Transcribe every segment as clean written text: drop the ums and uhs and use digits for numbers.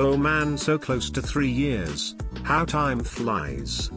Oh man, so close to 3 years. How time flies.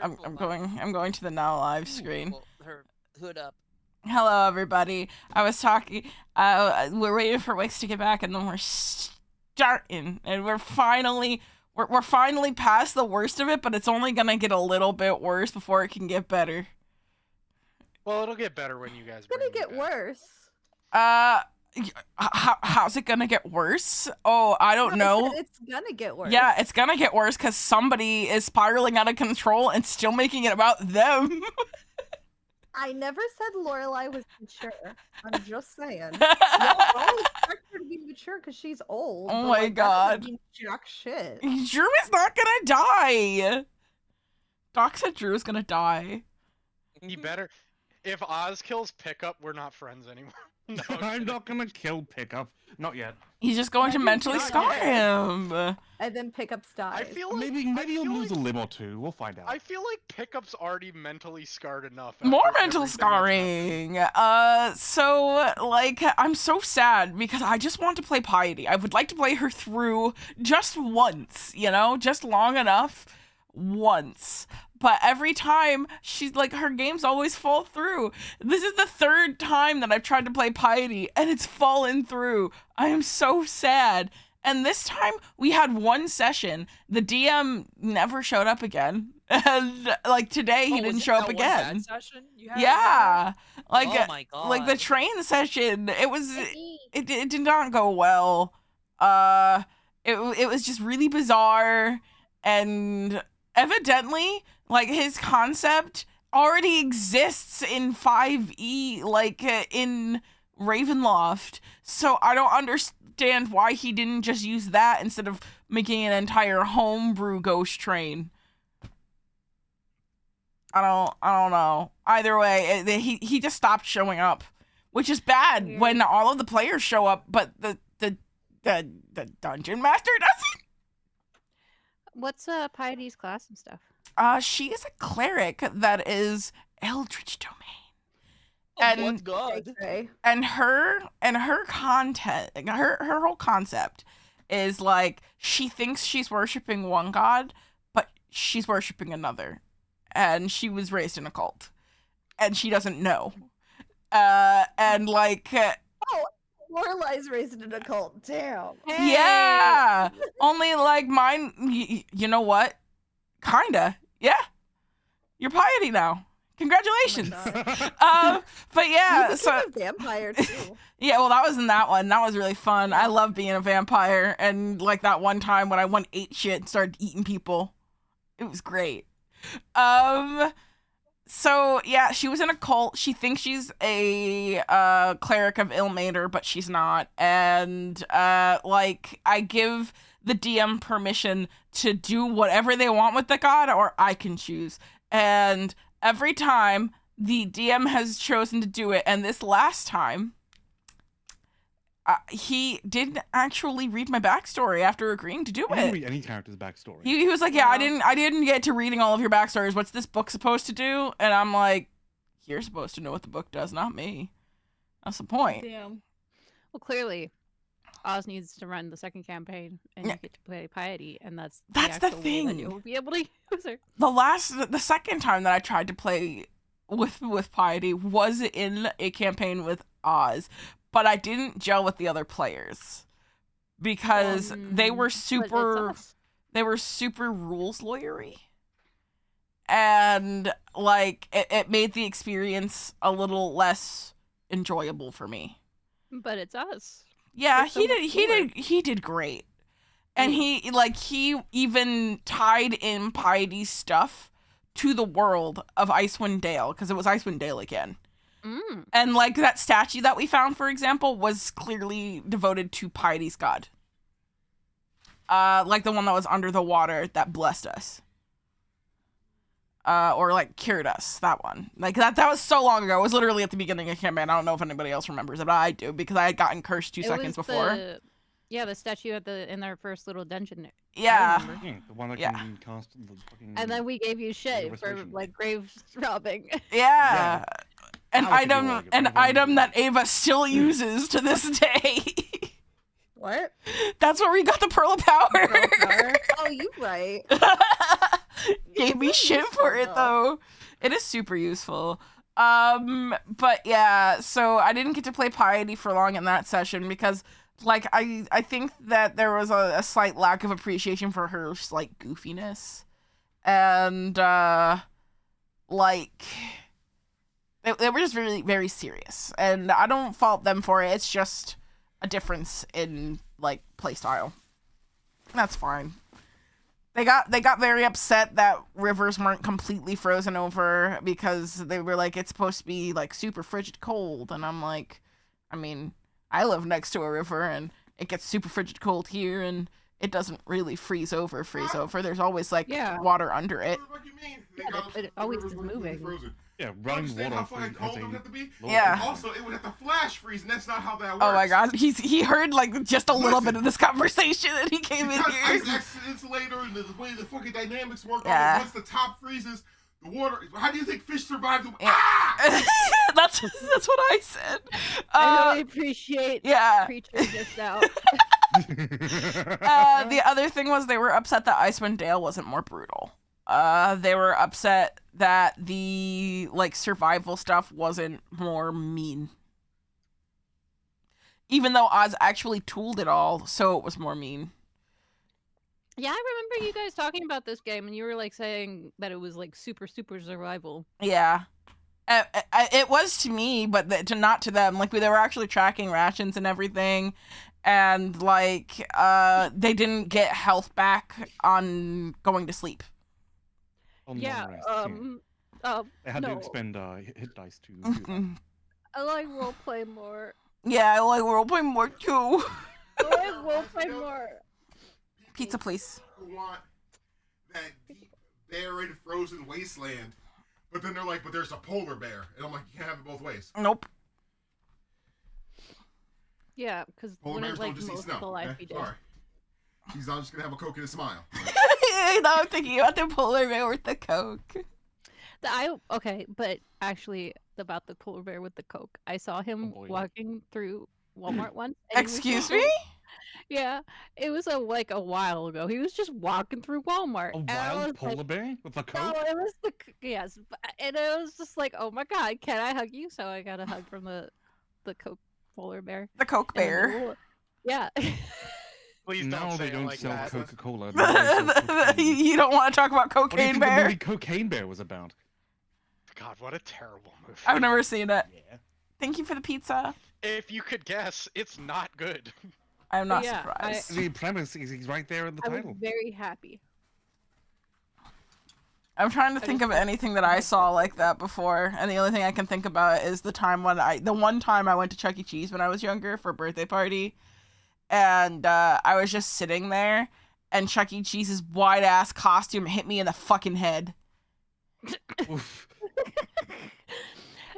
I'm going to the now live screen. Well, her hood up. Hello, everybody. I was talking. We're waiting for Wix to get back, and then we're starting, and we're finally past the worst of it, but it's only gonna get a little bit worse before it can get better. Well, it'll get better when you guys. It's gonna get worse. How's it gonna get worse? Oh, I don't know. It's gonna get worse. Yeah, it's gonna get worse because somebody is spiraling out of control and still making it about them. I never said Lorelai was mature. I'm just saying. I'll expect her to be mature because she's old. Oh my god. Jack shit. Drew is not gonna die. Doc said Drew is gonna die. He better. If Oz kills Pickup, we're not friends anymore. No, I'm not gonna kill Pickup. Not yet. He's just going to mentally scar him. And then Pickup dies. I feel like maybe he'll lose a limb or two. We'll find out. I feel like Pickup's already mentally scarred enough. More mental scarring. So like I'm so sad because I just want to play Piety. I would like to play her through just once, you know, just long enough once. But every time she's like, her games always fall through. This is the third time that I've tried to play Piety and it's fallen through. I am so sad. And this time we had one session. The DM never showed up again. And like today he didn't show up again. Session you had Yeah. Like oh my god. like the train session, Hey. it did not go well. It was just really bizarre, and evidently like his concept already exists in 5e, like in Ravenloft. So I don't understand why he didn't just use that instead of making an entire homebrew ghost train. I don't know. Either way, he just stopped showing up, which is bad Weird. when all of the players show up, but the dungeon master doesn't. What's Piety's class and stuff? She is a cleric that is Eldritch Domain. Oh, what god? Okay. And her content, her whole concept is like she thinks she's worshiping one god, but she's worshiping another. And she was raised in a cult. And she doesn't know. And like Oh, Lorelai's raised in a cult. Damn. yeah. Only like mine you know what? Kinda. Yeah. You're piety now. Congratulations. But yeah, You so became a vampire too. yeah, well, that was in that one. That was really fun. I love being a vampire, and like that one time when I went ate shit and started eating people, it was great. So yeah, she was in a cult. She thinks she's a cleric of Ilmater, but she's not. And like I give the DM permission to do whatever they want with the god, or I can choose. And every time the DM has chosen to do it, and this last time, he didn't actually read my backstory after agreeing to do I didn't it. read any character's backstory. He was like, yeah, I Wow. didn't get to reading all of your backstories. What's this book supposed to do? And I'm like, you're supposed to know what the book does, not me. That's the point. Damn. Well, clearly, Oz needs to run the second campaign, and Yeah. you get to play Piety, and that's That's the actual way that thing. you'll be able to use her. The second time that I tried to play with Piety was in a campaign with Oz, but I didn't gel with the other players because they were But it's super us. rules lawyery, and like it made the experience a little less enjoyable for me. But it's us. Yeah, It's so he much he did great. And he even tied in Piety's stuff to the world of Icewind Dale, because it was Icewind Dale again. Mm. And like that statue that we found, for example, was clearly devoted to Piety's god. Like the one that was under the water that blessed us. Or like cured us, that one. Like that was so long ago. It was literally at the beginning of campaign. I don't know if anybody else remembers it, but I do, because I had gotten cursed 2 It seconds was before. the statue in their first little dungeon. I Yeah. remember. Yeah, the one that Yeah. can cast the fucking. And then we gave you shit for restoration. like grave robbing. Yeah. An That was pretty item long, an but I item wasn't- that Ava still uses to this day. What? That's where we got the Pearl of Power. Pearl Power? Oh, you right. Gave me shit useful, for it though. It is super useful. But yeah, so I didn't get to play Piety for long in that session because like I think that there was a slight lack of appreciation for her slight goofiness. And like they were just very, very serious. And I don't fault them for it. It's just a difference in like play style. That's fine. They got very upset that rivers weren't completely frozen over because they were like, it's supposed to be like super frigid cold. And I'm like, I mean, I live next to a river and it gets super frigid cold here and it doesn't really freeze over. There's always like Yeah. water under it. What do you mean? Yeah, but it always is moving. Frozen. Yeah, You running understand water how fucking cold it would have to be? Yeah. Also, it would have to flash freeze, and that's not how that works. Oh my god, he heard like just a little bit of this conversation and he came in Because here. ice acts insulator and the way the fucking dynamics work. Yeah. Once the top freezes, the water. How do you think fish survive the? Yeah. Ah! that's what I said. I really appreciate Yeah. creatures just now. The other thing was they were upset that Icewind Dale wasn't more brutal. They were upset that the like survival stuff wasn't more mean. Even though Oz actually tooled it all, so it was more mean. Yeah, I remember you guys talking about this game, and you were like saying that it was like super survival. Yeah. It was to me, but not to them. Like, they were actually tracking rations and everything, and like they didn't get health back on going to sleep. On Yeah. long rests, they had to expend hit dice to do that. I like roleplay more. Yeah, I like roleplay more too. I like roleplay more. Pizza, please. Who want that deep, buried, frozen wasteland, but then they're like, but there's a polar bear, and I'm like, you can't have it both ways. Nope. Yeah, because Polar when bears it's like don't just eat most snow. of the life Okay? he did. Sorry. He's not just gonna have a Coke and a smile. Now I'm thinking about the polar bear with the Coke. Okay, but actually about the polar bear with the Coke. I saw him boy. walking through Walmart once. and he was Excuse just me? Yeah, it was like a while ago. He was just walking through Walmart. A and I wild was polar like, bear with a no, coat? it was yes, and it was just like, oh my god, can I hug you? So I got a hug from the Coke polar bear. The Coke And then bear. Yeah. Please Now don't they say it don't like sell that. Coca-Cola. now they sell cocaine. You don't want to talk about What do you Cocaine think Bear? the movie Cocaine Bear was about? God, what a terrible movie. I've never seen it. Yeah. Thank you for the pizza. If you could guess, it's not good. I'm not Yeah, surprised. The premise is he's right there in the I was title. very happy. I'm trying to I think just of anything that I saw like that before, and the only thing I can think about is the one time I went to Chuck E. Cheese when I was younger for a birthday party, and I was just sitting there, and Chuck E. Cheese's wide ass costume hit me in the fucking head. Oof.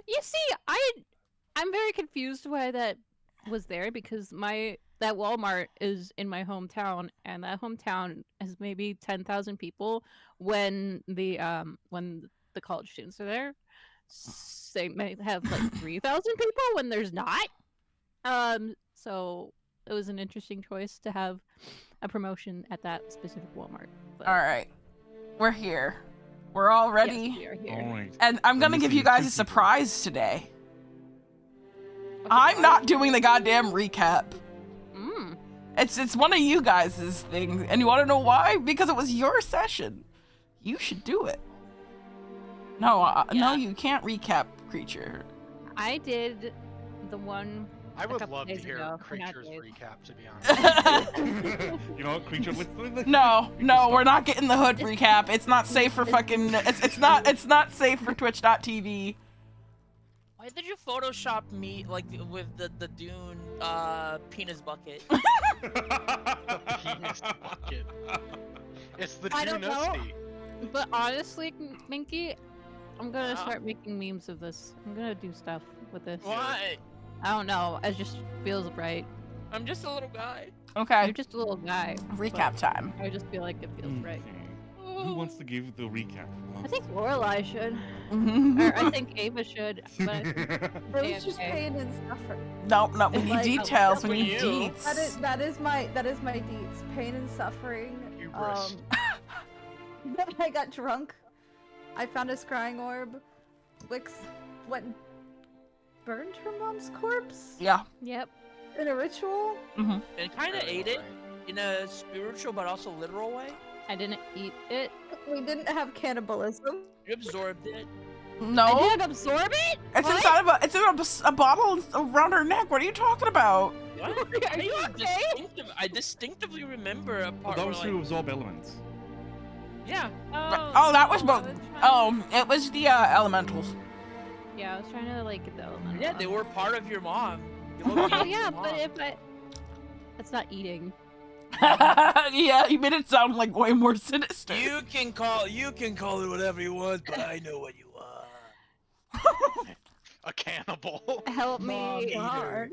You see, I'm very confused why that was there because that Walmart is in my hometown, and that hometown has maybe 10,000 people when the college students are there. They may have like 3,000 people when there's not. So it was an interesting choice to have a promotion at that specific Walmart. But All right, we're here. We're all ready. yes, we are here. All right. And I'm gonna We're give you missing guys two a people. surprise today. A I'm not surprise? doing the goddamn recap. Mm. It's one of you guys' thing, and you want to know why? Because it was your session. You should do it. No, no, Yeah. you can't recap Creature. I did the one. I would couple love to days hear ago, not Creature's days. recap, to be honest. You know what, Creature? No, we're not getting the hood recap. It's not safe for fucking. It's not safe for Twitch.tv. Why did you Photoshop me like with the Dune penis bucket? Penis bucket. It's the I don't know. Junosti. But honestly, Minky, I'm gonna Yeah. start making memes of this. I'm gonna do stuff with this. Why? I don't know. It just feels right. I'm just a little guy. Okay, You're just a little guy. recap time. but I just feel like it feels right. Okay. Who wants to give the recap? I think Lorelai should, no, or I think Ava should. But I think It was just okay. pain and suffering. no, we It's need like- details. We For need you. deets. That is my deets. Pain and suffering. Hubris. I got drunk. I found a scrying orb. Wix went and burned her mom's corpse Yeah. Yep. in a ritual. Mm-hmm. And kind of ate it in a spiritual but also literal way. I didn't eat it. We didn't have cannibalism. You absorbed it. I No, didn't absorb it. it's What? inside of a bottle around her neck. What are you talking about? What? Are you okay? I distinctively remember a part where Those like, who absorb elements. yeah. Oh, that was both. I was trying- Oh, it was the elementals. Yeah, I was trying to like get the element. Yeah, they were part of your mom. You Oh low-key yeah, your but mom. if I, that's not eating. Yeah, you made it sound like way more sinister. You can call it whatever you want, but I know what you are. A cannibal. Help Oh, me. God.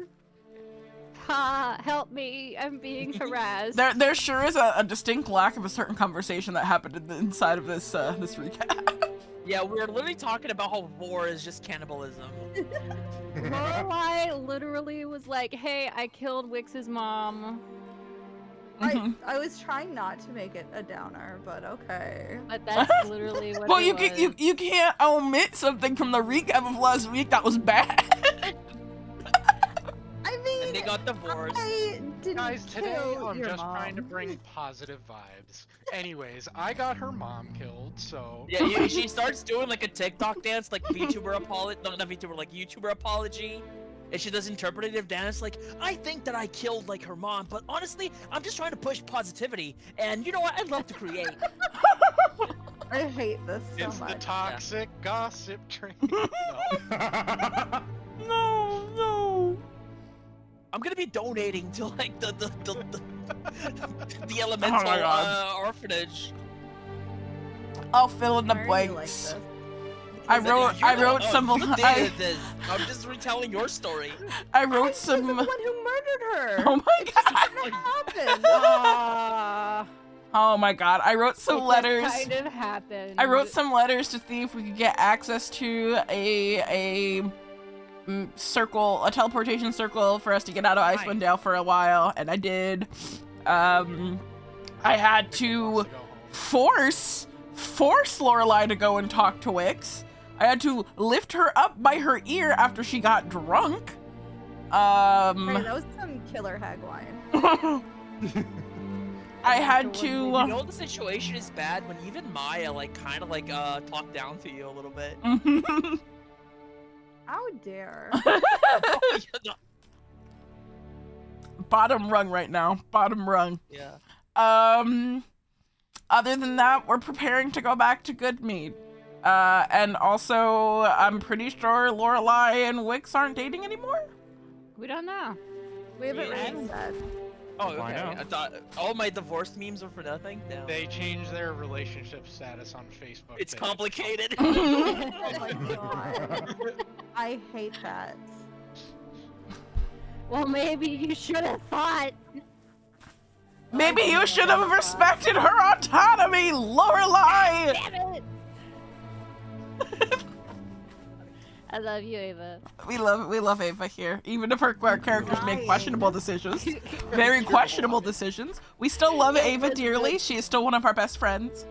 Ha! Help me! I'm being harassed. There sure is a distinct lack of a certain conversation that happened inside of this this recap. Yeah, we were literally talking about how war is just cannibalism. Lorelai literally was like, "Hey, I killed Wix's mom," Mhm. I was trying not to make it a downer, but okay. but that's literally what. Well, it you was. you can't omit something from the recap of last week that was bad. I mean, And they got divorced. I didn't Guys, today kill I'm your just mom. trying to bring positive vibes. Anyways, I got her mom killed, so Yeah, she starts doing like a TikTok dance, like VTuber apology, no, not VTuber, like YouTuber apology. And she does interpretative dance, like, I think that I killed like her mom, but honestly, I'm just trying to push positivity. And you know what? I love to create. I hate this so it's the much. toxic gossip train. No. No. I'm gonna be donating to like the elemental God. orphanage. I'll fill in the Why are you like blanks. this? I wrote some. You did this. I'm just retelling your story. I I wrote was some. the one who murdered her. Oh my god. What happened? Oh my god. I wrote some letters. Kind of happened. I wrote some letters to see if we could get access to a circle, a teleportation circle for us to get out of Icewind Dale for a while, and I did. I had to force Lorelai to go and talk to Wix. I had to lift her up by her ear after she got drunk. Right, that was some killer hag wine. I had to. You know the situation is bad when even Maya like kind of like talked down to you a little bit. How dare. Bottom rung right now. Bottom rung. Yeah. Other than that, we're preparing to go back to Goodmead. And also, I'm pretty sure Lorelai and Wix aren't dating anymore. We don't know. We haven't Yeah. read that. Oh, Find okay. out. I thought all my divorce memes were for nothing. No. They changed their relationship status on Facebook. It's today. complicated. Oh my god. I hate that. Well, maybe you should have thought. Maybe you should have respected her autonomy, Lorelai! Damn it! I love you, Ava. We love Ava here, even if our characters make questionable decisions. Very questionable decisions. We still love Ava dearly. She is still one of our best friends.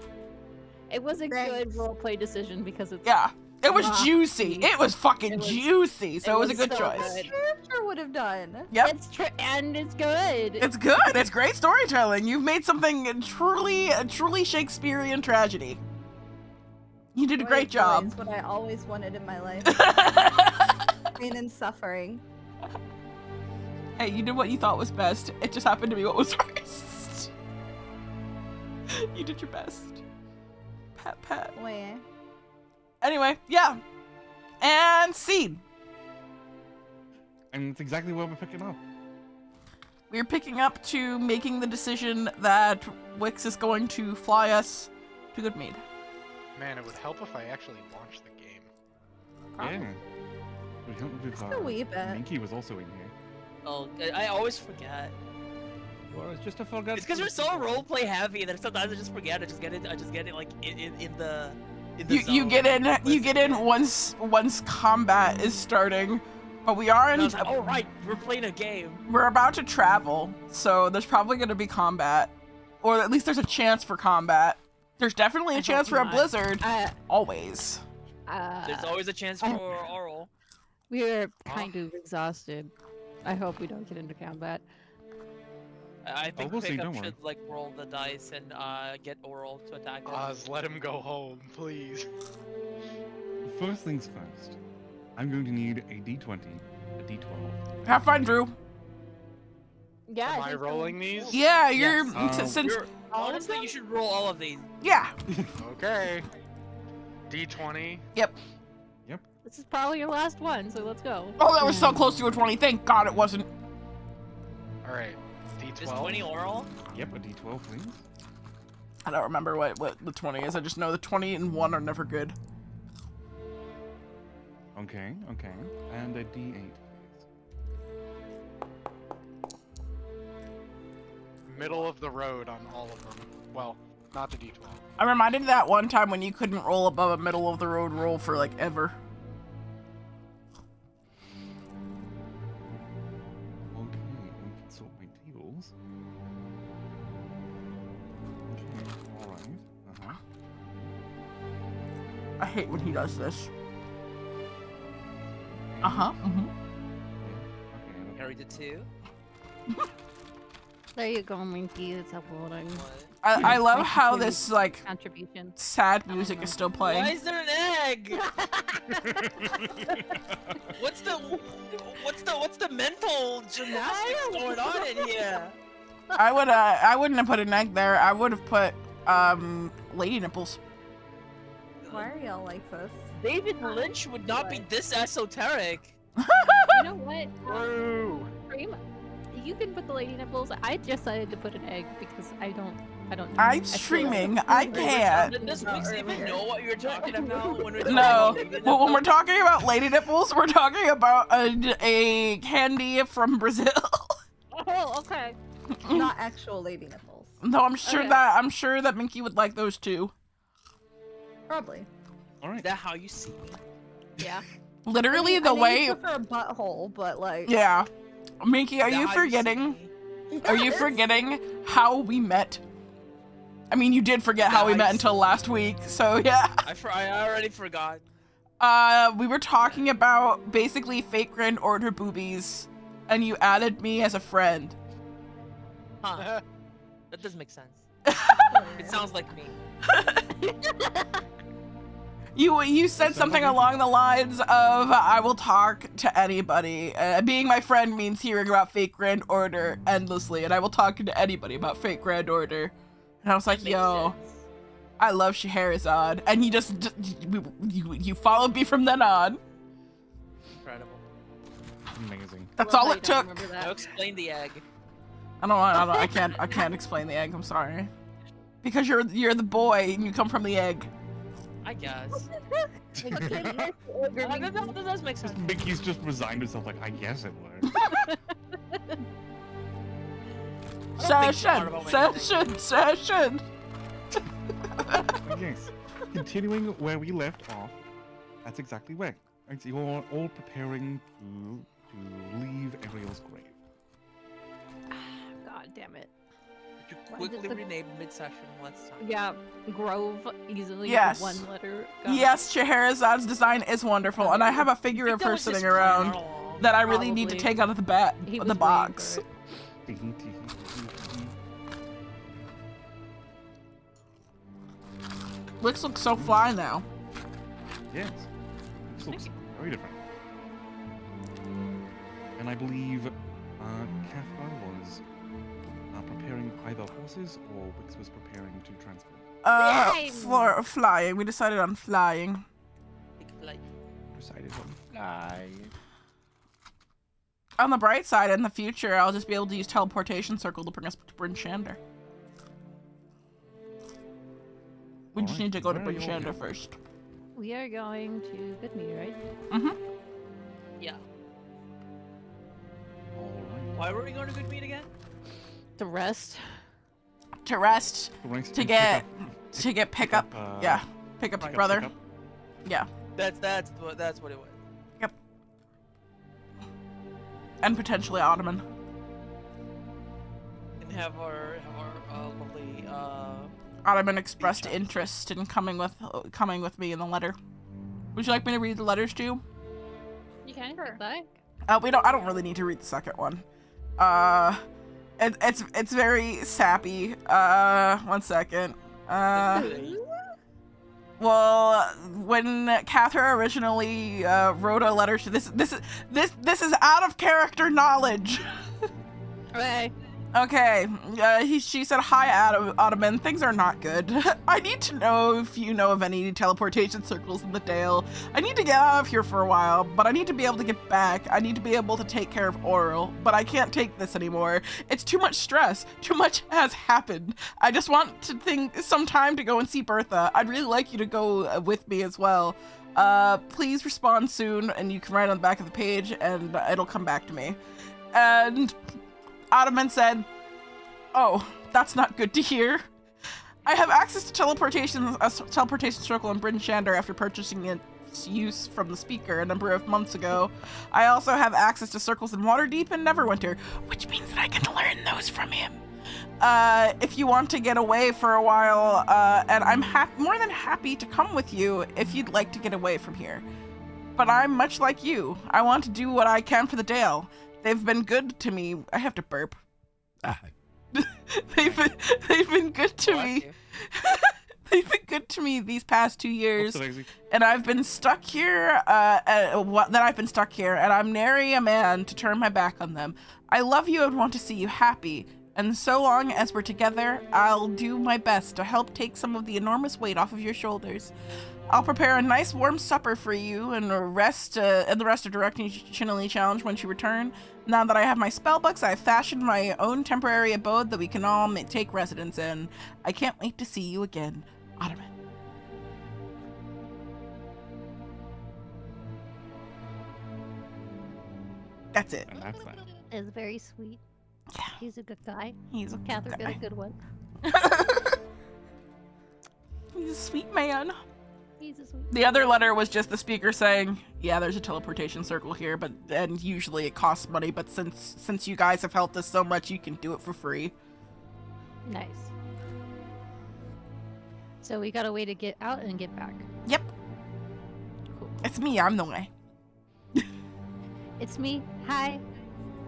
It was a Thanks. good roleplay decision because it's Yeah. It was Wow. juicy. It was fucking It was- juicy. So it was a good so choice. good. Character would have done. Yep. It's and it's good. It's good. It's great storytelling. You've made something truly Shakespearean tragedy. You did a great job. It's what I always wanted in my life. Pain and suffering. Hey, you did what you thought was best. It just happened to be what was worst. You did your best. Pat, pat. Wait. Anyway, yeah. And Seed. And it's exactly where we're picking up. We're picking up to making the decision that Wix is going to fly us to Goodmead. Man, it would help if I actually launched the game. Yeah. We helped with, Just a wee bit. Minky was also in here. Oh, I always forget. Well, it's just a forgot. It's because we're so roleplay heavy that sometimes I just forget. I just get it like in the. You zone. get in once combat is starting. But we are And I in was like, oh right, we're playing a game. we're about to travel, so there's probably gonna be combat. Or at least there's a chance for combat. There's definitely a I chance hope for a not. blizzard. Always. There's always a chance for oral. We're kind of exhausted. I hope we don't get into combat. I think we'll see, Pickup don't worry. should like roll the dice and get oral to attack us. Oz, let him go home, please. First things first. I'm going to need a D20, a D12. Have fun, Drew. Yeah. Am I rolling these? Yeah, you're Yes. since Honestly, you should roll all of these. yeah. Okay. D20. This is probably your last one, so let's go. Oh, that was so close to a 20. Thank God it wasn't. Alright. Is 20 D12. oral? Yep, a D12, please. I don't remember what the 20 is. I just know the 20 and 1 are never good. Okay, okay. And a D8, please. Middle of the road on all of them. Well, not the D12. I'm reminded of that one time when you couldn't roll above a middle of the road roll for like ever. Okay, we can sort my deals. Okay, alright. Uh-huh. I hate when he does this. Uh-huh. Mm-hmm. Okay, Carry the 2. There you go, Minky. It's uploading. What? I love My how contribute- this like contribution. sad music is still Why playing. is there an egg? What's the mental gymnastics going on in here? I wouldn't have put an egg there. I would have put lady nipples. Why are y'all like this? David Lynch would not be this esoteric. You know what? True. Cream, you can put the lady nipples. I just decided to put an egg because I don't. I'm feel streaming. like- I can't. Did this Wix even know what you're talking about when we're talking No, about lady but when we're nipples? talking about lady nipples, we're talking about a candy from Brazil. Oh, okay. Not actual lady nipples. No, I'm sure Okay. that Minky would like those too. Probably. All Is right. that how you see me? Yeah. Literally I the know way. you prefer a butthole, but like. Yeah, Minky, are Is that you how see forgetting? me? Are you Yes. forgetting how we met? I mean, you did forget how we Nice. met until last week, so yeah. I already forgot. We were talking about basically fake grand order boobies, and you added me as a friend. Huh. That does make sense. It sounds like me. You said something along the lines of I will talk to anybody. Being my friend means hearing about fake grand order endlessly, and I will talk to anybody about fake grand order. And I was like, That makes yo, sense. I love Scheherazade, and you followed me from then on. Incredible. Amazing. That's Love all how it you don't took. remember Now that. explain the egg. I can't explain the egg. I'm sorry. Because you're the boy and you come from the egg. I guess. Okay, That does make sense. Mickey's just resigned herself, like, I guess it would. I don't think smart about my Session. Yes. Continuing where we left off, that's exactly where. Right, you're all preparing to leave Ariel's grave. God damn it. You Why did quickly the- rename mid-session last time. Yeah, Grove easily Yes. one letter. God. Yes, Scheherazade's design is wonderful, and I have a figure I of think that her was his sitting plan around all along. that I really need to Probably. take out of the He the was box. waiting for it. Wix looks so fly now. Yes. This looks very different. And I believe Cathra was preparing either horses or Wix was preparing to transform. Flying. Flying. We decided on flying. Like, Decided on fly. On the bright side, in the future, I'll just be able to use teleportation circle to bring us to Bryn Shander. We just Alright, need to go to where are Bryn you Shander going? first. We are going to Goodmead, right? Mm-hmm. yeah. Alright. Why were we going to good meet again? The rest. To rest, Nice to and get pick pickup. up, Yeah, pick up pick up, brother. pick up. Yeah, That's what it was. and potentially Ottoman. And have our lovely Ottoman expressed interest in coming with me in the letter. Would you like me to read the letters too? You can Sure. get that. I don't really need to read the second one. It's very sappy. One second. Well, when Cathra originally wrote a letter to this is out of character knowledge. Okay. Okay, she said, "Hi, Ottoman. Things are not good. I need to know if you know of any teleportation circles in the Dale. I need to get out of here for a while, but I need to be able to get back. I need to be able to take care of Oral, but I can't take this anymore. It's too much stress. Too much has happened. I just want to think some time to go and see Bertha. I'd really like you to go with me as well. Please respond soon, and you can write on the back of the page, and it'll come back to me." And Ottoman said, "Oh, that's not good to hear. I have access to teleportation circle in Bryn Shander after purchasing its use from the speaker a number of months ago. I also have access to circles in Waterdeep and Neverwinter, which means that I can learn those from him. If you want to get away for a while, and I'm more than happy to come with you if you'd like to get away from here. But I'm much like you. I want to do what I can for the Dale. They've been good to me. I have to burp. they've been good to Bless me. you. They've been good to me these past 2 years, Oops, Daisy. and I've been stuck here. I've been stuck here, and I'm nary a man to turn my back on them. I love you and want to see you happy, and so long as we're together, I'll do my best to help take some of the enormous weight off of your shoulders. I'll prepare a nice warm supper for you and the rest of Directionally Challenge once you return. Now that I have my spell books, I've fashioned my own temporary abode that we can all take residence in. I can't wait to see you again, Ottoman. That's it. And that's that. It's very sweet. Yeah. He's a good guy. He's a Catherine good got a guy. good one. He's a sweet man. He's a sweet. The other letter was just the speaker saying, yeah, there's a teleportation circle here, and usually it costs money, but since you guys have helped us so much, you can do it for free. Nice. So we got a way to get out and get back. Yep. Cool. It's me, I'm the way. It's me. Hi.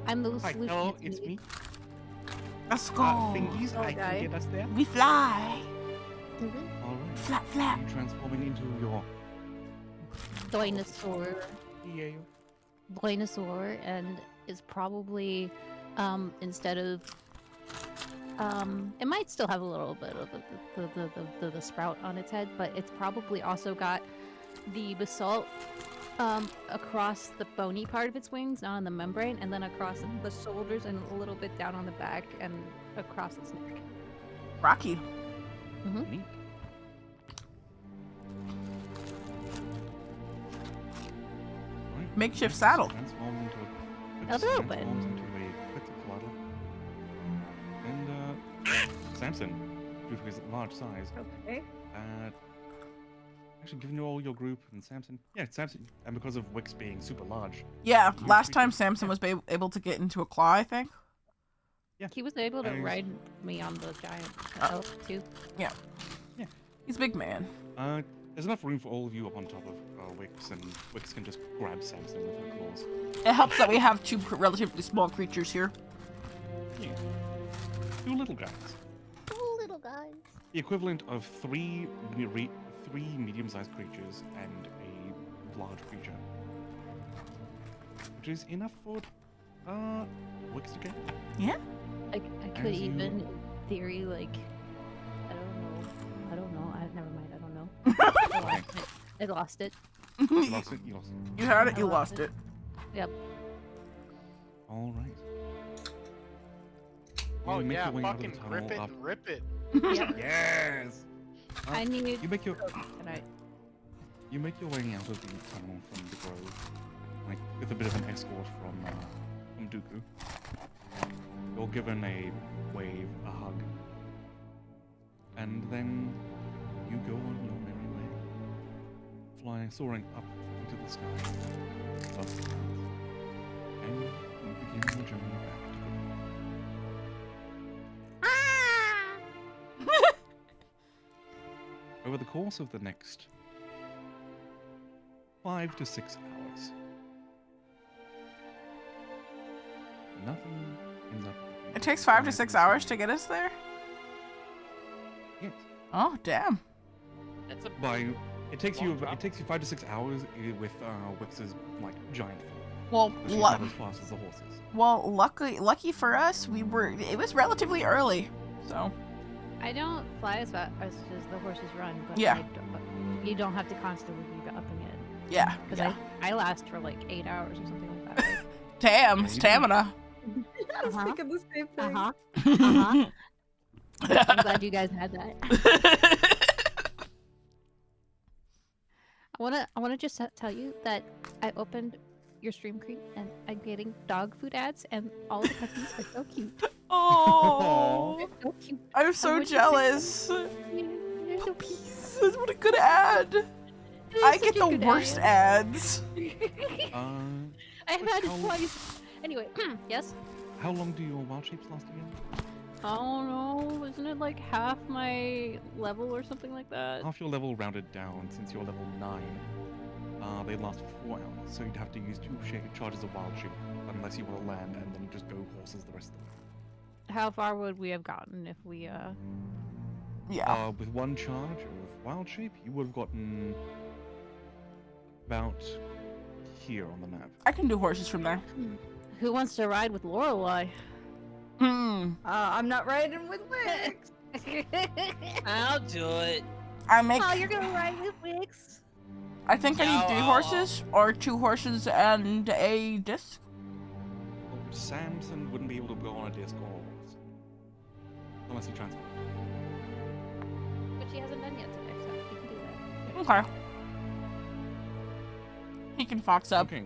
I'm the Hi, solution. hello, it's me. Let's go. Thingies, I Okay. can get us there. We fly. Mhm. All right. Flap, flap. You transforming into your Dinosaur. yeah. Dinosaur, and is probably instead of it might still have a little bit of the sprout on its head, but it's probably also got the basalt across the bony part of its wings, not on the membrane, and then across the shoulders and a little bit down on the back and across its neck. Rocky. Neat. Right. Makeshift This saddle. Transforms into A little bit. transforms into a quetzalcoatl. And Samson, due to his large size, Okay. actually giving you all your group and Samson. Yeah, Samson, and because of Wix being super large. Yeah, You last speak- time Samson was able to get into a claw, I think. He was able to Nice. ride me on the giant elk too. He's a big man. There's enough room for all of you up on top of Wix, and Wix can just grab Samson with her claws. It helps that we have two relatively small creatures here. Yeah. Two little guys. Oh, little guys. The equivalent of three medium-sized creatures and a large creature. Which is enough for Wix to get. I could As you- even, in theory, like, I don't know. Never mind. I don't know. I lost it. You lost it. You lost it. You had it, I you lost lost it. it. Yep. All right. Oh You make yeah, your way out of the fucking tunnel grip it up- and rip it. Yep. Yes. I need. You make your Can I? you make your way out of the tunnel from the grove, like with a bit of an escort from Dooku. You're given a wave, a hug, and then you go on your merry way, flying, soaring up into the sky, above the clouds, and you begin your journey back to Grove. Over the course of the next 5 to 6 hours, nothing ends up. It takes 5 to 6 hours to get us there? Yes. Oh, damn. That's a It takes Long you. drop. It takes you 5 to 6 hours with Wix's like giant form. Well, But she's not as fast as the horses. lucky for us, it was relatively early. So, I don't fly as fast as the horses run, but Yeah. you don't have to constantly be upping it. yeah. Because yeah. I last for like 8 hours or something like that, right? Damn, Yeah, you stamina. I was Uh-huh. thinking the same thing. Uh-huh. I'm glad you guys had that. I wanna just tell you that I opened your stream creep and I'm getting dog food ads and all the puppies are so cute. Oh, They're so cute. I'm so would you jealous. They're so cute. Jesus, what a good ad. They're I such get a the good worst ad. ads. I've had it how- twice. Anyway, yes. How long do your wild shapes last again? I don't know. Isn't it like half my level or something like that? Half your level rounded down, since you're level 9. they last for 4 hours, so you'd have to use 2 charges of wild shape unless you want to land and then just go horses the rest of the way. How far would we have gotten if we Yeah. With 1 charge of wild shape, you would have gotten about here on the map. I can do horses from there. Who wants to ride with Lorelei? I'm not riding with Wix. I'll do it. I make. Oh, you're gonna ride with Wix? I think I need No, 3 I'll- horses or 2 horses and a disc. Well, Samson wouldn't be able to go on a disc or a horse. Unless he transformed. But she hasn't done yet today, so you can do that. Okay. He can fox up. Okay.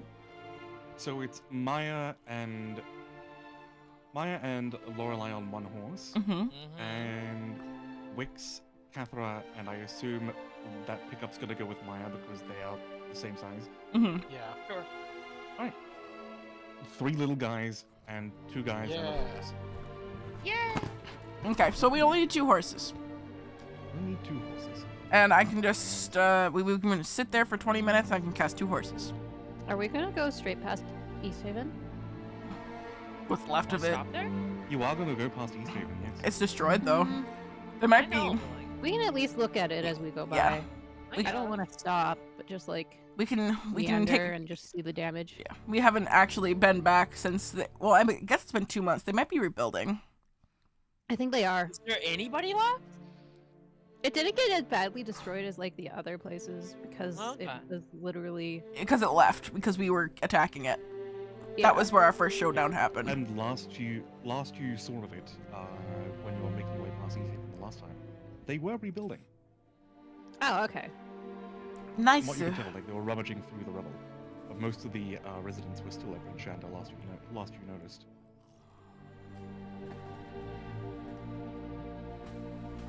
So it's Maya and Lorelei on 1 horse, Mm-hmm. and Wix, Cathra, and I assume that pickup's gonna go with Maya because they are the same size. Mm-hmm. Yeah. Sure. 3 little guys and 2 guys and a Yeah. horse. Okay, so we only need 2 horses. We need 2 horses. And I can just, we can sit there for 20 minutes and I can cast 2 horses. Are we gonna go straight past East Haven? What's left of it. Stop there? You are gonna go past East Haven, yes. It's destroyed though. Mhm. There might I know, be, but, like, We can at least look at it as we go by. Yeah. I I got don't it. want to stop, but just like we can meander take, and just see the damage. yeah, we haven't actually been back since, well, I guess it's been 2 months. They might be rebuilding. I think they are. Is there anybody left? It didn't get as badly destroyed as like the other places because it Okay. was literally. Because it left, because we were attacking it. Yeah. That was where our first showdown happened. And last you saw of it, when you were making your way past East Haven the last time, they were rebuilding. Oh, okay. From Nice. what you could tell, like they were rummaging through the rubble. But most of the residents were still over in Shanda last you noticed.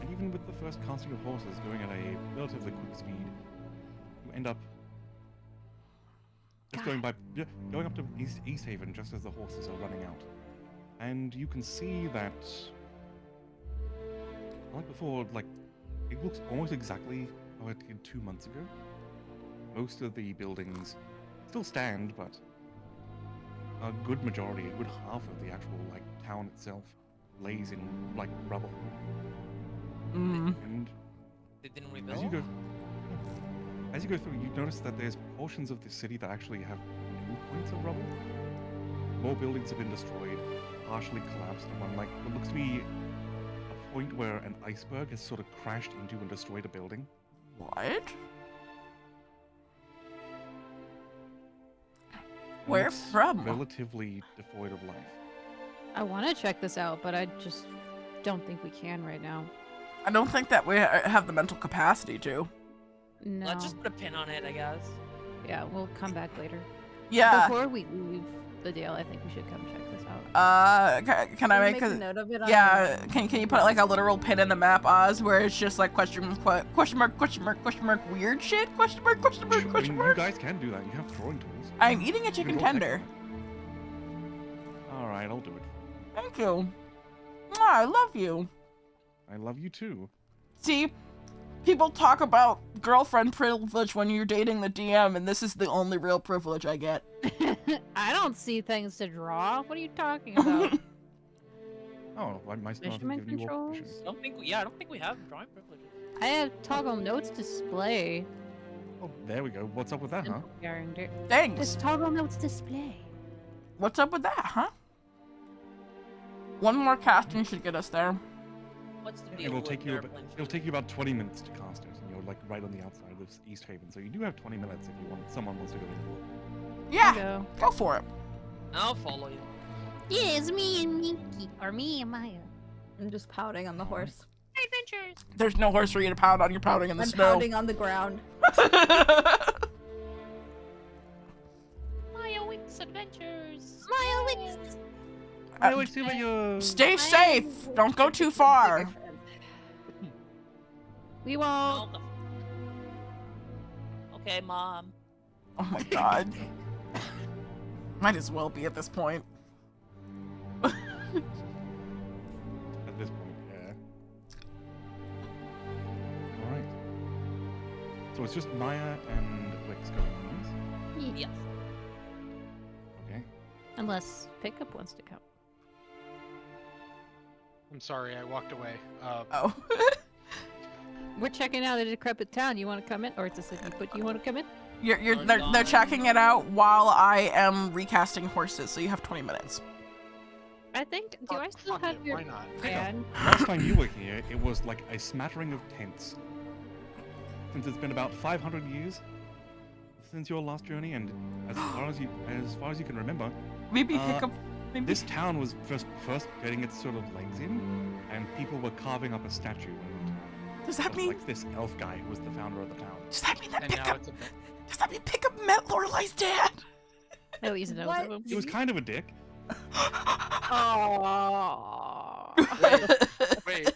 And even with the first casting of horses going at a relatively quick speed, you end up just going up to East Haven just as the horses are running out. And you can see that, like before, like it looks almost exactly how it did 2 months ago. Most of the buildings still stand, but a good majority, a good half of the actual like town itself lays in like rubble. Mm. And They didn't as you rebuild? go through, you notice that there's portions of the city that actually have new points of rubble. More buildings have been destroyed, partially collapsed, and one like what looks to be a point where an iceberg has sort of crashed into and destroyed a building. What? And Where it's from? Relatively devoid of life. I want to check this out, but I just don't think we can right now. I don't think that we have the mental capacity to. No. Let's just put a pin on it, I guess. Yeah, we'll come back later. Yeah. Before we leave the Dale, I think we should come check this out. Can I Can we make a a? note of it on Yeah. Can you put like a literal pin in the map, Oz, where it's just like question mark weird shit question mark I mean, you guys can do that. You have throwing tools. I'm eating a You chicken can roll tender. All right, I'll do it. Thank you. Mwah, I love you. I love you too. See, people talk about girlfriend privilege when you're dating the DM, and this is the only real privilege I get. I don't see things to draw. What are you talking about? Oh, I might not have Measurement given you all controls? permission. I don't think we have drawing privileges. I have toggle notes display. Oh, there we go. What's up with that, huh? Simple character. Thanks. It's toggle notes display. What's up with that, huh? One more casting should get us there. What's the deal It'll with take you. airplane It'll take you about 20 minutes to cast it, and you're like right on the outside of East Haven, so you do have 20 minutes if you want. Someone wants to go in. Yeah, Go. go for it. I'll follow you. Yeah, it's me and Minky. Or me and Maya. I'm just pouting on the horse. Adventures. There's no horse for you to pound on. You're pounding in the I'm snow. pounding on the ground. Maya Wix Adventures. Maya Wix. I always do your. Stay safe. Don't go too far. We won't. No, okay, Mom. Oh my god. Might as well be at this point. At this point, yeah. All right. So it's just Maya and Wix going on, yes? Yes. Okay. Unless Pickup wants to come. I'm sorry, I walked away. Oh. We're checking out a decrepit town. You want to come in? Or it's a city, but you want to come in? They're checking it out while I am recasting horses, so you have 20 minutes. I think. Do I still fuck have it, your why not? plan? Last time you were here, it was like a smattering of tents. Since it's been about 500 years since your last journey, and as far as you can remember, Maybe Uh, Hiccup. Maybe. this town was first getting its sort of legs in, and people were carving up a statue. And Does it that was mean? like this elf guy who was the founder of the town. Does that mean that And now Pickup? it's a bit. Does that mean Pickup met Lorelai's dad? At least knows What? of him. He was kind of a dick. Oh. Wait, that would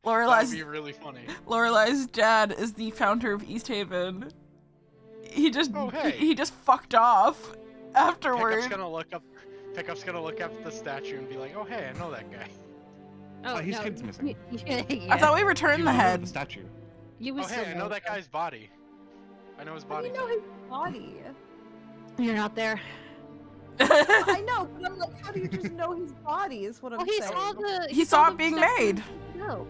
Lorelai's be really funny. Lorelai's dad is the founder of East Haven. He just Oh, hey. he just fucked off afterward. Pickup's gonna look up at the statue and be like, "Oh, hey, I know that guy." Oh, His no. head's missing. I thought we You returned the remember head. The statue. You Oh, was hey, I know that guy's body. I know his How do body. you know his body? You're not there. I know, but I'm like, how do you just know his body? Is what I'm Well, he saying. saw the. He saw it the being stuff made. No.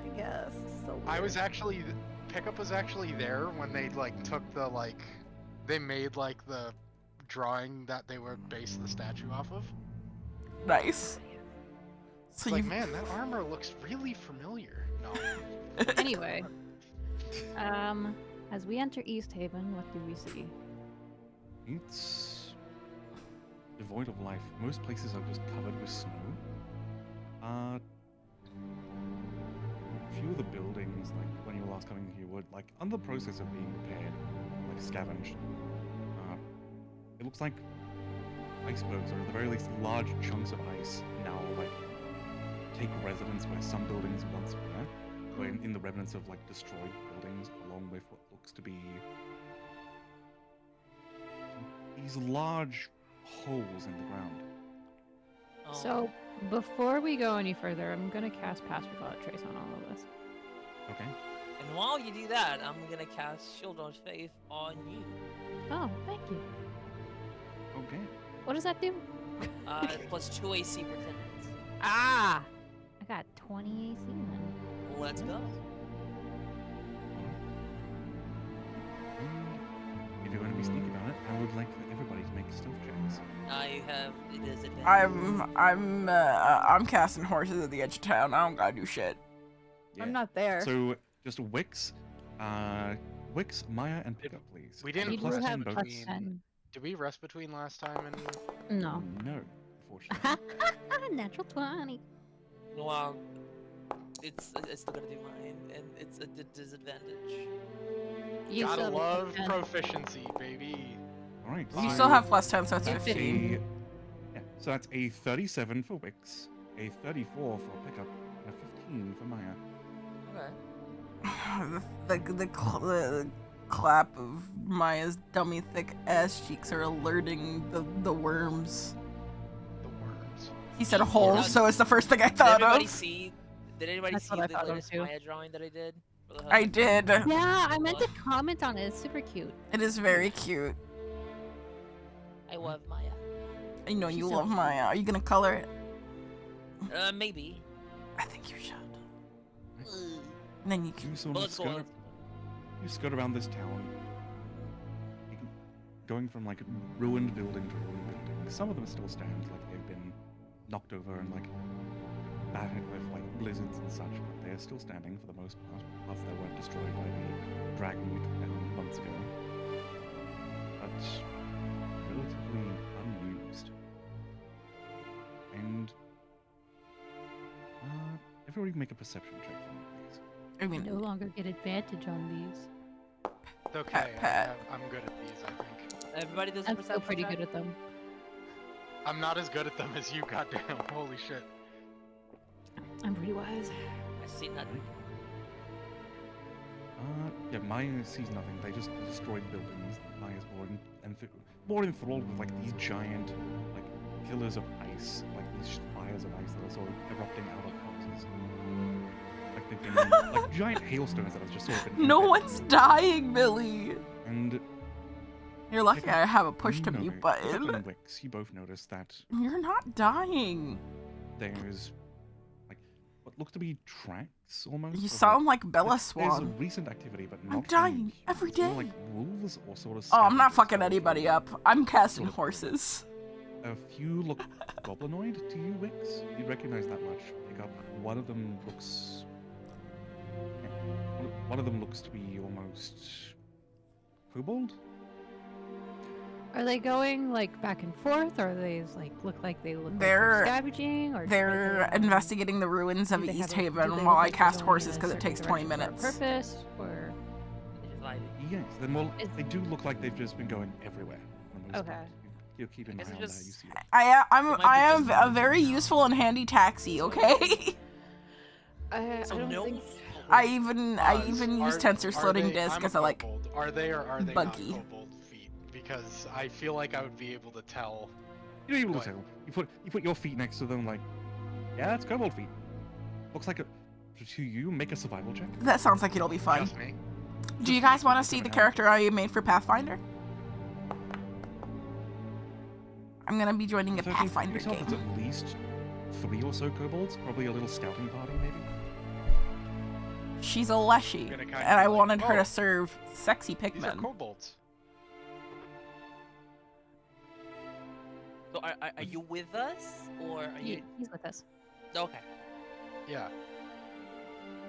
I guess. It's so I was weird. actually Pickup was actually there when they like took the like they made like the drawing that they would base the statue off of. Nice. It's So like, you man, that armor looks really familiar. No. Anyway. As we enter East Haven, what do we see? It's devoid of life. Most places are just covered with snow. A few of the buildings, like when you were last coming here, were like under the process of being repaired, like scavenged. It looks like icebergs, or at the very least, large chunks of ice now like take residence where some buildings once were, or in the remnants of like destroyed buildings, along with what looks to be these large holes in the ground. Oh. So, before we go any further, I'm gonna cast Pass Without Trace on all of us. Okay. And while you do that, I'm gonna cast Shield of Faith on you. Oh, thank you. Okay. What does that do? Plus 2 AC for 10 minutes. Ah! I got 20 AC then. Let's go. And if you're going to be sneaky about it, I would like for everybody to make stealth checks. You have it is advantage. I'm casting horses at the edge of town. I don't gotta do shit. I'm not there. So just Wix, Maya, and Pickup, please. We didn't You do Plus rest have 10 plus bonus. 10. Did we rest between last time and No. No, unfortunately. Natural 20. Well, it's still gonna do mine, and it's a disadvantage. You gotta still have love plus 10. proficiency, baby? All right. You so still have plus 10, so that's that's 15. so that's a 37 for Wix, a 34 for Pickup, and a 15 for Maya. Okay. The clap of Maya's dummy thick ass cheeks are alerting the worms. The worms. He said Yeah, holes, that's- so it's the first thing I Did thought everybody of. see? Did anybody That's see what I the thought of latest too. Maya drawing that I did? For the I husband? did. Yeah, I meant to comment on it. It's super cute. It is very cute. I love Maya. I know She's you so love cute. Maya. Are you gonna color it? Maybe. I think you should. Ugh. And then you can. You sort But of let's go on. you skirt around this town, going from like ruined building to ruined building. Some of them still stand, like they've been knocked over and like battered with like blizzards and such, but they're still standing for the most part. Parts that weren't destroyed by the dragon we took down months ago, but relatively unused. And everybody make a perception check for me, please. I You mean, no longer get advantage on these. It's okay. Pat. I'm good at these, I think. Everybody does a I'm still perception pretty check? good at them. I'm not as good at them as you, goddamn. Holy shit. I'm pretty wise. I see nothing. Yeah, Maya sees nothing. They just destroyed buildings. Maya's more enthralled with like these giant, like pillars of ice, like these fires of ice that are sort of erupting out of houses. Like they've been like giant hailstones that have just sort of been. No embedded. one's dying, Billy. And You're lucky Pickle, I have a push you to know, mute Pickle button. and Wix, you both notice that You're not dying. there's like what look to be tracks almost. You of, sound like Bella there's a Swan. recent activity, but I'm not dying from every humans, more day. like wolves or sort of. Oh, I'm not scavengers fucking or anybody up. I'm casting sort of horses. A few look goblinoid to you, Wix. You recognize that much. Pick up. One of them looks. One of them looks to be almost kobold. Are they going like back and forth, or are they like look like they look They're- like they're scavenging, or They're investigating the ruins of do they East have a- do Haven they while look I like they're cast going horses in a because it certain takes 20 direction for a minutes. Purpose, or Yes, then well, Is- they do look like they've just been going everywhere. For the most Okay. part. You're keeping an guess eye it on that. just- You see it. I might be am just- a very useful and handy taxi, okay? I So don't no. think. I even Oz, use are- tensor are floating they- disk I'm a as I like kobold. Are they or are they buggy. not kobold feet? Because I feel like I would be able to tell. You're able to What? tell. You put your feet next to them, like, yeah, it's kobold feet. Looks like a. To you, make a survival check. that sounds like it'll be fun. Just me. Do you guys want to see the character I made for Pathfinder? I'm gonna be joining a 13, Pathfinder you can tell there's game. at least 3 or so kobolds, probably a little scouting party, maybe. She's a Leshy, Gonna kinda and I be like, wanted her "Oh, to serve sexy These are Pikmin. kobolds. So are you with us or are you? He's with us. Okay. Yeah.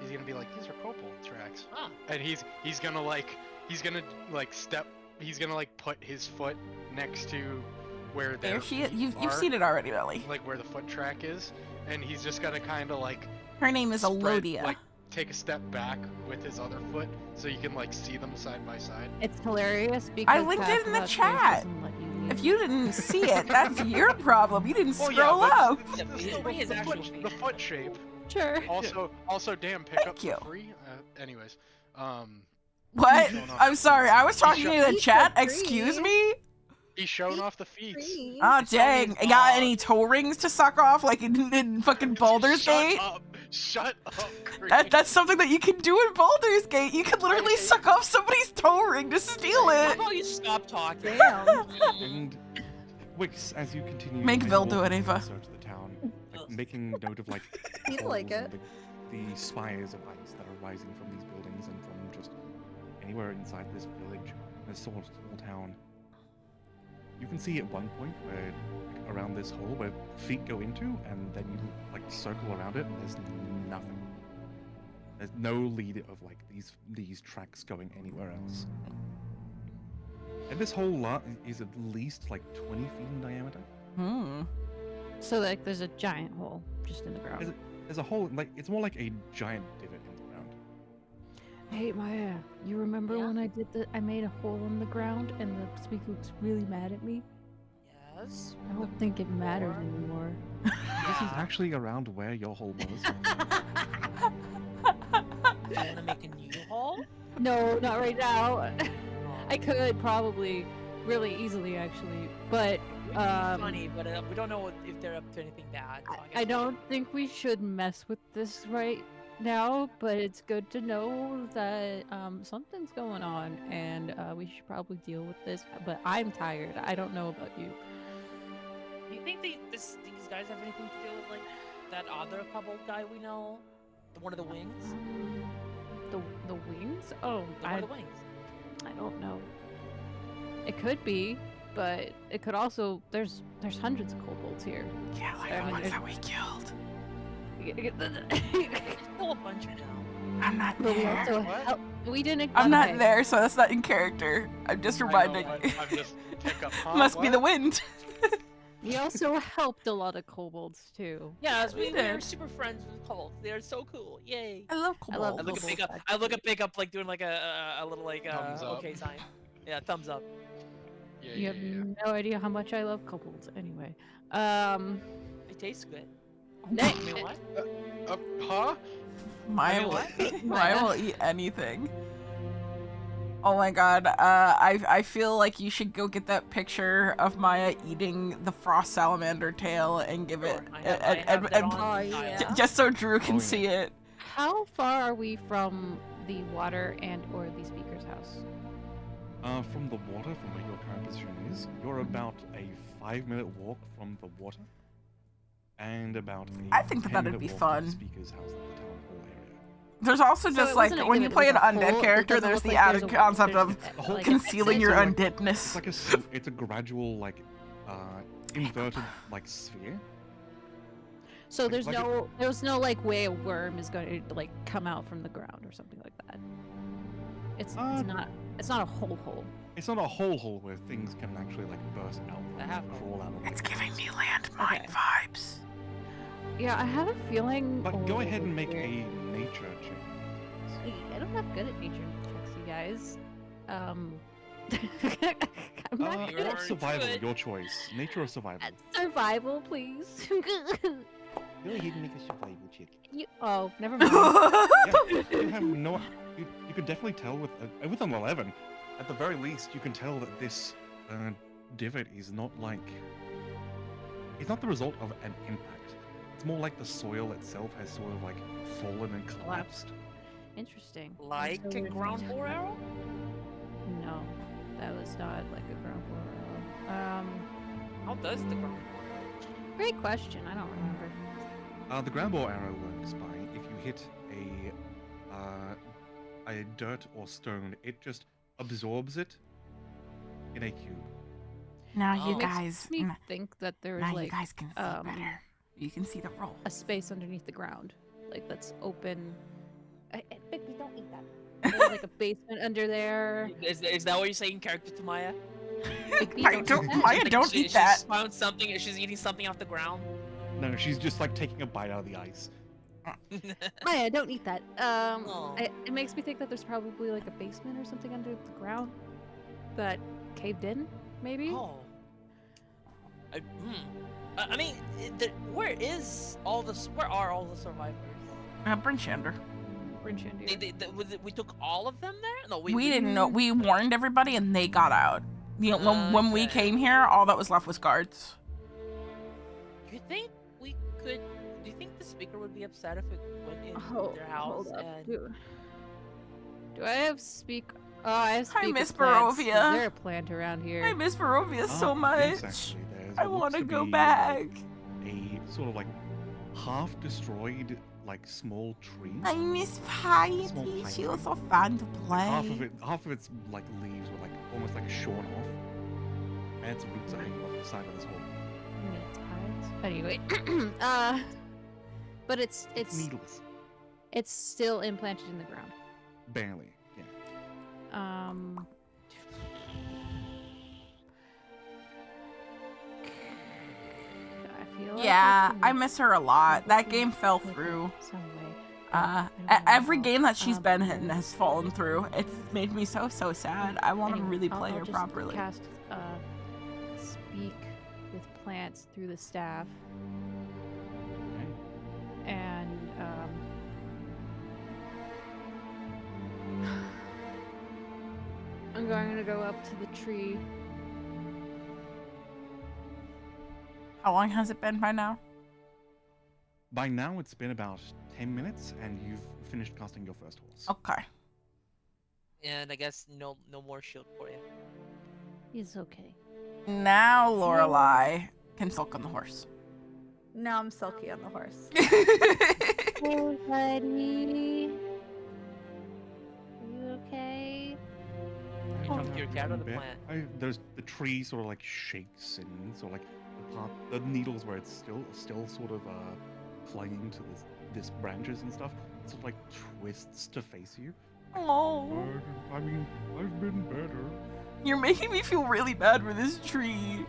He's gonna be like, these are kobold tracks. Ah. And he's gonna like put his foot next to where There their she is. feet You've are, seen it already, Lily. like where the foot track is, and he's just gonna kind of like Her name is spread- Elodia. like take a step back with his other foot so you can like see them side by side. It's hilarious because linked Path it in the Without Trace chat. doesn't let you leave. If you didn't see it, that's your problem. You didn't Well, scroll yeah, up. but Yeah, it's he's still bringing his the actual foot, feet. the foot shape. Sure. Also, damn, pick up Thank for you. free. Anyways, What? Showing off I'm sorry. I was talking to the He's chat. so Excuse free. me? he's showing off the feet. Green. Oh, It's only dang. I got dog. any toe rings to suck off like in fucking Baldur's Gate? Shut up. Green. That's something that you can do in Baldur's Gate. You can literally suck off somebody's toe ring to steal How it. about you stop talking? Damn. And Wix, as you continue. Make and Vil walk do it, through Ava. the Search of the town, like, making note of like He'd holes like and it. the spires of ice that are rising from these buildings and from just anywhere inside this village, this small town. You can see at one point where like, around this hole where feet go into, and then you like circle around it, and there's nothing. There's no lead of like these tracks going anywhere else. And this whole lot is at least like 20 feet in diameter. Hmm. So like, there's a giant hole just in the ground. There's a hole, like it's more like a giant divot in the ground. Hey Maya, you remember Yeah? when I made a hole in the ground and the speaker was really mad at me? Yes. I don't think it matters anymore. This is actually around where your hole was. You want to make a new hole? No, not right now. Oh, I could probably really easily actually, but it would be funny, but we don't know if they're up to anything bad. So I don't think we should mess with this right now, but it's good to know that something's going on and we should probably deal with this. But I'm tired. I don't know about you. Do you think these guys have anything to do with like that other couple guy we know? One of the wings? The wings? Oh, One of the wings. I don't know. It could be, but it could also there's hundreds of kobolds here. Yeah, like I the mean, ones it- that we killed. There's still a bunch of them. I'm not But we there. also What? we didn't. I'm not okay. there, so that's not in character. I'm just I know, reminding. I'm just pick up. Huh, Must be the what? wind. We also helped a lot of kobolds too. Yes, we we are did. super friends with kobolds. They are so cool. Yay. I love I love I look at kobolds, pick up. I actually. look at pick up like doing like a little like Thumbs up. okay sign. Yeah, thumbs up. Yeah, You yeah, have yeah. no idea how much I love kobolds. Anyway, It tastes good. next. I mean, what? Huh? Maya mean, will, what? Maya will eat anything. Oh my god, I feel like you should go get that picture of Maya eating the frost salamander tail and give it, Sure, I have that on Oh, file. yeah. just so Drew can Oh, yeah. see it. How far are we from the water and or the speaker's house? From the water, from where your current position is, you're about a 5-minute walk from the water, and about a I think that that'd 10-minute be walk to fun. the speaker's house at the town hall area. There's also So just it like wasn't a when you given, play it an was a undead hole. It character, doesn't there's look the like added there's a- concept there's of The whole like concealing exit. your So, like, undeadness. It's like it's a gradual inverted like sphere. So Like- there's like a- there's no like way a worm is going to like come out from the ground or something like that. It's not a hole. It's not a hole where things can actually like burst out I have and crawl out of. It's like, giving things. me landmine Okay. vibes. Yeah, I have a feeling. But go ahead oh, and make weird. a nature check. I'm not good at nature checks, you guys. I'm not You good are at Survival, good. your choice. Nature or survival. survival, please. Go ahead and make a survival check. Never mind. Yeah, you have no. You can definitely tell with an 11. At the very least, you can tell that this divot is not like. It's not the result of an impact. It's more like the soil itself has sort of like fallen and collapsed. Interesting. Like So a we're- ground war arrow? No, that was not like a ground war arrow. How does the ground war arrow? Great question. I don't remember. The ground ball arrow works by if you hit a dirt or stone, it just absorbs it in a cube. Now Oh. you Makes guys, me think that there's now you like guys can see better. You can see the roll. a space underneath the ground, like that's open. Baby, don't eat that. There's like a basement under there. Is that what you're saying, character to Maya? Baby, Maya, don't, eat that. Maya, Like, don't she eat that. She's found something. She's eating something off the ground. No, she's just like taking a bite out of the ice. Maya, don't eat that. Aw. It makes me think that there's probably like a basement or something under the ground that caved in, maybe. Oh. I mean, where are all the survivors? Bryn Shander. We took all of them there? No, We didn't know. We warned everybody and they got out. You know, when we Okay. came here, all that was left was guards. Do you think we could? Do you think the speaker would be upset if it went in Oh, their house hold up. and? Do I have speak? Oh, I have Hi, speak. Miss of plants. Is Barovia. there a plant around here? I miss Barovia so Yes, much. actually, there's I what want looks to go be, back. A sort of like half-destroyed, like small tree. I miss Small Heidi. pine She tree. was so fun to play. Half of its like leaves were like almost like shorn off, and its roots are hanging off the side of this hole. Anyway, but it's Needles, still implanted in the ground. barely. Yeah. I feel like Yeah, I can miss her a lot. That probably game fell click it through. some way. Every game that she's Um, been in has fallen through. It's made me so sad. I want to Anyway, really I'll- play I'll her just properly. Cast speak with plants through the staff, Okay. and I'm going to go up to the tree. How long has it been by now? By now, it's been about 10 minutes, and you've finished casting your first horse. Okay. And I guess no more shield for you. It's okay. Now Lorelai can sulk on the horse. Now I'm Silky on the horse. Oh, buddy. Are you okay? You Oh, jumped your cat or the plant? There's the tree sort of like shakes and sort of like the needles where it's still sort of clinging to this branches and stuff. It sort of like twists to face you. Oh, I mean, I've been better. you're making me feel really bad for this tree.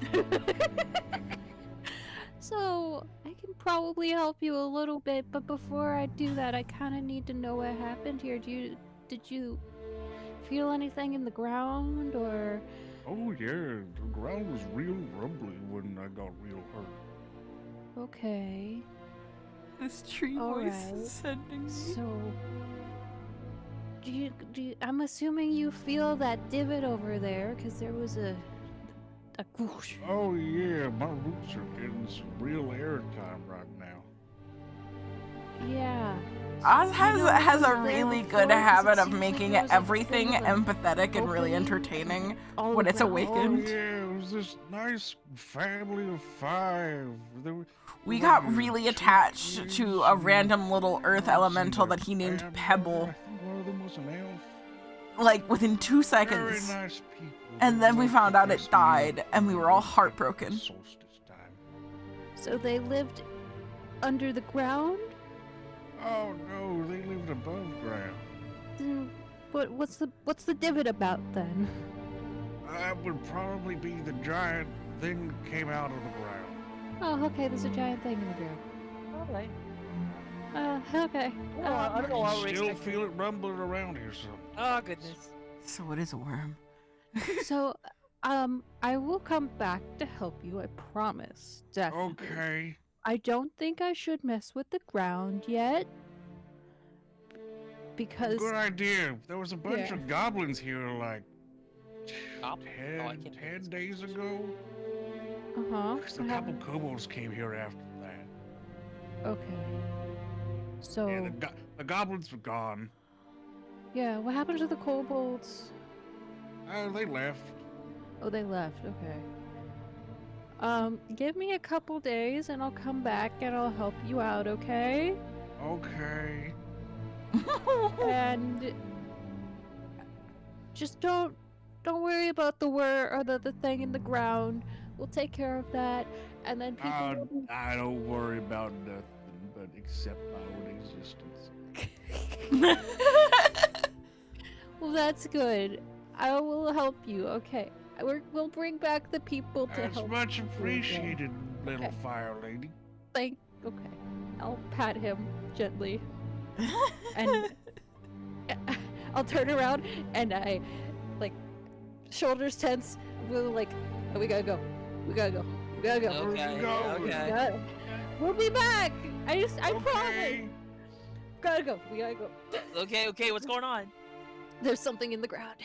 So, I can probably help you a little bit, but before I do that, I kind of need to know what happened here. Did you feel anything in the ground, or? Oh yeah, the ground was real rumbly when I got real hurt. Okay. This tree All voice right. is sending me. So, do you? I'm assuming you feel that divot over there, because there was a whoosh. Oh yeah, my roots are getting some real airtime right now. Yeah. Oz has a was there really before? good 'Cause it habit of seems like making there was, like, everything kind of an empathetic and really opening entertaining all when it's around. Oh awakened. yeah, it was this nice family of 5. We got really attached to a random little earth elemental that he named Pebble, I think one of them was an elf. like within 2 Very seconds. nice people. And then we found out it died, and we were all heartbroken. Solstice time. So they lived under the ground? Oh no, they lived above ground. Then what's the divot about then? That would probably be the giant thing that came out of the ground. Oh, okay, there's a giant thing in the ground. Alright. Okay. I don't know why we're Still expecting. feel it rumbling around here some. Oh goodness. So it is a worm. So, I will come back to help you, I promise. Definitely. Okay. I don't think I should mess with the ground yet. Because Good idea. There was a bunch Yeah. of goblins here like Goblin? Oh, I can't 10 days ago. uh-huh. A couple kobolds came here after that. Okay. So Yeah, the goblins were gone. yeah, what happened to the kobolds? They left. Oh, they left. Okay. Give me a couple days and I'll come back and I'll help you out, okay? Okay. And just don't worry about the the thing in the ground. We'll take care of that. And then people will be... I don't worry about nothing but except my own existence. Well, that's good. I will help you. Okay. We'll bring back the people to That's help. much you again. appreciated, little Okay. fire lady. Okay. I'll pat him gently, and I'll turn around and I, like, shoulders tense. We'll like, oh, we gotta go. We gotta go. We gotta go. Okay. go. Okay. We'll be back. I promise. Okay. Gotta go. We gotta go. Okay. What's going on? There's something in the ground.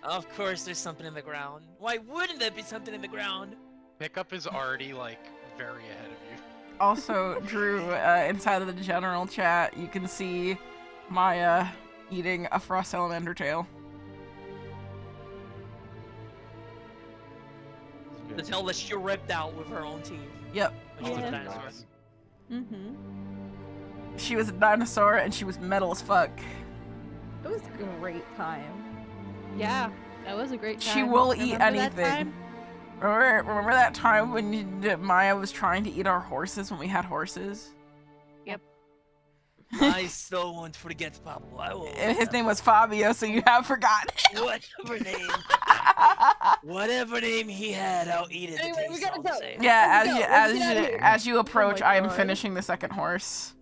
Of course, there's something in the ground. Why wouldn't there be something in the ground? Pickup is already like very ahead of you. Also, Drew, inside of the general chat, you can see Maya eating a frost salamander tail. The tail that she ripped out with her own teeth. Yep. When she was a Yeah. dinosaur. Mm-hmm. She was a dinosaur and she was metal as fuck. It was a great time. Yeah, that was a great time. She will eat Remember that anything. time? Remember that time when Maya was trying to eat our horses when we had horses? I still won't forget Pablo. I will. His name was Fabio, so you have forgotten. Whatever name he had, I'll eat it. Anyway, we gotta go. Yeah, Let's go. Let's get outta here. as you approach, my I am God. finishing the second horse.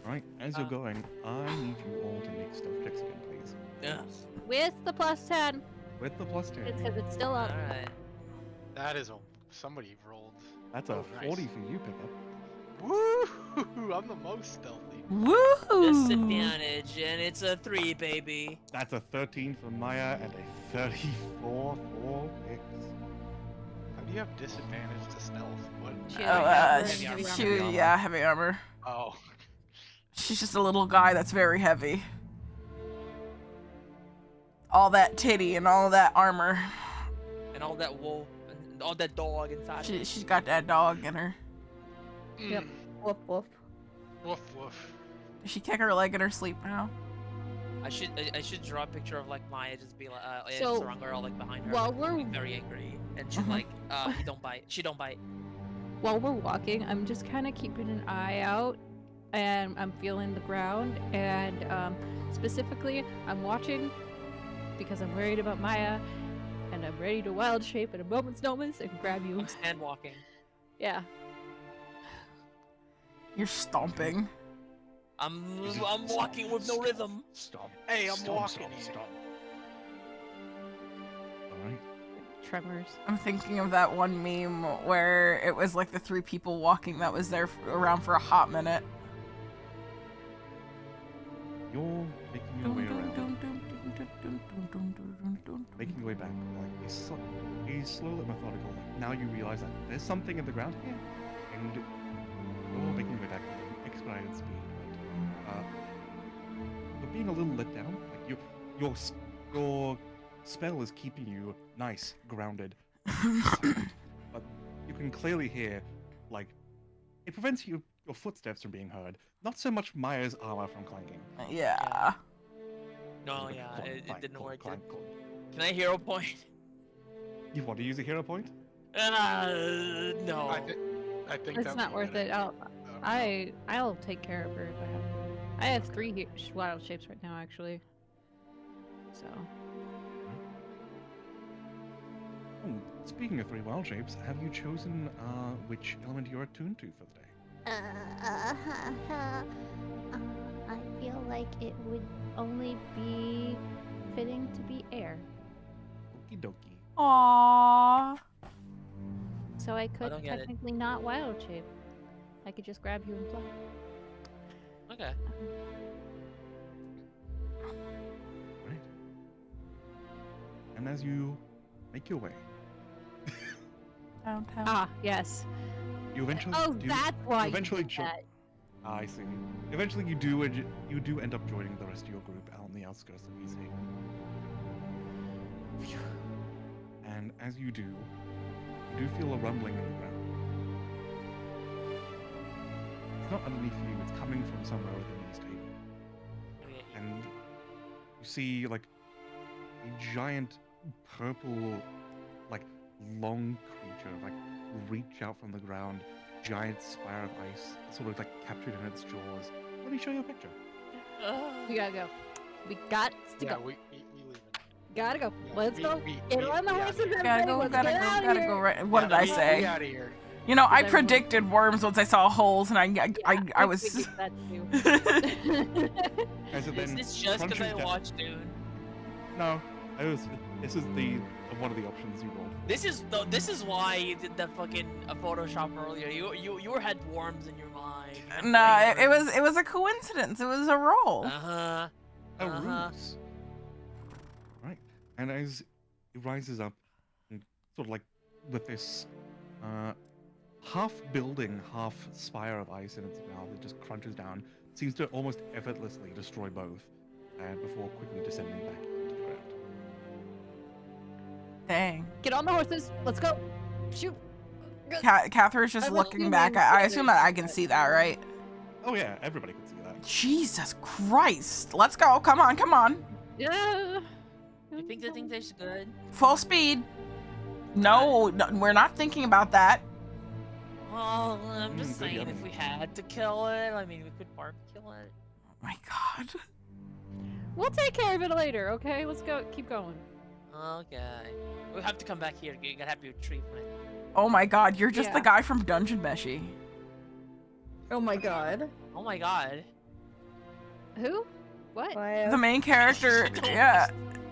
Right, as you're going, I need you all to make stuff checks again, please. Yeah. With the +10. With the +10. It's because it's still up. Alright. That is somebody rolled. That's a Oh, nice. 40 for you, Pickup. Woo! I'm the most stealthy. Woo! Disadvantage, and it's a 3, baby. That's a 13 for Maya and a 34 for X. How do you have disadvantage to stealth? What? She Oh, has heavy armor. yeah, heavy armor. Oh. She's just a little guy that's very heavy. All that titty and all that armor. And all that wolf, and all that dog inside. She's got that dog in her. Yep. Woof woof. Woof woof. Did she kick her leg in her sleep now? I should draw a picture of like Maya just be like and So, Saranga like behind her. while like, we're- being very angry, and she's Mhm. like, he don't bite. She don't bite. While we're walking, I'm just kind of keeping an eye out, and I'm feeling the ground, and specifically, I'm watching because I'm worried about Maya, and I'm ready to wild shape at a moment's notice and grab you. I'm stand walking. Yeah. You're stomping. I'm walking with no rhythm. Stop. Hey, I'm Stop, walking stop, here. stop. Alright. Tremors. I'm thinking of that one meme where it was like the 3 people walking that was there around for a hot minute. You're making your way around. Making your way back, like a slow and methodical. Like, now you realize that there's something in the ground here, and you're making your way back with an expedited speed. But, you're being a little let down. Like your spell is keeping you nice, grounded, silent, but you can clearly hear, like, it prevents your footsteps from being heard. Not so much Maya's armor from clanking. Yeah. No, Like, yeah, clunk, it clank, didn't clunk, work. clank, clunk. Can I hero point? You want to use a hero point? No. I think It's that's not a worth good it. idea. I'll take care of her if I have to. I have 3 wild shapes right now, actually. So. Oh, speaking of 3 wild shapes, have you chosen which element you're attuned to for the day? I feel like it would only be fitting to be air. Okie dokie. Aww. So I could don't get it. technically not wild shape. I could just grab you and fly. Okay. Right. And as you make your way, Downtown. Ah, yes. you eventually Oh, do. that's why you eventually you did that. I see. Eventually, you do end up joining the rest of your group out on the outskirts of East Haven. And as you do feel a rumbling in the ground. It's not underneath you, it's coming from somewhere within East Haven. Okay. And you see, like, a giant purple, like, long creature, like, reach out from the ground, giant spire of ice, sort of, like, captured in its jaws. Let me show you a picture. We gotta go. We got to Yeah, go. we leaving. Gotta go. Yeah, Let's go. Get on the we horse outta and here. Gotta everybody. go, Let's gotta get go, out gotta of go. here. Right. What did I say? We out of here. You know, I Because I will- predicted worms once I saw holes, and I Yeah, was. figured that too. As it Is then this just because I crunches down- watched Dune? No, this is one of the options you rolled. This is why you did that fucking Photoshop earlier. You had worms in your mind. No, it was a coincidence. It was a roll. Uh-huh. A Uh-huh. ruse. Right. And as it rises up, and sort of like with this half building, half spire of ice in its mouth, it just crunches down, seems to almost effortlessly destroy both, and before quickly descending back into the ground. Dang. Get on the horses. Let's go. Shoot. Catherine's just I'm looking back. assuming- I yeah, assume there's that I can that. see that, right? Oh yeah, everybody could see that. Jesus Christ. Let's go. Come on, come on. Yeah. You think the thing tastes good? Full speed. No, we're not thinking about that. Well, I'm just good saying, yummy. if we had to kill it, I mean, we could barbecue it. Oh my God. We'll take care of it later, okay? Let's go. Keep going. Okay. We have to come back here. You gotta have your treatment. Oh my God, you're just the Yeah. guy from Dungeon Meshi. Oh my god. Oh my god. Who? What? The main character, yeah.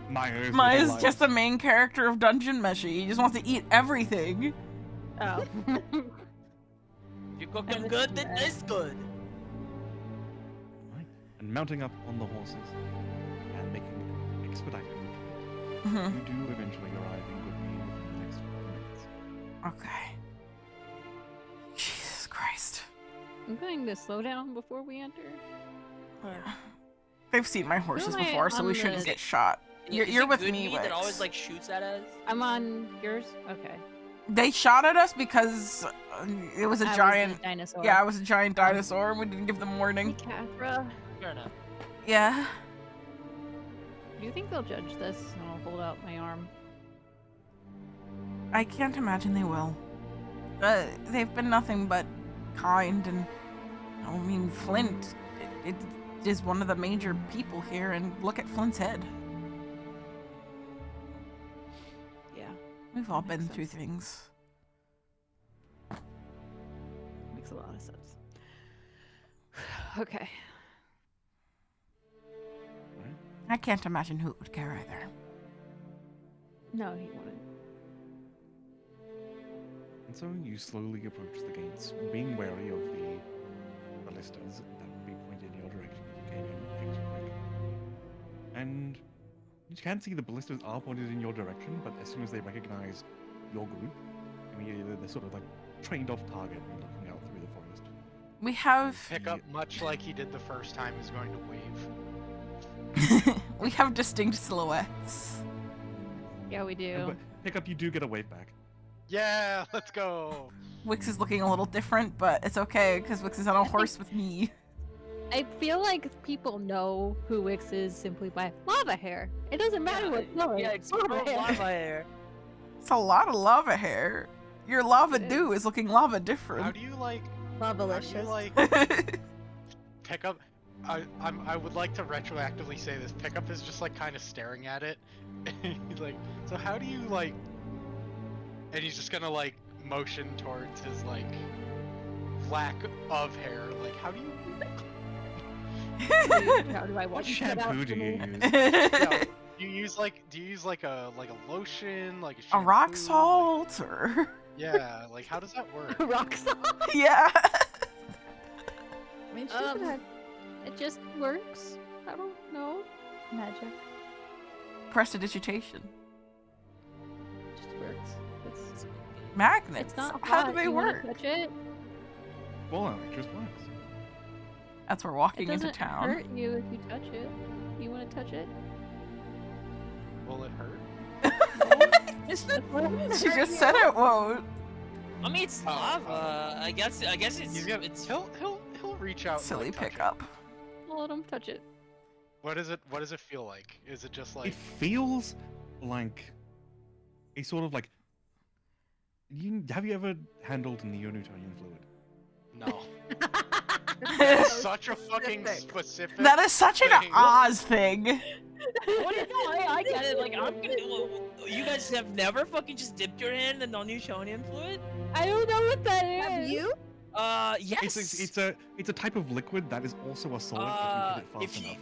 Maya's life. just the main character of Dungeon Meshi. He just wants to eat everything. Oh. You cook I them listen good, to they that. taste good. Right. And mounting up on the horses and making an expedited retreat, Mhm. you do eventually arrive in good mean within the next 4 minutes. Okay. Jesus Christ. I'm going to slow down before we enter. They've seen my horses am I before, so we on shouldn't the- get shot. You're Is it with good me, meat that always Wix. like shoots at us? I'm on yours? Okay. They shot at us because it was a I giant. Was the dinosaur. Yeah, it was a giant dinosaur, and we didn't give them Hey, warning. Cathra. Fair enough. Yeah. Do you think they'll judge this? And I'll hold out my arm. I can't imagine they will. They've been nothing but kind, and I mean, Flint it is one of the major people here, and look at Flint's head. Yeah. We've all been Makes through sense. things. Makes a lot of sense. Okay. Right? I can't imagine who would care either. No, he wouldn't. And so you slowly approach the gates, being wary of the ballistas that would be pointed in your direction if you came in extra quick. And you can see the ballistas are pointed in your direction, but as soon as they recognize your group, immediately they're sort of like trained off target and looking out through the forest. We have Pickup, much like he did the first time, is going to wave. we have distinct silhouettes. Yeah, we do. But Pickup, you do get a wave back. Yeah, let's go. Wix is looking a little different, but it's okay because Wix is on a horse with me. I feel like people know who Wix is simply by lava hair. It doesn't matter what color. Yeah, it's lava hair. It's a lot of lava hair. Your lava do is looking lava different. How do you like? How do Lava-licious. you like Pickup? I would like to retroactively say this. Pickup is just like kind of staring at it. He's like, so how do you like? And he's just gonna like motion towards his like lack of hair. Like, how do you? How do I What want you cut out shampoo do for you me? use? Yeah, do you use like a lotion, like a A rock shampoo, salt or Like, yeah, like how does that work? Rock salt. yeah. I mean, she could have It just works. I don't know. magic. Prestidigitation. It just works. Magnets. It's not How hot. do they You wanna work? touch it? Well, it just works. That's we're It walking into doesn't town. hurt you if you touch it. You want to touch it? Will it hurt? She just said it won't. I mean, it's Oh, lava. I guess it's He'll reach out. Silly and, like, touch it. pickup. I'll let him touch it. What does it feel like? Is it just like It feels like a sort of like. Have you ever handled neonewtonian fluid? no? That's such a fucking specific. That is such an thing. Oz thing. What is I get it. Like I'm gonna. You guys have never fucking just dipped your hand in non-Newtonian fluid? I don't know what that is. Have you? Yes. It's a type of liquid that is also a solid if you hit it fast enough.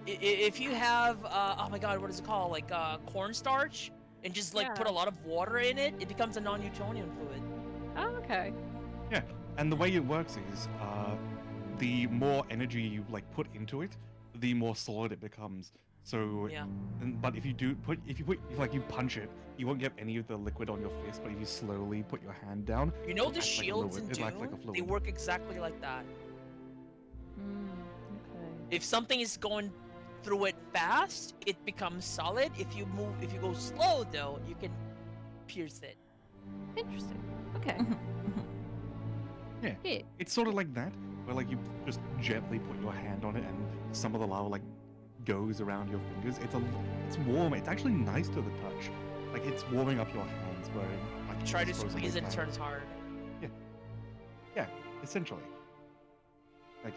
If you have oh my god, what is it called? Like cornstarch, and just like put a Yeah. lot of water in it, it becomes a non-Newtonian fluid. Oh, okay. Yeah, and the way it works is the more energy you like put into it, the more solid it becomes. So, Yeah. but if you punch it, you won't get any of the liquid on your fist. But if you slowly put your hand down, You know it the acts like a shields fluid. in It acts like a Doom? They fluid. work exactly like that. Okay. If something is going through it fast, it becomes solid. If you go slow though, you can pierce it. Interesting. Okay. Yeah. Yeah. It's sort of like that, where like you just gently put your hand on it, and some of the lava like goes around your fingers. It's warm. It's actually nice to the touch. Like it's warming up your hands, where like Try to it's supposedly squeeze it, it bad. turns hard. Yeah, essentially. Like,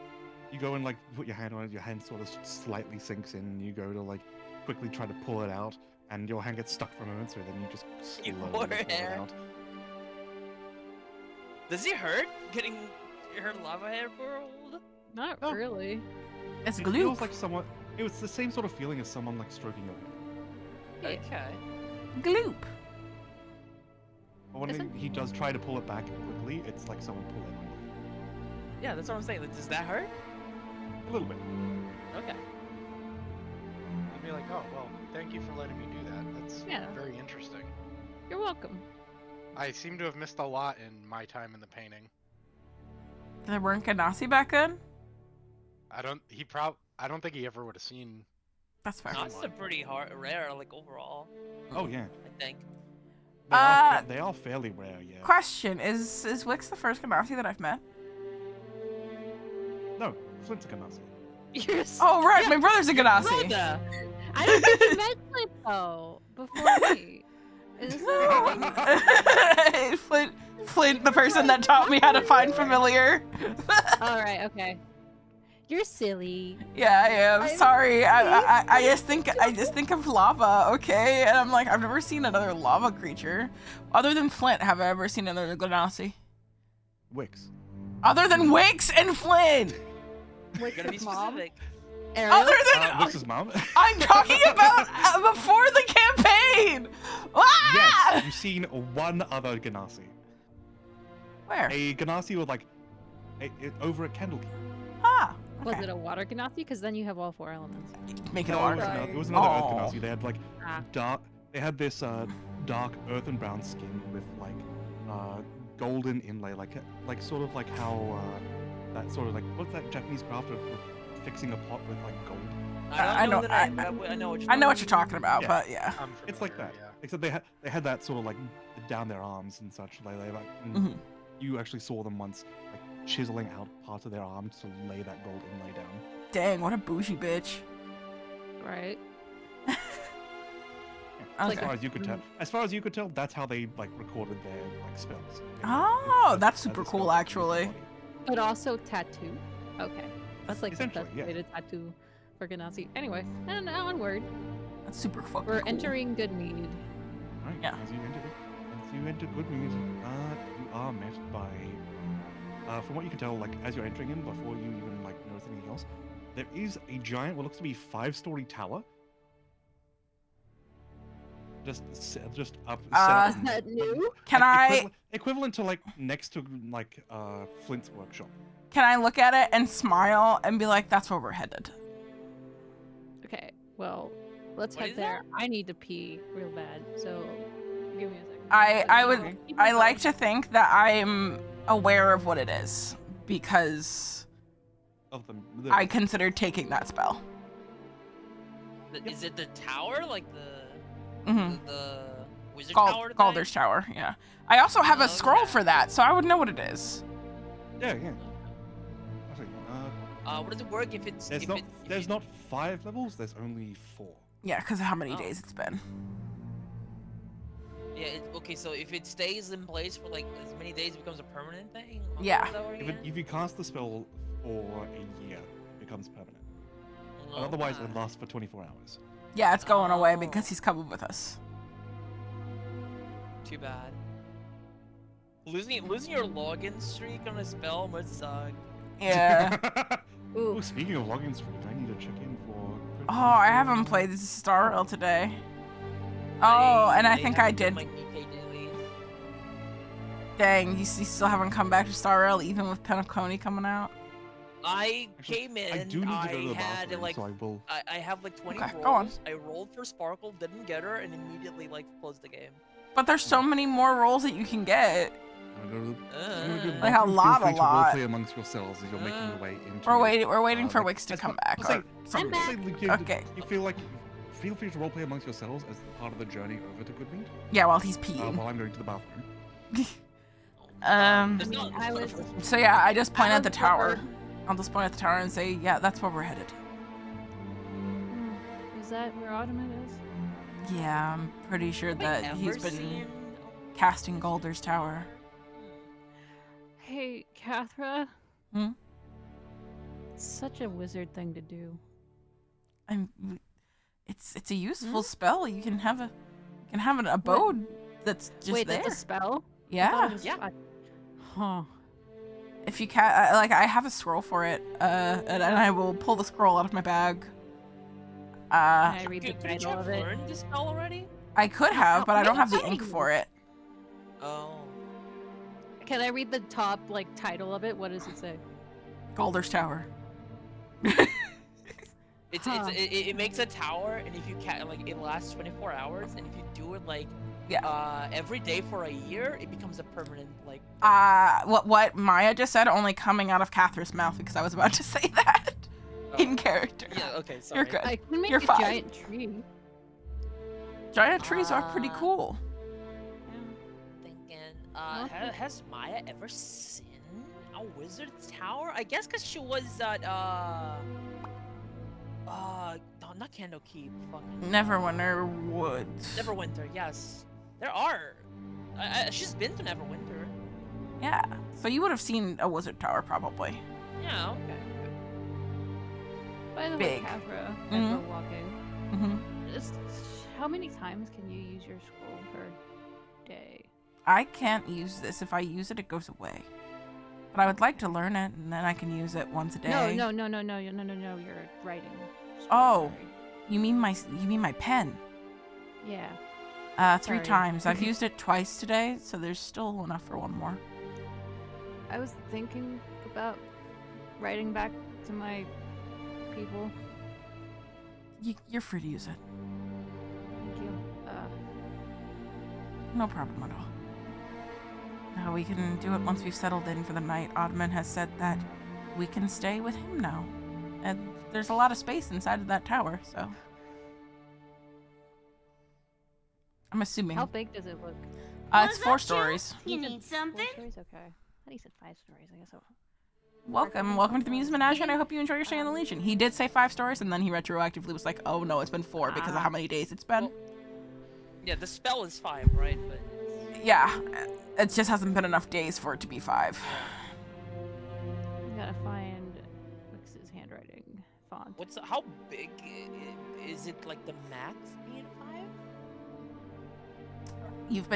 you go and like put your hand on it, your hand sort of slightly sinks in, you go to like quickly try to pull it out, and your hand gets stuck for a moment, so then you just You slowly poor pull it hand. out. Does it hurt getting your lava hair curled? Not Oh. really. It's It glue. feels like someone. It was the same sort of feeling as someone like stroking your hair. Yeah. Okay. Gloop. But when Isn't- he does try to pull it back quickly, it's like someone pulling on you. Yeah, that's what I'm saying. Like, does that hurt? A little bit. Okay. I'd be like, oh well, thank you for letting me do that. That's Yeah. very interesting. You're welcome. I seem to have missed a lot in my time in the painting. There weren't Ganassi back then? I don't think he ever would have seen. That's fair. That's a pretty rare, like overall. Oh yeah. I think. They are fairly rare, yeah. Question, is Wix the first Ganassi that I've met? No, Flint's a Ganassi. You're s- Oh, right, Yeah, my brother's a Ganassi. Brother! I don't think you met Flint though before me. Is that Flint, the person that taught me how to find familiar. all right? Okay. You're silly. Yeah, I am. I'm Sorry. I just think of lava, okay? And I'm like, I've never seen another lava creature. Other than Flint, have I ever seen another Ganassi? Wix. Other than Wix and Flint! You gotta be specific. Other than Wix's mom? I'm talking about before the campaign! Ah! Yes, you've seen one other Ganassi. Where? A Ganassi with like over at Candlekeep. Ah. Was Okay. it a water Ganassi? Because then you have all four elements. Make it No, a it was, water. it was another Earth Oh. Ganassi. They had like Ah. dark. They had this dark earth and brown skin with like golden inlay, like sort of like how that sort of like what's that Japanese craft of fixing a pot with like gold? I don't know the name, but I know what you're talking about, Yeah. but yeah. I'm It's like familiar, that. Yeah. Except they had that sort of like down their arms and such. Like they like Mhm. you actually saw them once like chiseling out parts of their arms to lay that gold inlay down. Dang, what a bougie bitch. Right. As Okay. far as you could tell, that's how they like recorded their like spells. Oh, that's As super a spell cool, to use the actually. body. But also tattoo. Okay. That's like the Essentially, best yeah. way to tattoo for Ganassi. Anyway, and onward. That's super fucking We're cool. entering Goodmead. Right. Yeah. As you enter Goodmead, you are met by, from what you can tell, like as you're entering in, before you even like notice anything else, there is a giant, what looks to be 5-story tower. Just up. Set up Is that new? Can like, equivalent to like next to like Flint's workshop. Can I look at it and smile and be like, that's where we're headed? Okay, well, let's What head is there. I need to pee real bad, so give me a second. I like to think that I'm aware of what it is because Of them. I considered taking that spell. Is it the tower, like the Mm-hmm. the wizard tower? thing? Galder's Tower, yeah. I also have a scroll Okay. for that, so I would know what it is. Yeah. Actually, What does it work if it's there's not 5 levels. There's only 4. Yeah, because of how many Oh. days it's been. Yeah. Okay, so if it stays in place for like as many days, it becomes a permanent thing. Yeah. Is that what it is? If you cast the spell for a year, it becomes permanent. But Oh, otherwise, my. it lasts for 24 hours. Yeah, it's going away Oh. because he's coming with us. Too bad. Losing your login streak on a spell must suck. Yeah. Oh, speaking of login streak, I need to check in for. Oh, I haven't played Star Rail today. Oh, and I think I haven't done did. my DK dailies. Dang, you still haven't come back to Star Rail even with Penacony coming out? I Actually, came in. I do need to go to the had bathroom, like so I will. I have like 20 Okay, rolls. go on. I rolled for Sparkle, didn't get her, and immediately like closed the game. But there's so many more rolls that you can get. I'm gonna go to the. I'm gonna go to the Like a bathroom. lot, Feel a free lot. to roleplay amongst yourselves as you're making your way into. We're waiting for like, Wix to as come far- back. I'll say- or something. I'll say, like, you- Okay. You feel like. Feel free to roleplay amongst yourselves as part of the journey over to Goodmead. Yeah, while he's peeing. While I'm going to the bathroom. There's not- I was- So yeah, I just point I at the was tower. over- I'll just point at the tower and say, yeah, that's where we're headed. Is that where Ottoman is? Yeah, I'm pretty sure Have I that ever he's been seen- casting Galder's Tower. Hey, Cathra. Hmm? It's such a wizard thing to do. It's a useful spell. You can have an abode that's just Wait, there. that's a spell? I thought Yeah. it was- Yeah. Huh. If you can, like, I have a scroll for it, and I will pull the scroll out of my bag. Can I read the Did you title have Uh, of it? learned this spell already? I could have, but I don't have the Wait, ink wait. for it. Oh. Can I read the top like title of it? What does it say? Galder's Tower. Huh. It makes a tower, and if you like it lasts 24 hours, and if you do it like Yeah. every day for a year, it becomes a permanent like. What Maya just said only coming out of Catherine's mouth because I was about to say that in character. Yeah. Okay. Sorry. You're good. I can make You're a fine. giant tree. Giant trees are pretty cool. Thinking, Okay. has Maya ever seen a wizard's tower? I guess because she was at no, not Candlekeep. Fucking Neverwinter Woods. Neverwinter. Yes, there are. She's been to Neverwinter. Yeah. So you would have seen a wizard tower probably. Yeah. Okay. By the Big. way, Cathra, as Mhm. we're walking, Mm-hmm. how many times can you use your scroll per day? I can't use this. If I use it, it goes away. But I would like to learn it, and then I can use it once a day. No. You're writing. scroll, Oh. sorry. You mean my pen? Yeah. 3 Sorry. times. I've used it twice today, so there's still enough for one more. I was thinking about writing back to my people. You're free to use it. Thank you. No problem at all. We can do it once we've settled in for the night. Ottoman has said that we can stay with him now. And there's a lot of space inside of that tower, so. I'm assuming. How big does it look? It's 4 stories. You need something? 4 stories? Okay. I thought he said 5 stories. I guess so. Welcome to the Muse Menagerie, and I hope you enjoy your stay in the Legion. He did say 5 stories, and then he retroactively was like, oh no, it's been 4 because of how many days it's been. Well, yeah, the spell is 5, right? But Yeah, it just hasn't been enough days for it to be 5. I gotta find Wix's handwriting font. how big is it? Like the max being 5? You've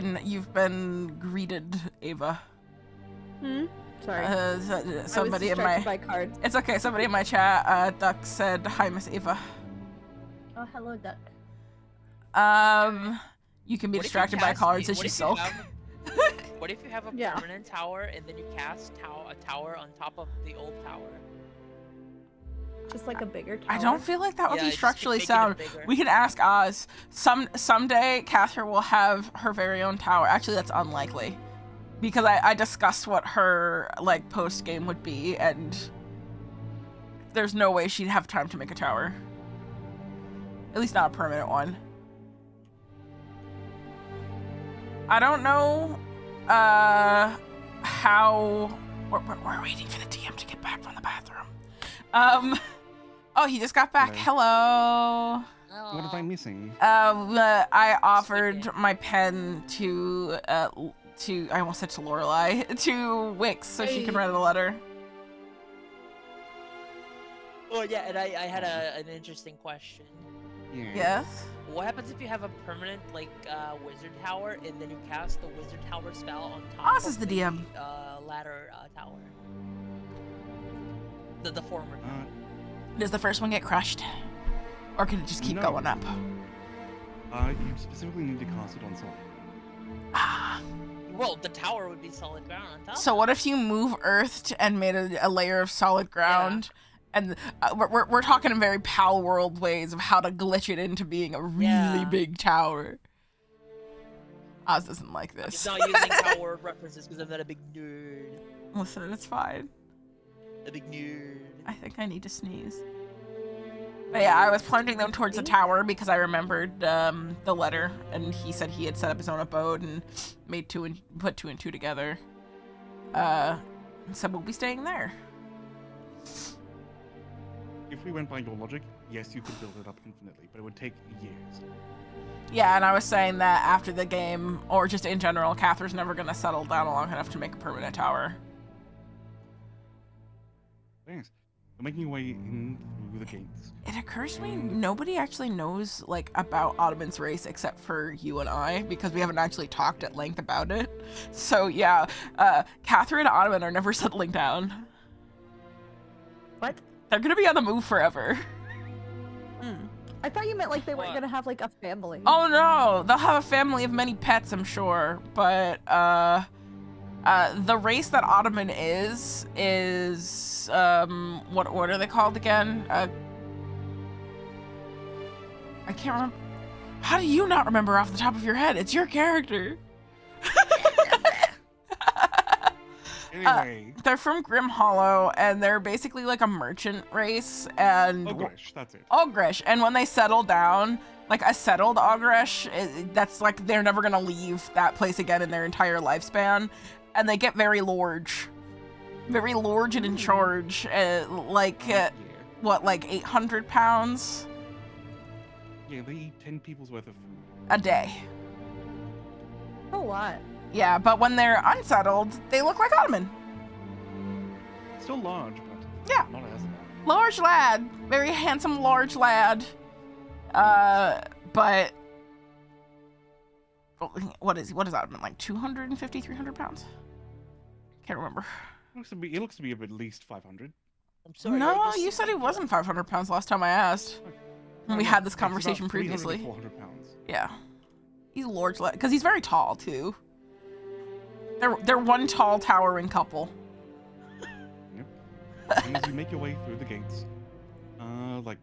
been greeted, Ava. Sorry. Somebody I was in my distracted by cards. It's okay. Somebody in my chat, Duck said, "Hi, Miss Ava." Oh, hello, Duck. You can be What if you distracted by cast- cards as what you if sulk. What if you have a Yeah. permanent tower and then you cast a tower on top of the old tower? Just like a bigger tower. I don't feel like that would Yeah, be just keep structurally making it sound. bigger. We can ask Oz. Someday, Catherine will have her very own tower. Actually, that's unlikely, because I discussed what her like post game would be, and there's no way she'd have time to make a tower. At least not a permanent one. I don't know how. We're waiting for the DM to get back from the bathroom. Oh, he just got back. Hello. What am I missing? I offered my pen to I almost said to Lorelai, to Wix, so she can write a letter. Oh yeah, and I had an interesting question. Yeah. Yes. What happens if you have a permanent wizard tower and then you cast the wizard tower spell on top Oz of is the DM. ladder tower? The former. Does the first one get crushed, or can it just keep No. going up? You specifically need to cast it on solid. Ah. Well, the tower would be solid ground on top. So what if you move earthed and made a layer of solid ground? And we're talking in very Pal World ways of how to glitch it into being a really big tower. Oz doesn't like I'm this. not using Power Word references because I'm not a big nerd. Listen, it's fine. A big nerd. I think I need to sneeze. But yeah, I was pointing them towards the tower because I remembered the letter, and he said he had set up his own abode and put 2 and 2 together. So we'll be staying there. If we went by your logic, yes, you could build it up infinitely, but it would take years. Yeah, and I was saying that after the game, or just in general, Catherine's never going to settle down long enough to make a permanent tower. Thanks. So making your way in through the gates. It occurs to me nobody actually knows like about Ottoman's race except for you and I, because we haven't actually talked at length about it. So yeah, Catherine and Ottoman are never settling down. What? They're gonna be on the move forever. I thought you meant like they weren't What? gonna have like a family. Oh no, they'll have a family of many pets, I'm sure. But the race that Ottoman is what are they called again? I can't remember. How do you not remember off the top of your head? It's your character. Anyway. They're from Grim Hollow, and they're basically like a merchant race, and Ogrish, that's it. Ogrish, and when they settle down, like a settled Ogrish, that's like they're never gonna leave that place again in their entire lifespan, and they get very large and in charge, what, like 800 pounds Yeah, they eat 10 people's worth of food. a day. A lot. Yeah, but when they're unsettled, they look like Ottoman. Still large, but Yeah. not as large. Large lad, very handsome large lad. But what is Ottoman, like 250, 300 pounds? Can't remember. It looks to be at least 500. I'm sorry. No, you said he wasn't 500 pounds last time I asked. When we had this conversation It's about 300 to previously. 400 pounds. Yeah. He's a large lad, because he's very tall too. They're one tall towering couple. Yep. And as you make your way through the gates, like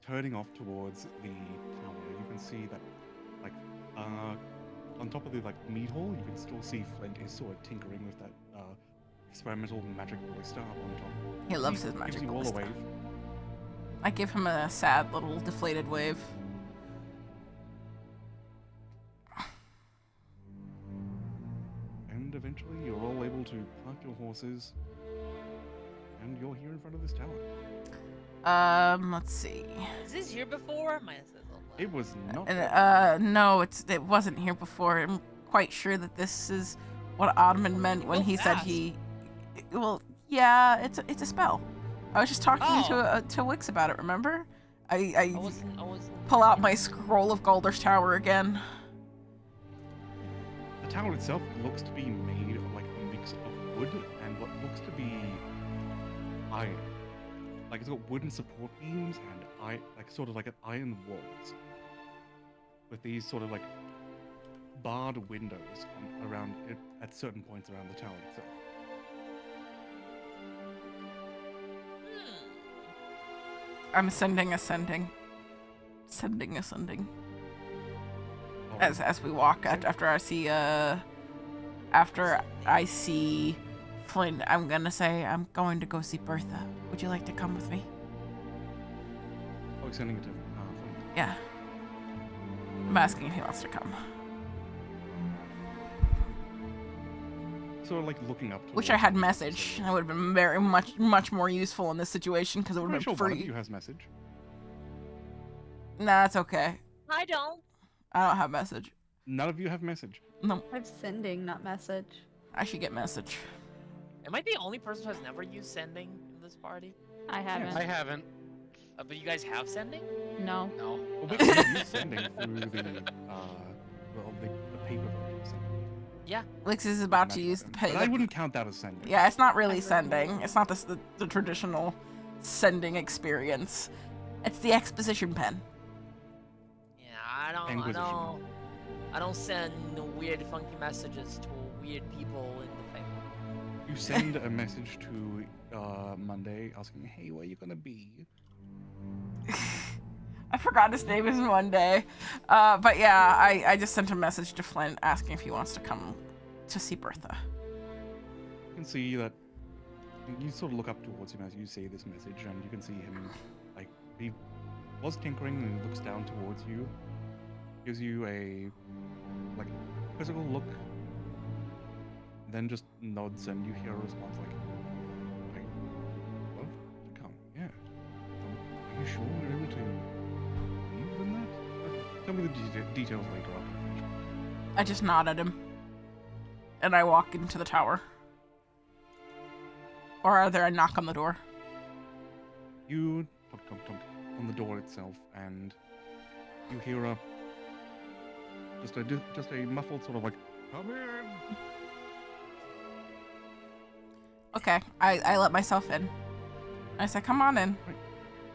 turning off towards the tower, you can see that, like, on top of the like meat hall, you can still see Flint is sort of tinkering with that experimental magic ballista up on top. He loves his Gives magic you all a ballista. wave. I give him a sad little deflated wave. And eventually you're all able to park your horses, and you're here in front of this tower. Let's see. Is this here before? My It was not. And no, it wasn't here before. I'm quite sure that this is what Ottoman meant when he said he. Well, yeah, it's a spell. I was just talking to Wix about it. Remember? I pull out my scroll of Galder's Tower again. The tower itself looks to be made of like a mix of wood and what looks to be iron. Like it's got wooden support beams and sort of like an iron walls with these sort of like barred windows around it at certain points around the tower itself. I'm ascending. Oh, As we walk after I see Flynn, I'm gonna say I'm going to go see Bertha. Would you like to come with me? oh, sending it to Flint. Yeah. I'm asking if he wants to come. Sort of like looking up. Wish I had message. That would have been very much more useful in this situation because it would I'm have sure been one of free. you has message. Nah, it's okay. I don't. I don't have message. None of you have message. No, I'm sending, not message. I should get message. Am I the only person who has never used sending in this party? I haven't. I haven't. But you guys have sending? No. No. Well, we can use sending through the paper version of sending. Yeah. Wix is about to Magic use the send. pay. But I wouldn't count that as sending. Yeah, it's not really sending. It's not the traditional sending experience. It's the exposition pen. Yeah, I Inquisition. don't send weird funky messages to weird people in the thing. You send a message to Monday asking, "Hey, where you gonna be?" I forgot his name is Monday. But yeah, I just sent a message to Flint asking if he wants to come to see Bertha. You can see that you sort of look up towards him as you say this message, and you can see him like he was tinkering and he looks down towards you, gives you a like quizzical look, then just nods, and you hear a response like, "Love to come, yeah. Are you sure we're able to leave in that? Tell me the details later after I finish." I just nod at him. And I walk into the tower. Or are there a knock on the door? You tunk on the door itself, and you hear just a muffled sort of like, "Come in." Okay, I let myself in. I said, come on in. Right.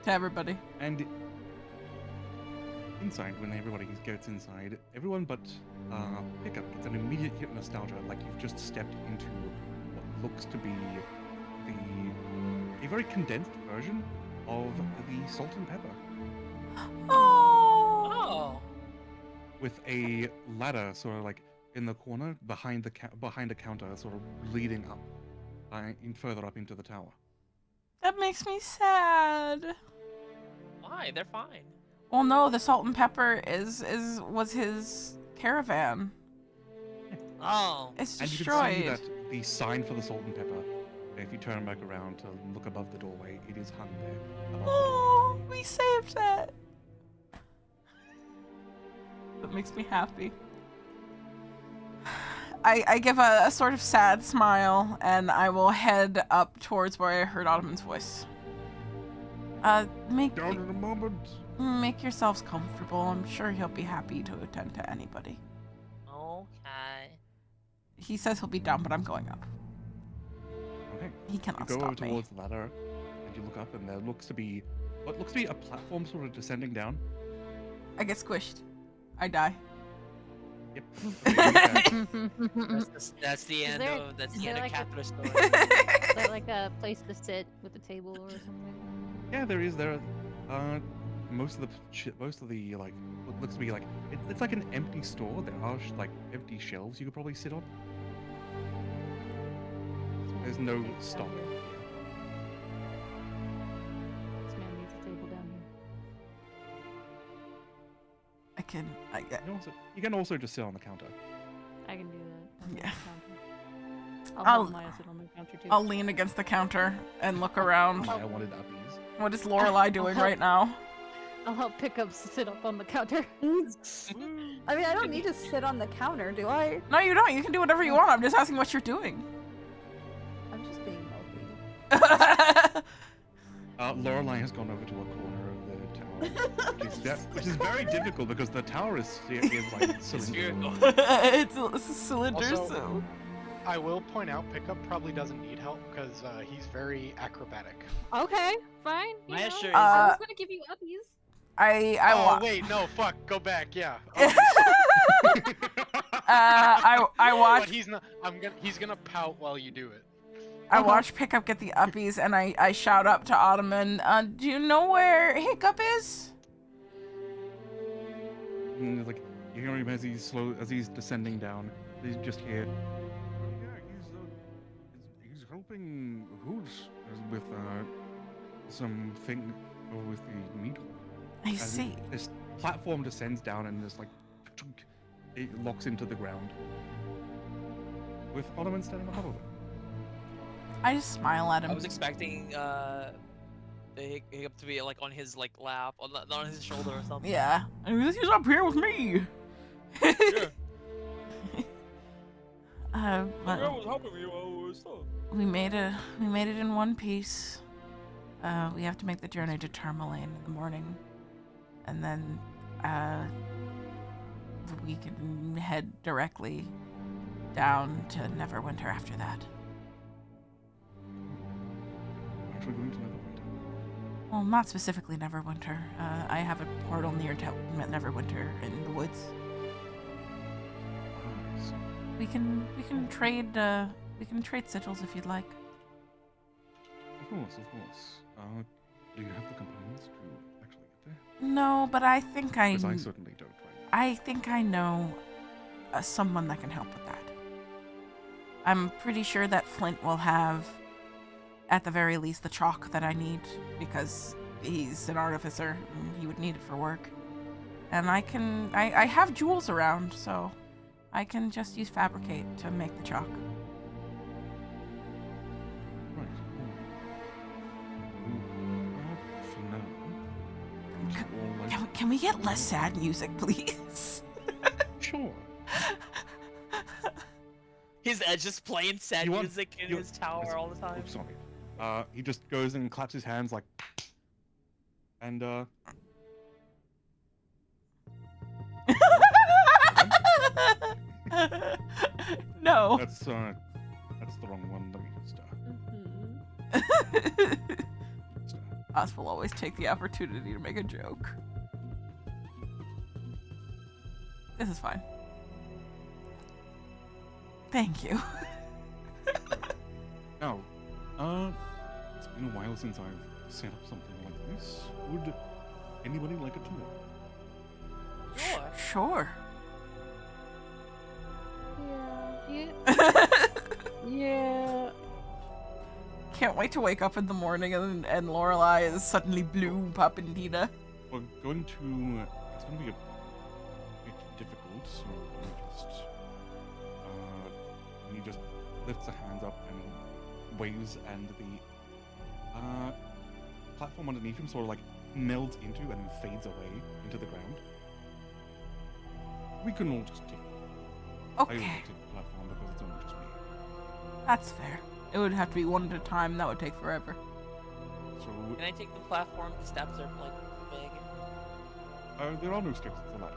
To everybody. And inside, when everybody gets inside, everyone but Pickup gets an immediate hit of nostalgia, like you've just stepped into what looks to be a very condensed version of the Salt and Pepper, Oh. Oh. with a ladder sort of like in the corner behind a counter, sort of leading up, further up into the tower. That makes me sad. Why? They're fine. Well, no, the salt and pepper was his caravan. Oh. It's And you destroyed. can see that the sign for the Salt and Pepper, if you turn back around to look above the doorway, it is hung there. Above the door. Oh, we saved that. That makes me happy. I give a sort of sad smile, and I will head up towards where I heard Ottoman's voice. Make Down in a moment. yourselves comfortable. I'm sure he'll be happy to attend to anybody. Okay. He says he'll be down, but I'm going up. Okay. He You cannot go over stop me. towards the ladder, and you look up, and there looks to be what looks to be a platform sort of descending down. I get squished. I die. Yep. That's the end there- of is there of like a- Catherine's story. Is there like a place to sit with a table or something? Yeah, there is. There are most of the like what looks to be like it's like an empty store. There are like empty shelves you could probably sit on. There's no stop. This man needs a table down here. You can also just sit on the counter. I can do that. Yeah. I'll I'll- have Maya sit on the counter too. I'll lean against the counter and look around. I wanted uppies. What is Lorelai doing right now? I'll help Pickup sit up on the counter. I mean, I don't need to sit on the counter, do I? No, you don't. You can do whatever you want. I'm just asking what you're doing. I'm just being mopey. Lorelai has gone over to a corner of the tower, which is very difficult because the tower is like cylindrical. It's a cylinder, Also- so. I will point out, Pickup probably doesn't need help because he's very acrobatic. Okay, fine. You Maya know, sure is. I was gonna give you uppies. Oh wait, no, fuck, go back, yeah. I But watch he's not. He's gonna pout while you do it. I watch Pickup get the uppies, and I shout up to Ottoman. Do you know where Hiccup is? And it's like you hear him as he's descending down. He's just here. Oh, yeah, he's helping Hoods with something with the meat. I see. This platform descends down and there's like it locks into the ground with Ottoman standing on top of it. I just smile at him. I was expecting Hiccup to be like on his like lap, on his shoulder or something. Yeah. He's up here with me. Yeah. But was helping me while we stuff. we made it in one piece. We have to make the journey to Tourmaline in the morning, and then we can head directly down to Neverwinter after that. We're actually going to Neverwinter. Well, not specifically Neverwinter. I have a portal near to Neverwinter in the woods. Ah, I see. We can trade sigils if you'd like. Of course. Do you have the components to actually get there? No, but I think Because I certainly don't. Right now. I think I know someone that can help with that. I'm pretty sure that Flint will have, at the very least, the chalk that I need, because he's an artificer and he would need it for work. And I have jewels around, so I can just use fabricate to make the chalk. Right. For now, it's all like- Can we get less sad music, please? Sure. His just playing sad You want- music in you- his tower Yes. all the time. Oops, sorry. He just goes and claps his hands like, and No. that's the wrong one. Let me just Us will always take the opportunity to make a joke. This is fine. Thank you. Now, it's been a while since I've set up something like this. Would anybody like a tour? Sure. Sure. Yeah. Can't wait to wake up in the morning and Lorelai is suddenly blue Papandina. We're going to. It's going to be a bit difficult, so he just lifts a hand up and waves, and the platform underneath him sort of like melds into and then fades away into the ground. We can all just take. I will Okay, take the platform because it's only just me. that's fair. It would have to be one at a time. That would take forever. So Can I take the platform? The steps are like big. there are no steps. It's a ladder.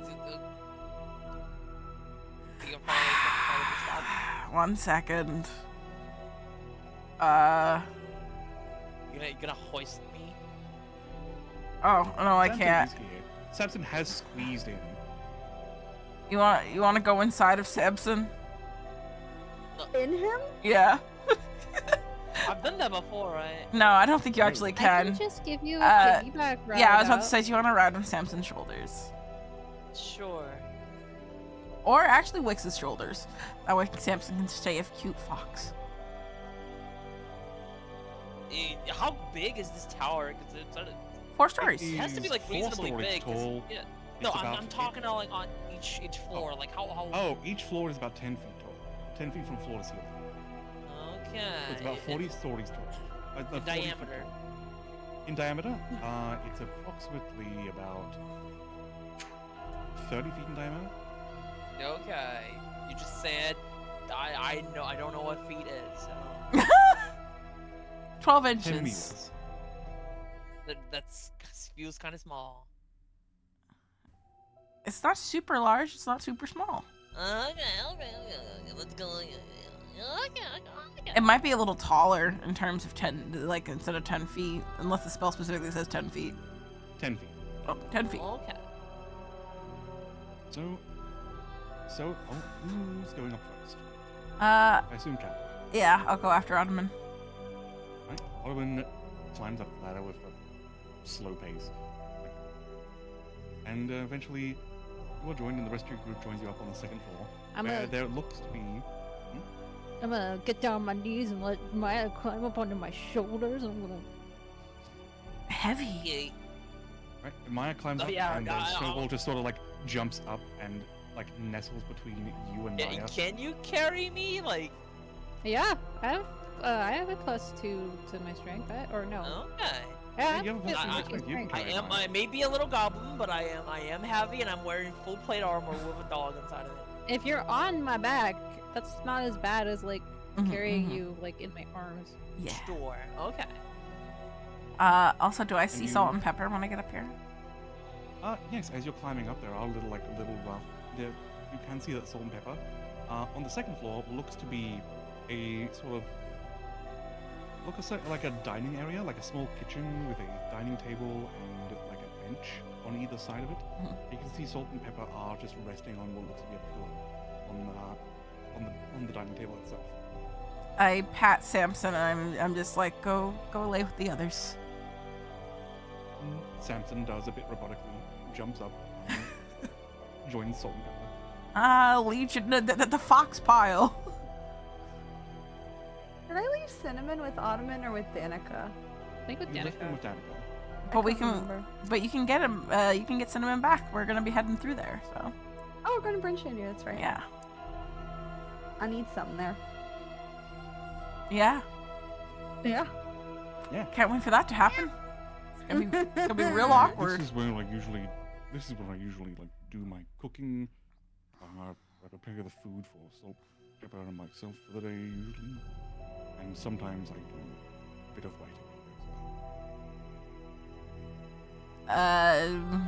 Is it you can probably the step. 1 second. You gonna hoist me? Oh no, I Samson can't. is here. Samson has squeezed in. You want to go inside of Samson? In him? Yeah. I've done that before, right? No, I don't think you actually I can. can just give you a Uh, piggyback ride. Yeah, I was about to up. say, do you want to ride on Samson's shoulders? Sure. Or actually Wix's shoulders. That way Samson can stay a cute fox. How big is this tower? 'Cause it's sort of, 4 stories. it has to be Is like 4 reasonably stories big. 'cause- tall. Yeah. No, It's I'm about- talking on like on each floor. Like how Oh, each floor is about 10 feet tall. 10 feet from floor to ceiling. Okay. So it's about 40 stories tall. 40 feet diameter. tall. In diameter, it's approximately about 30 feet in diameter. Okay. You just said I don't know what feet is. So 12 10 inches. meters. that's feels kind of small. It's not super large, it's not super small. Okay. Let's go. Okay. It might be a little taller in terms of 10, like instead of 10 feet, unless the spell specifically says 10 feet. 10 feet. Oh, 10 feet. Okay. So, who's going up first? Uh, I assume Cat. yeah, I'll go after Ottoman. Right? Ottoman climbs up the ladder with a slow pace. And eventually, you are joined, and the rest of your group joins you up on the second floor. I'm where gonna, there looks to be. I'm gonna get down on my knees and let Maya climb up onto my shoulders. I'm gonna. Heavy. Yeah. Right? Maya climbs Oh, up, yeah, and Snowball just sort of like jumps up and like nestles between you and Maya. Can you carry me? Like, Yeah, I have a +2 to my strength, or no? okay. Yeah, you have a it's +2 my to your strength. You can I carry am. Maya. I may be a little goblin, but I am heavy, and I'm wearing full plate armor with a dog inside of it. If you're on my back, that's not as bad as like Mhm, carrying mhm. you like in my arms. Yeah. Sure. Okay. Also, do I see you- salt and pepper when I get up here? Yes, as you're climbing up, there are little rough. There, you can see that salt and pepper. On the second floor, looks to be a sort of like a dining area, like a small kitchen with a dining table and like a bench on either side of it. Mhm. You can see salt and pepper are just resting on what looks to be a pillow on the dining table itself. I pat Samson and I'm just like, go lay with the others. Samson does a bit robotically, jumps up, and joins salt and pepper. Legion, the fox pile. Did I leave Cinnamon with Ottoman or with Danica? I think with You left him Danica. with Danica. But we can't can, remember. but you can get him. You can get Cinnamon back. We're gonna be heading through there, so Oh, we're going to Bryn Shandy, that's right. yeah, I need something there. yeah. Yeah. Can't wait for that to happen. It's gonna be real awkward. This is when I usually like do my cooking. I prepare the food for salt, pepper, and myself for the day usually, and sometimes I do a bit of writing as well.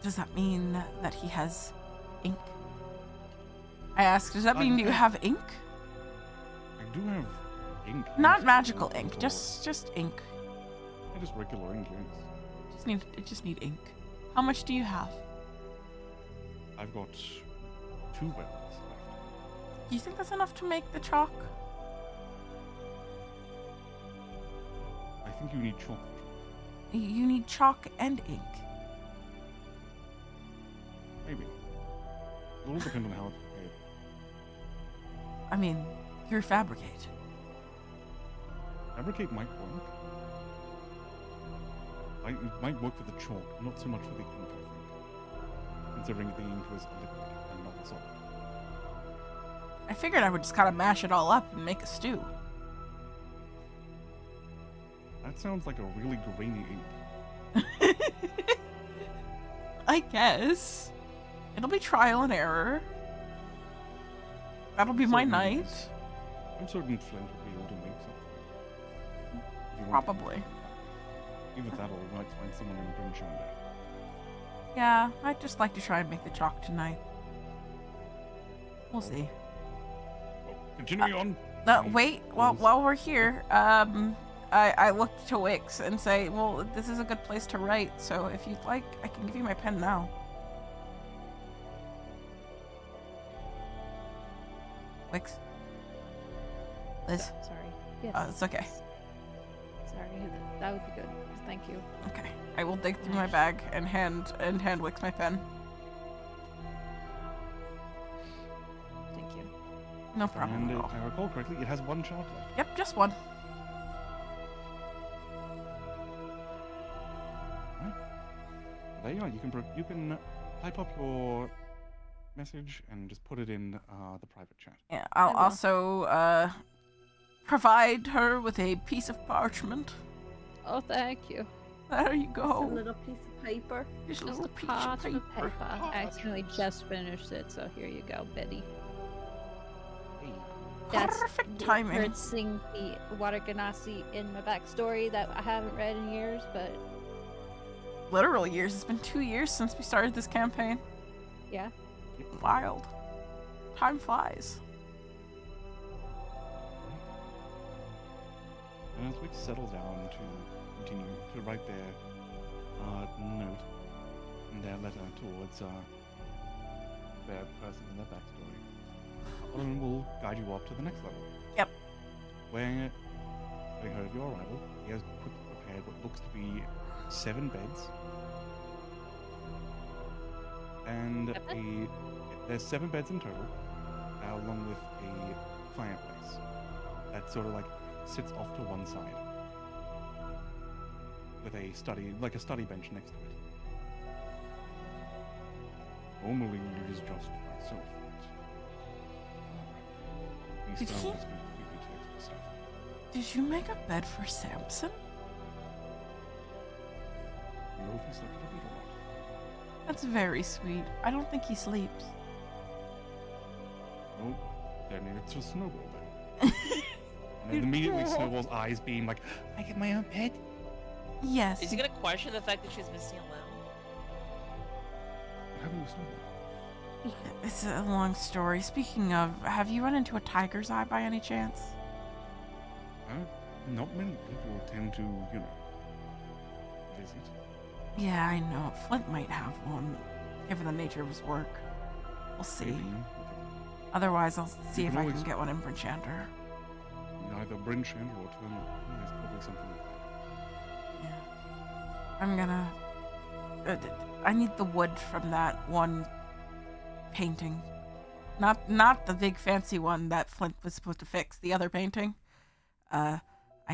Does that mean that he has ink? I asked. Does that mean you have ink? I do have ink. Not yes, magical of ink, course. just ink. Just regular ink. Yes. Just need ink. How much do you have? I've got 2 wells left. Do you think that's enough to make the chalk? I think you need chalk. You need chalk and ink. Maybe. It all depends on how it's prepared. I mean, through fabricate. Fabricate might work. It might work for the chalk, not so much for the ink, I think. Considering the ink was a liquid and not a solid. I figured I would just kind of mash it all up and make a stew. That sounds like a really grainy ink. I guess. It'll be trial and error. That'll be my Certain night. use. I'm certain Flint will be able to make something. If you want to. Probably. Either that or we might find someone in Bryn Shandy. Yeah, I'd just like to try and make the chalk tonight. We'll see. Well, continuing on. Wait, while we're here, I look to Wix and say, well, this is a good place to write, so if you'd like, I can give you my pen now. Wix? Liz? Sorry. Yes. It's okay. Sorry, that would be good. Thank you. Okay. I will dig through my bag and hand Wix my pen. No problem And at if all. I recall correctly, it has one shot left. Yep, just one. There you are. You can type up your message and just put it in the private chat. Yeah, I'll I will. also provide her with a piece of parchment. Oh, thank you. There you A go. little piece of paper. Just a Just little a piece of parchment paper. paper. I accidentally just finished it, so here you go, Betty. Hey. That's Perfect the timing. referencing the water ganassi in my backstory that I haven't read in years, but Literal years. It's been 2 years since we started this campaign. yeah. Wild. Time flies. And as we settle down to continue to write their note and their letter towards their person and their backstory, Owen will guide you up to the next level. Yep. Where, having heard of your arrival, he has quickly prepared what looks to be 7 beds. And there's 7 beds in total, along with a fireplace that sort of like sits off to one side, with a study bench next to it. Normally it is just myself. These Did stars he- must be completely takes the stuff. Did you make a bed for Samson? You know if he slept at a bit or not. That's very sweet. I don't think he sleeps. Well, then it's a Snowball then. And then immediately Snowball's eyes beam like, I get my own bed? Yes. Is he gonna question the fact that she's missing a limb? What happened with Snowball? It's a long story. Speaking of, have you run into a tiger's eye by any chance? Not many people tend to, visit. Yeah, I know. Flint might have one, given the nature of his work. We'll see. Maybe. Otherwise, I'll see You if can I can always- get one in for Enchanter. Either Bryn Chandler or Terminal. There's probably something like that. Yeah. I'm gonna... I need the wood from that one painting. Not the big fancy one that Flint was supposed to fix, the other painting. I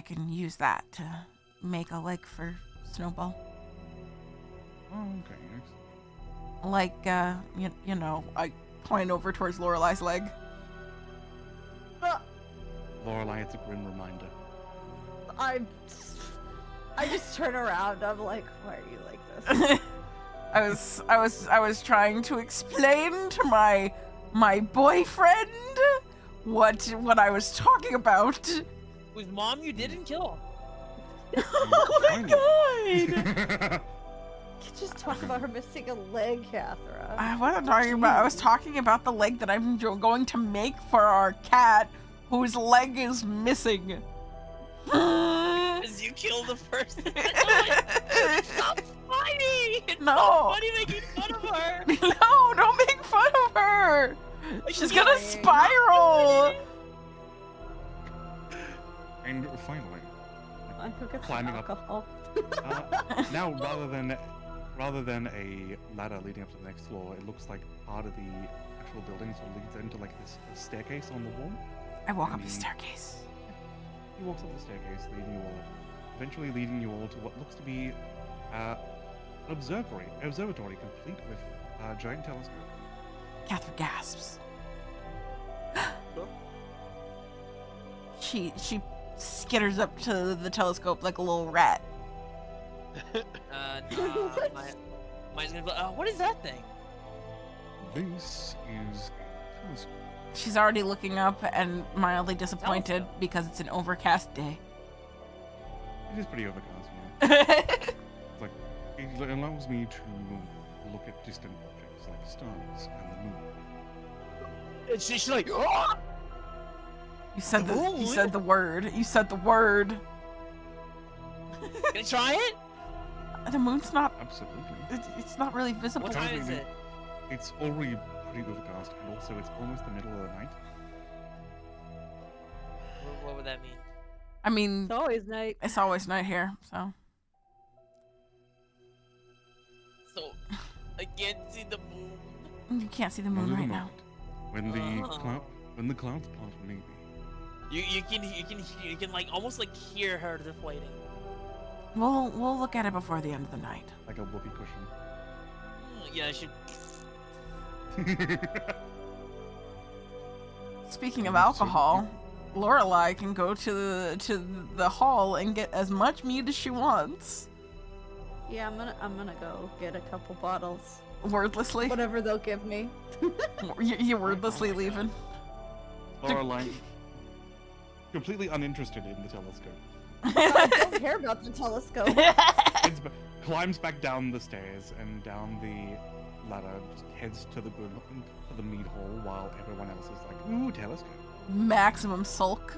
can use that to make a leg for Snowball. Oh, okay. Excellent. Like, you know, I point over towards Lorelai's leg. Lorelai, it's a grim reminder. I just turn around. I'm like, why are you like this? I was trying to explain to my boyfriend what I was talking about. Whose mom you didn't kill? Oh my god! You just talk about her missing a leg, Cathra. I wasn't talking about. I was talking about the leg that I'm going to make for our cat, whose leg is missing. Because you killed the person. It's so funny! It's No. so funny making fun of her! No, don't make fun of her. She's gonna spiral. And finally, I could get some Climbing up. alcohol. now rather than a ladder leading up to the next floor, it looks like part of the actual building, so it leads into like this staircase on the wall. I walk up the staircase. He walks up the staircase, eventually leading you all to what looks to be an observatory complete with a giant telescope. Catherine gasps. She skitters up to the telescope like a little rat. Mine's gonna be what is that thing? This is a telescope. She's already looking up and mildly disappointed because it's an overcast day. It is pretty overcast, yeah. It's like, it allows me to look at distant objects like stars and the moon. And she's like, oh! You said The moon? you said the word. You said the word. Can I try it? The moon's not. Absolutely. It's not really visible. What time is it? It's already pretty overcast, and also it's almost the middle of the night. What would that mean? I mean, It's always night. it's always night here, so. So, I can't see the moon. You can't see the Not moon at the right now. moment. When the Oh. When the clouds part, maybe. You can like almost like hear her deflating. We'll look at it before the end of the night. Like a whoopee cushion. Yeah, I should. Speaking of alcohol, Lorelai can go to the hall and get as much mead as she wants. Yeah, I'm gonna go get a couple bottles. Wordlessly? Whatever they'll give me. You're wordlessly leaving. Lorelai, completely uninterested in the telescope. I don't care about the telescope. Climbs back down the stairs and down the ladder, just heads to the mead hall while everyone else is like, ooh, telescope. Maximum sulk.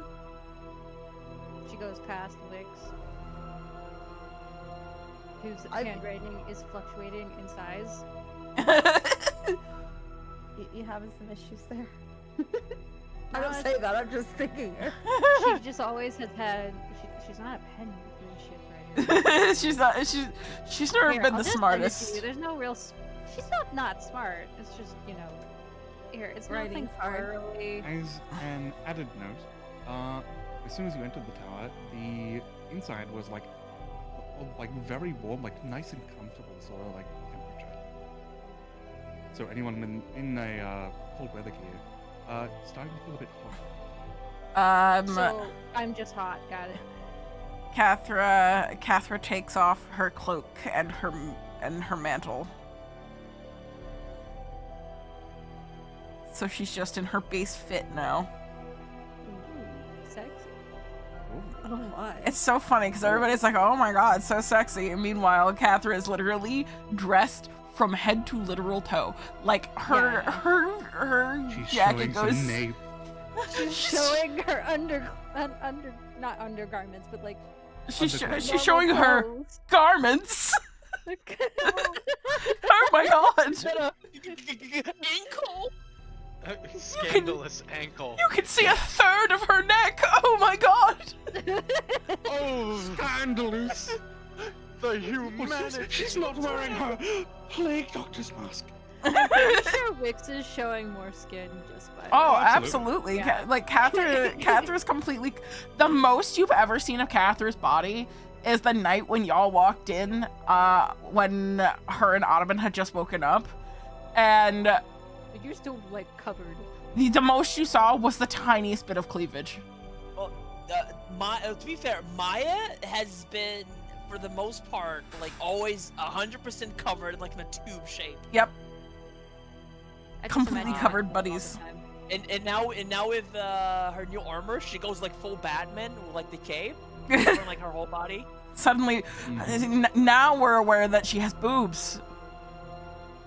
She goes past Wix, whose handwriting is fluctuating in size. You having some issues there? I don't say that, I'm just thinking her. She just always has had. She's not a pen writer. she's never Here, been I'll the just smartest. send it to you. There's no real. She's not smart. It's just here. It's Writing nothing hard. thoroughly. As an added note, as soon as you entered the tower, the inside was like very warm, like nice and comfortable sort of like temperature. So anyone in a cold weather gear, starting to feel a bit hot. So I'm just hot. Got it. Cathra takes off her cloak and her mantle. So she's just in her base fit now. Ooh, sexy. Oh my. It's so funny because everybody's like, "Oh my god, so sexy!" And meanwhile, Cathra is literally dressed from head to literal toe. Like her She's jacket showing goes. some nape. She's showing her not undergarments, but like She's Underclothes. showing her clothes. garments. Oh my god! Ankle. Scandalous ankle. You can see a third of her neck. Oh my god! Oh, Scandalous! the humanity. She's not wearing her plague doctor's mask. I'm pretty sure Wix is showing more skin just by. Oh, Absolutely. absolutely. Yeah. Like Cathra's completely. The most you've ever seen of Cathra's body is the night when y'all walked in, when her and Ottoman had just woken up, and But you're still like covered. the most you saw was the tiniest bit of cleavage. Well, to be fair, Maya has been, for the most part, like always 100% covered, like in a tube shape. Yep. I just Completely imagine covered all the buddies. time. And now with her new armor, she goes like full Batman with like the cape, covering like her whole body. Suddenly, now we're aware that she has boobs.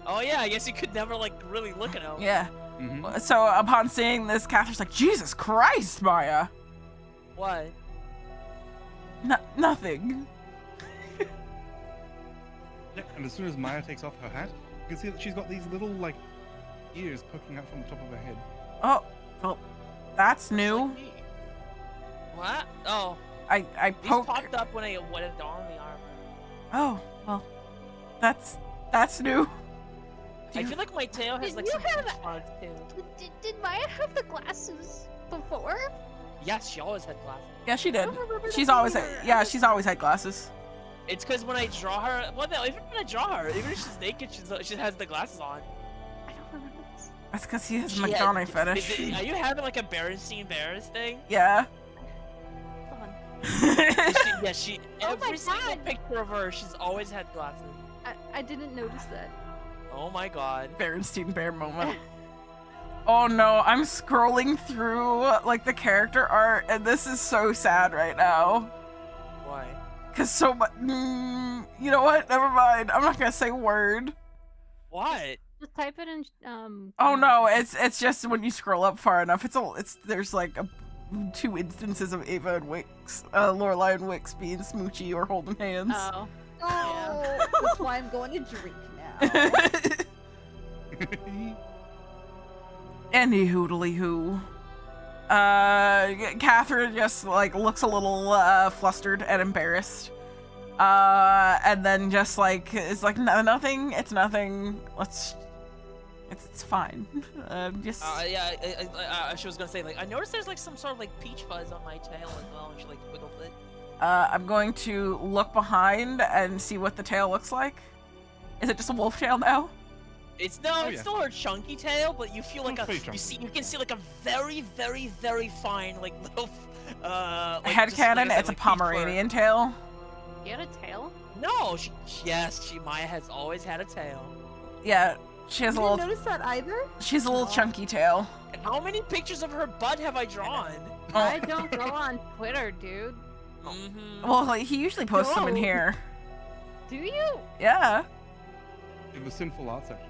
Oh yeah, I guess you could never like really look at them. Yeah. Mm-hmm. So upon seeing this, Cathra's like, Jesus Christ, Maya. What? Nothing. And as soon as Maya takes off her hat, you can see that she's got these little like ears poking out from the top of her head. Oh, well, that's new. Like me. What? Oh, I these poke. popped up when I went on the armor. Oh, well, that's new. I feel like my tail has Did like you some have- spots too. Did Maya have the glasses before? Yes, she always had glasses. Yeah, she did. I don't remember She's them always either. she's always had glasses. It's because when I draw her, well, no, even when I draw her, even if she's naked, she has the glasses on. I don't remember this. That's because he has a She McDonald's Is fetish. are you having like a Berenstein Bears thing? Yeah. Hold on. She Oh every my single God. picture of her, she's always had glasses. I didn't notice that. Oh my god. Berenstein Bear moment. Oh no, I'm scrolling through like the character art, and this is so sad right now. Why? Cause so much. You know what? Never mind. I'm not gonna say a word. What? Just type it in. Oh no, it's just when you scroll up far enough. There's like 2 instances of Ava and Wix, Lorelai and Wix being smoochy or holding hands. Oh. Oh, that's why I'm going to drink now. Any hoodly hoo. Catherine just like looks a little flustered and embarrassed. And then just like it's like nothing. It's nothing. It's fine. Just Yeah, she was gonna say, like, I noticed there's like some sort of like peach fuzz on my tail as well, and she like wiggled it. I'm going to look behind and see what the tail looks like. Is it just a wolf tail now? It's yeah. still her chunky tail, but you feel like It's pretty you can see like a very, very, very fine like little like, Headcanon, like it's a peach fur. Pomeranian tail. You had a tail? No, Maya has always had a tail. Yeah, she has a I didn't little. notice that either. She's a little chunky tail. How many pictures of her butt have I drawn? I don't go on Twitter, dude. Mm-hmm. Well, like, he usually posts them in No. here. Do you? Yeah. In the sinful art section.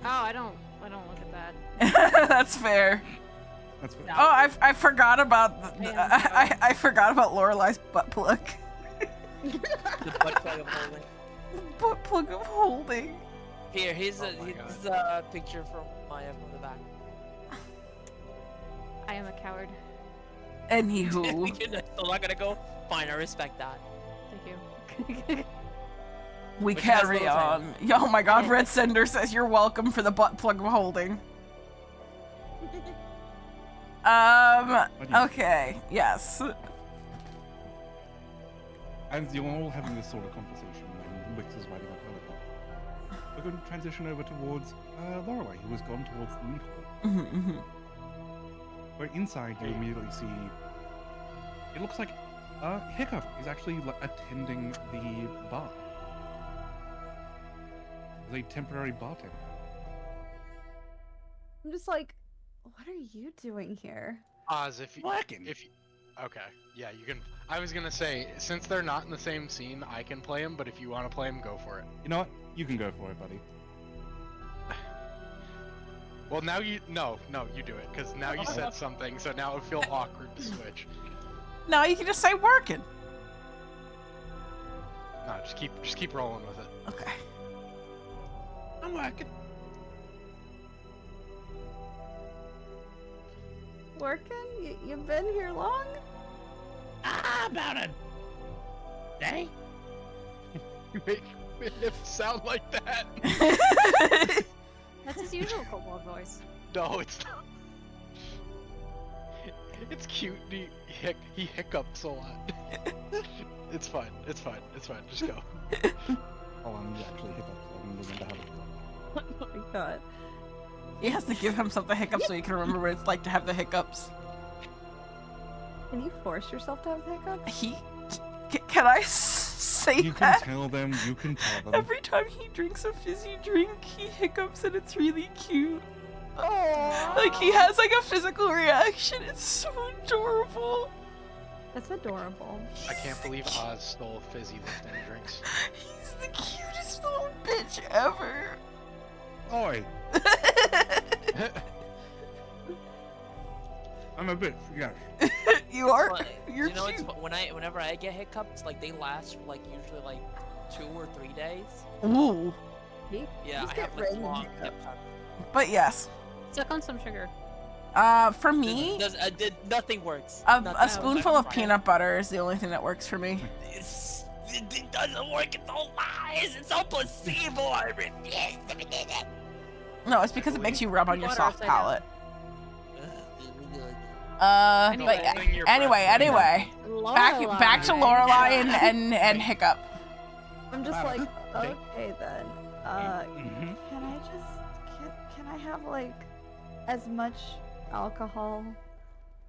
Oh, I don't look at that. That's fair. That's fair. No. Oh, I forgot about I Yeah. forgot about Lorelei's butt plug. The butt plug of holding. Butt plug of holding. Here's Oh my a picture from Maya from the back. I am a coward. Anywho, You're still not gonna go. Fine, I respect that. Thank you. we Which has carry little tail. on. Oh my god, Red Cinder says you're welcome for the butt plug of holding. Okay, yes. As you're all having this sort of conversation, and Wix is writing up another, we're going to transition over towards Lorelei, who has gone towards the meat hall. Mm-hmm. Where inside you immediately see, it looks like Hiccup is actually attending the bar. As a temporary bartender. I'm just like, what are you doing here? Oz, if you, Working. okay, yeah, you can. I was gonna say, since they're not in the same scene, I can play him. But if you want to play him, go for it. You know what? You can go for it, buddy. Well, now you you do it because now you said something, so now it feel awkward to switch. No, you can just say working. No, just keep rolling with it. Okay. I'm working. Working? You've been here long? About a day? You make it sound like that. That's his usual kobold voice. No, it's not. It's cute. He hiccups a lot. It's fine. It's fine. It's fine. Just go. Oh, I'm actually Hiccup, so I can remember how to. Oh my god. He has to give himself the hiccups so he can remember what it's like to have the hiccups. Can you force yourself to have the hiccups? Can I say You can that? tell them, you can tell them. Every time he drinks a fizzy drink, he hiccups and it's really cute. Oh, Like, he has like a physical reaction. It's so adorable. that's adorable. I can't believe Oz stole fizzy lifting drinks. He's the cutest little bitch ever. Oi! I'm a bitch, yes. You are. But, You're you know, cute. whenever I get hiccups, like they last for like usually like 2 or 3 days. Ooh. Yeah, Just I get have like random long hiccups. hiccups. But yes. Suck on some sugar. For me, Nothing works. a Nothing spoonful works. of peanut butter is the only thing that works for me. It doesn't work. It's all lies. It's all placebo. I refuse to believe it. No, it's because it makes you rub on your Water soft upside down. palate. Anyway. But yeah. Holding your breath Anyway. Back to Lorelei and Hiccup. I'm just like, Okay. okay then. Mhm. Can I just can I have like as much alcohol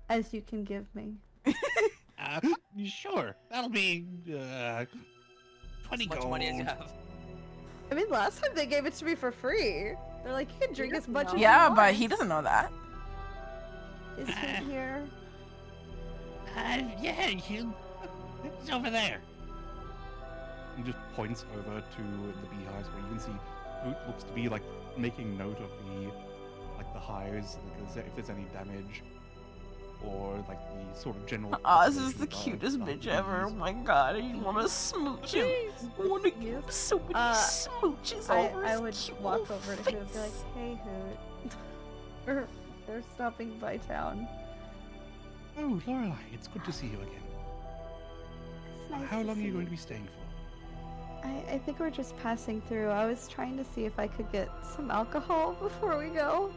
as you can give me? Sure. That'll be 20 As much gold. money as you have. I mean, last time they gave it to me for free. They're like, you can drink as much as Yeah, you but want. he doesn't know that. Is he here? Yeah, it's over there. He just points over to the beehives where you can see Hoot looks to be like making note of the hives, because if there's any damage or like the sort of general. Oz is the population of, cutest bitch bees. ever. Oh my god, I want to smooch him. I want to give him so many smooches over I his would cute walk little over to face. him and be like, hey Hoot. We're stopping by town. Oh, Lorelei, it's good to see you again. It's nice How to long are see you going to be staying for? I think we're just passing through. I was trying to see if I could get some alcohol before we go.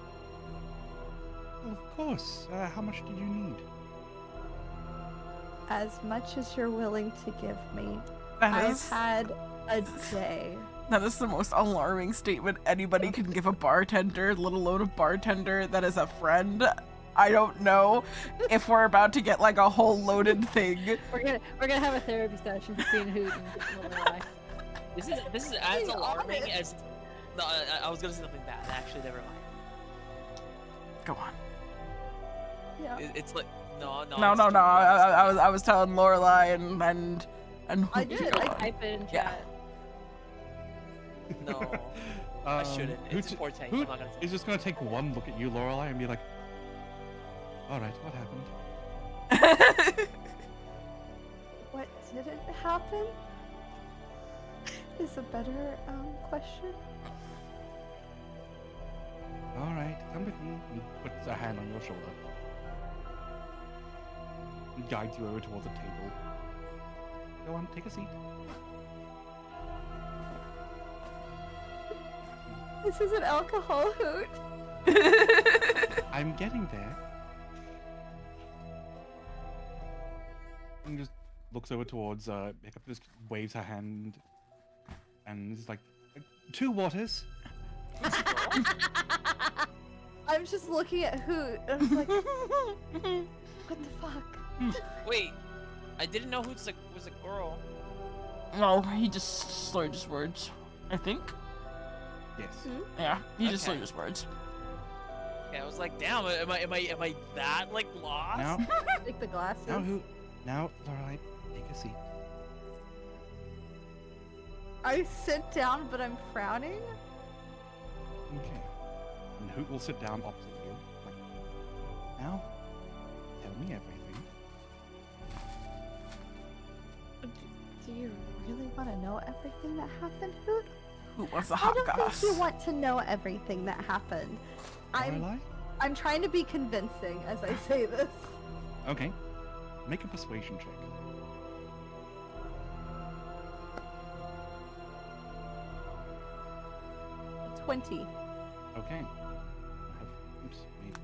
Of course. How much did you need? As much as you're willing to give me. That I've is had a day. that is the most alarming statement anybody can give a bartender, let alone a bartender that is a friend. I don't know if we're about to get like a whole loaded thing. We're gonna have a therapy session between Hoot and Lorelai. This is as Being alarming honest. as. No, I was gonna say something bad. Actually, never mind. Go on. Yeah. It's like no. No, it's no, too no. gross. I was telling Lorelai and I Hoot to did, go I on. Type it in Yeah. chat. No, I shouldn't. It's poor tank. I'm Hoot not gonna say. is just gonna take one look at you, Lorelai, and be like, "All right, what happened?" What didn't happen? Is a better question. All right, come with me. And puts a hand on your shoulder. And guides you over towards a table. Go on, take a seat. This is an alcohol Hoot. I'm getting there. And just looks over towards Hiccup, just waves her hand, and is like, 2 waters. I'm just looking at Hoot. And I was like, what the fuck? Wait, I didn't know who was a girl. No, he just slurred his words. I think. Yes. Yeah, he just Okay. slurred his words. Okay, I was like, damn, am I that like lost? Now, Like the glasses. now, Lorelai, take a seat. I sit down, but I'm frowning. Okay. And Hoot will sit down opposite you. Like, now, tell me everything. Do you really want to know everything that happened, Hoot? Who wants the I hot don't goss? think you want to know everything that happened. Lorelai? I'm trying to be convincing as I say this. Okay. Make a persuasion check. A 20. Okay. Oops, wait.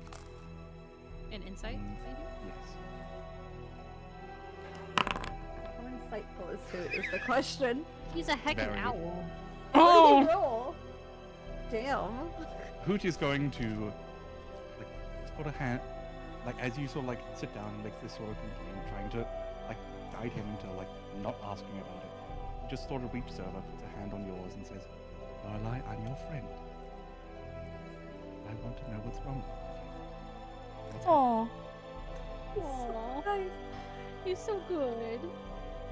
An insight, maybe? Yes. How insightful is Hoot is the question. He's a heckin' Very good. owl. What did he Oh! roll? Damn. Hoot is going to, like, sort of hand, like, as you sort of, like, sit down and make this sort of complaint, trying to, like, guide him into, like, not asking about it. He just sort of reaches over, puts a hand on yours, and says, Lorelai, I'm your friend. I want to know what's wrong with you. Oh. Aww. He's so good.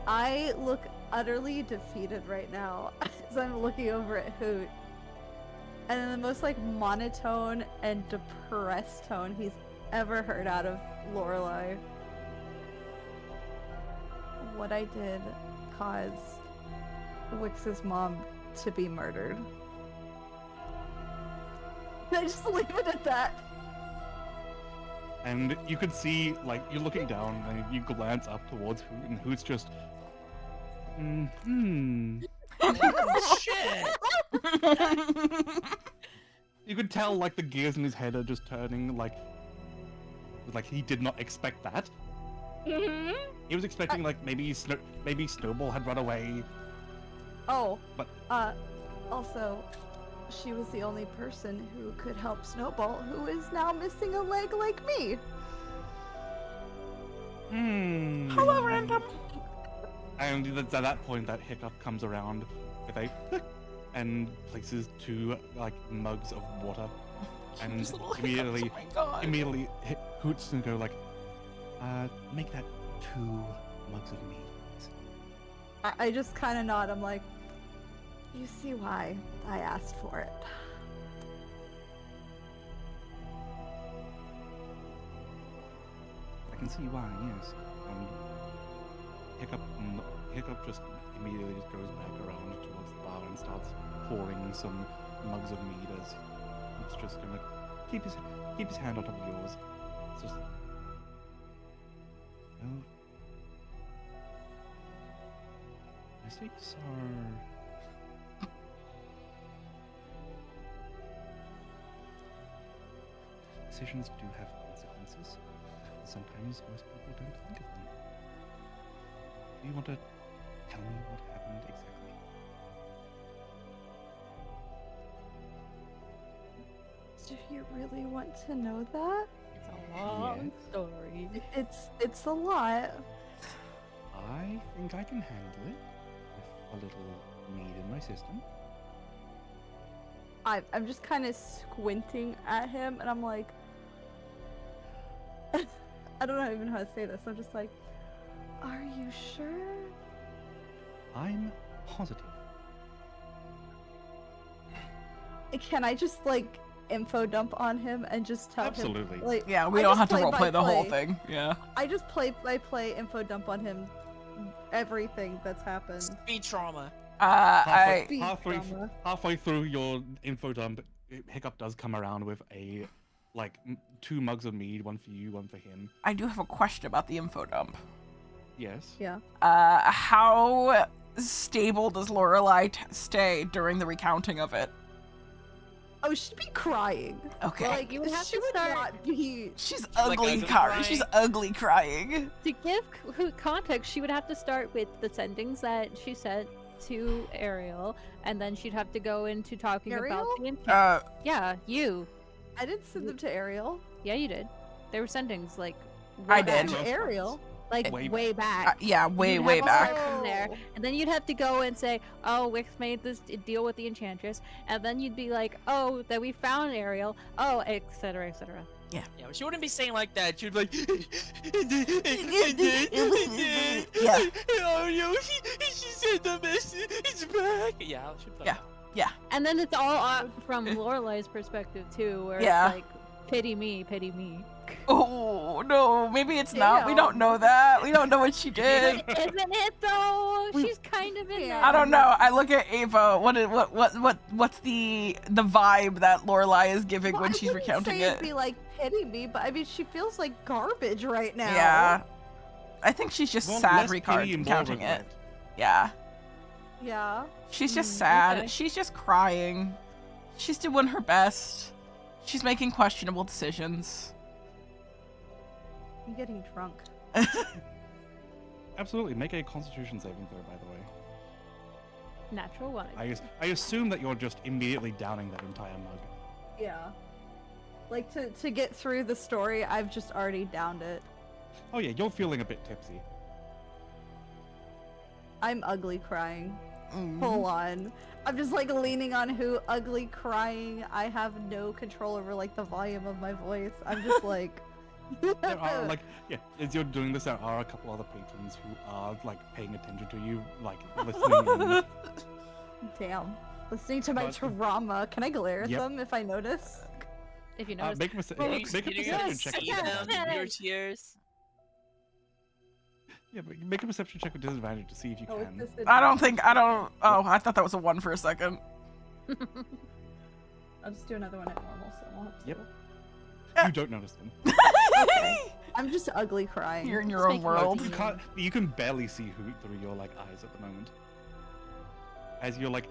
I look utterly defeated right now as I'm looking over at Hoot. And in the most like monotone and depressed tone he's ever heard out of Lorelai. What I did caused Wix's mom to be murdered. Can I just leave it at that? And you could see, like, you're looking down, and you glance up towards Hoot, and Hoot's just, Shit! You could tell, like, the gears in his head are just turning, like he did not expect that. Mm-hmm. He was expecting, like, maybe Snowball had run away. Oh, But- also, she was the only person who could help Snowball, who is now missing a leg like me. Hello, random. And it's at that point that Hiccup comes around with a and places 2, like, mugs of water. And Just little hiccups, immediately, oh my God. Hoot's gonna go like, make that 2 mugs of mead. I just kind of nod. I'm like, you see why I asked for it. I can see why, yes. Hiccup just immediately just goes back around towards the bar and starts pouring some mugs of mead as it's just gonna keep his hand on top of yours. It's just well, mistakes are decisions do have consequences. Sometimes most people don't think of them. Do you want to tell me what happened exactly? Do you really want to know that? It's a long Yes. story. It's a lot. I think I can handle it with a little mead in my system. I'm just kind of squinting at him, and I'm like, I don't know even how to say this. I'm just like, are you sure? I'm positive. Can I just like info dump on him and just tell Absolutely. him? Like, Yeah, we I don't just have to roleplay the whole play. thing. Yeah. I just play info dump on him, everything that's happened. Speed trauma. I Speed trauma. Halfway through your info dump, Hiccup does come around with a, like, 2 mugs of mead, one for you, one for him. I do have a question about the info dump. Yes. Yeah. How stable does Lorelai stay during the recounting of it? Oh, she'd be crying. Okay. Like, You would have she to would start- not be. She's like ugly, ugly crying. She's crying? ugly crying. To give context, she would have to start with the sendings that she sent to Ariel, and then she'd have to go into talking about Ariel? the enchant. Uh, You. I didn't send them to Ariel. Yeah, you did. They were sendings like I way did. back. Most Ariel. Like Way way back. yeah, way, You'd way have to back. start from there, Oh. and then you'd have to go and say, "Oh, Wix made this deal with the Enchantress," and then you'd be like, "Oh, that we found Ariel." Oh, etc., etc. Yeah, but she wouldn't be saying like that. She'd be like, Yeah. Oh, yo, she sent the message. It's back. Yeah, she'd be like, Yeah. And then it's all from Lorelai's perspective too, where Yeah. it's like, "Pity me, pity me." Oh no, maybe it's not. We don't know that. We don't know what she did. Isn't it though? We- She's kind of in Yeah. there. I don't know. I look at Ava. What's the vibe that Lorelai is giving Well, when I she's wouldn't recounting say it'd it? be like pity me, but I mean she feels like garbage right now. Yeah. I think she's just Well, sad less pity and more recounting it. regret. Yeah. Yeah. She's just Mm, sad. okay. She's just crying. She's doing her best. She's making questionable decisions. I'm getting drunk. Absolutely. Make a Constitution saving throw, by the way. Natural one. I assume that you're just immediately downing that entire mug. Yeah. Like to get through the story, I've just already downed it. Oh yeah, you're feeling a bit tipsy. I'm ugly crying. Mhm. Full on. I'm just like leaning on who ugly crying. I have no control over like the volume of my voice. I'm just like There are like, yeah, as you're doing this, there are a couple other patrons who are like paying attention to you, like listening in. damn. Listening to my But- trauma. Can I glare at Yep. them if I notice? If you notice. Make a you, make a you perception guys check. see with them, disadvantage. your tears. Yeah, but make a perception check with disadvantage to see if you Oh, can. it's I don't think I don't. Oh, I thought that was a 1 for a second. I'll just do another one at normal, so I won't have to. Yep. You don't notice them. Okay. I'm just ugly crying. You're in your Just own make world. You can't. You can barely see Hoot through your like eyes at the moment. As you're like,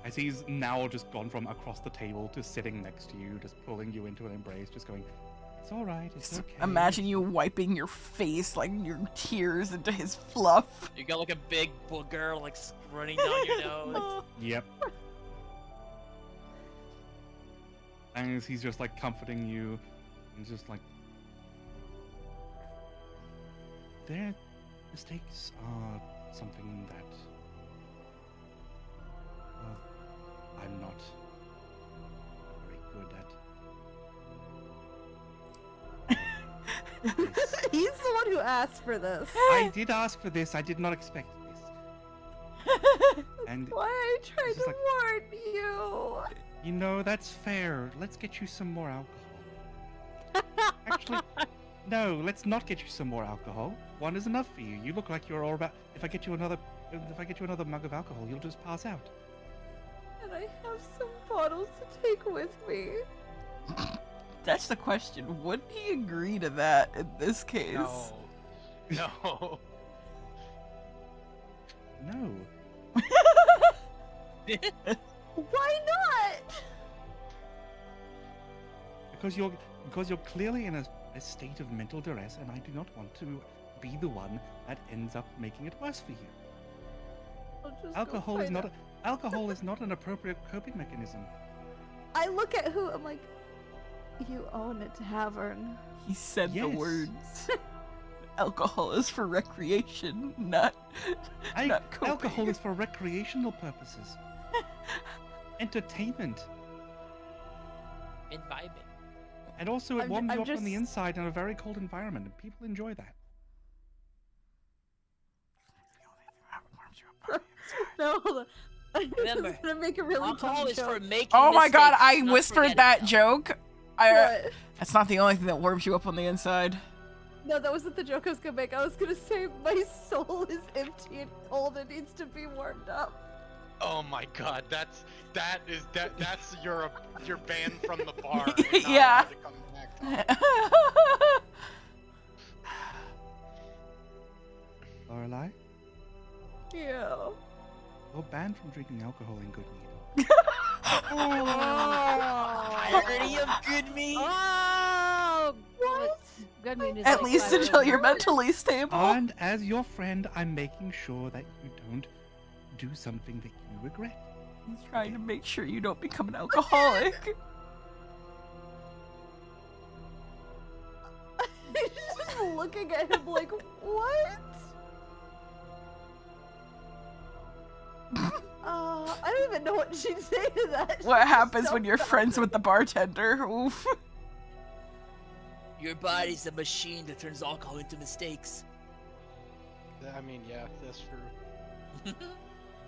as he's now just gone from across the table to sitting next to you, just pulling you into an embrace, just going, "It's all right. It's Just okay." imagine you wiping your face, like your tears into his fluff. You got like a big booger like running down your nose. Yep. And as he's just like comforting you, and just like, their mistakes are something that I'm not very good at. This. He's the one who asked for this. I did ask for this. I did not expect this. And Why I tried This is to like- warn you. you know that's fair. Let's get you some more alcohol. Actually, no. Let's not get you some more alcohol. One is enough for you. You look like you're all about. If I get you another mug of alcohol, you'll just pass out. And I have some bottles to take with me. That's the question. Would he agree to that in this case? No. No. No. Why not? Because you're Because you're clearly in a state of mental duress, and I do not want to be the one that ends up making it worse for you. I'll just go Alcohol is find not out. alcohol is not an appropriate coping mechanism. I look at who. I'm like, you own a tavern. He said the Yes. words. Alcohol is for recreation, not coping. Alcohol is for recreational purposes. Entertainment. And vibing. And also it I'm warms you up just- on the inside in a very cold environment, and people enjoy that. No, hold on. I'm Remember, just gonna make a really Alcohol dumb is for joke. making Oh my god, mistakes, I not whispered forgetting that them. joke. What? That's not the only thing that warms you up on the inside. No, that wasn't the joke I was gonna make. I was gonna say my soul is empty and cold and needs to be warmed up. Oh my god, that's you're banned from the bar. And not Yeah. allowed to come back to Lorelai, Yeah. you're banned from drinking alcohol in good mead. Irony of good meat. Oh, What? Good mean is At like least 5 until over. you're mentally stable. And as your friend, I'm making sure that you don't do something that you regret. I'm trying to make sure you don't become an alcoholic. Just looking at him like, what? I don't even know what she'd say to that. What She's happens so when you're friends with the bartender? Oof. Your body's a machine that turns alcohol into mistakes. I mean, yeah, that's true.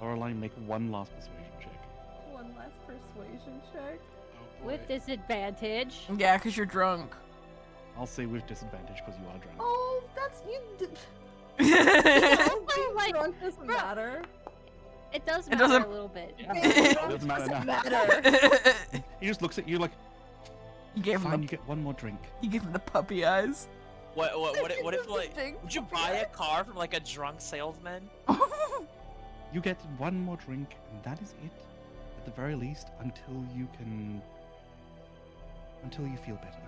Lorelai, make one last persuasion check. One last persuasion check. Oh boy. With disadvantage. Yeah, because you're drunk. I'll say with disadvantage because you are drunk. Oh, that's you. I'm like, Drunk doesn't bro. matter. It does It matter doesn't- a little bit. It doesn't matter now. matter. He just looks at you like, You gave fine, him you get one more drink. you gave him the puppy eyes. What if like Drink would you buy a car from like a drunk salesman? You get one more drink, and that is it. At the very least, until you feel better.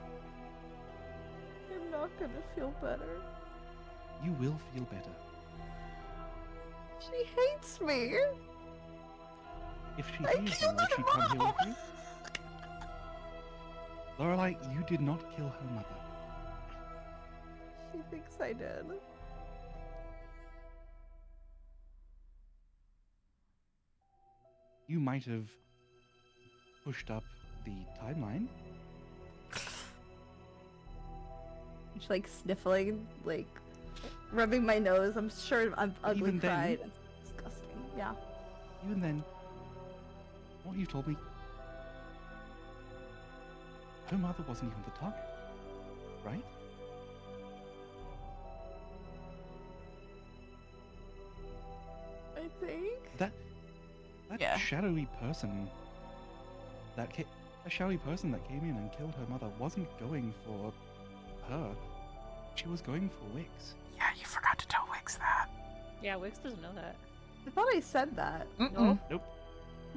I'm not gonna feel better. You will feel better. She hates me. If she I hears you, killed will she her come here mom. with you? Lorelai, you did not kill her mother. She thinks I did. You might have pushed up the timeline. She's like sniffling, like rubbing my nose. I'm sure I'm ugly Even then- cried. It's disgusting. Yeah. Even then, what you told me, her mother wasn't even the target, right? I think. That Yeah. shadowy person that came in and killed her mother wasn't going for her. She was going for Wix. Yeah, you forgot to tell Wix that. Yeah, Wix doesn't know that. I thought I said that. Mm-mm. Nope.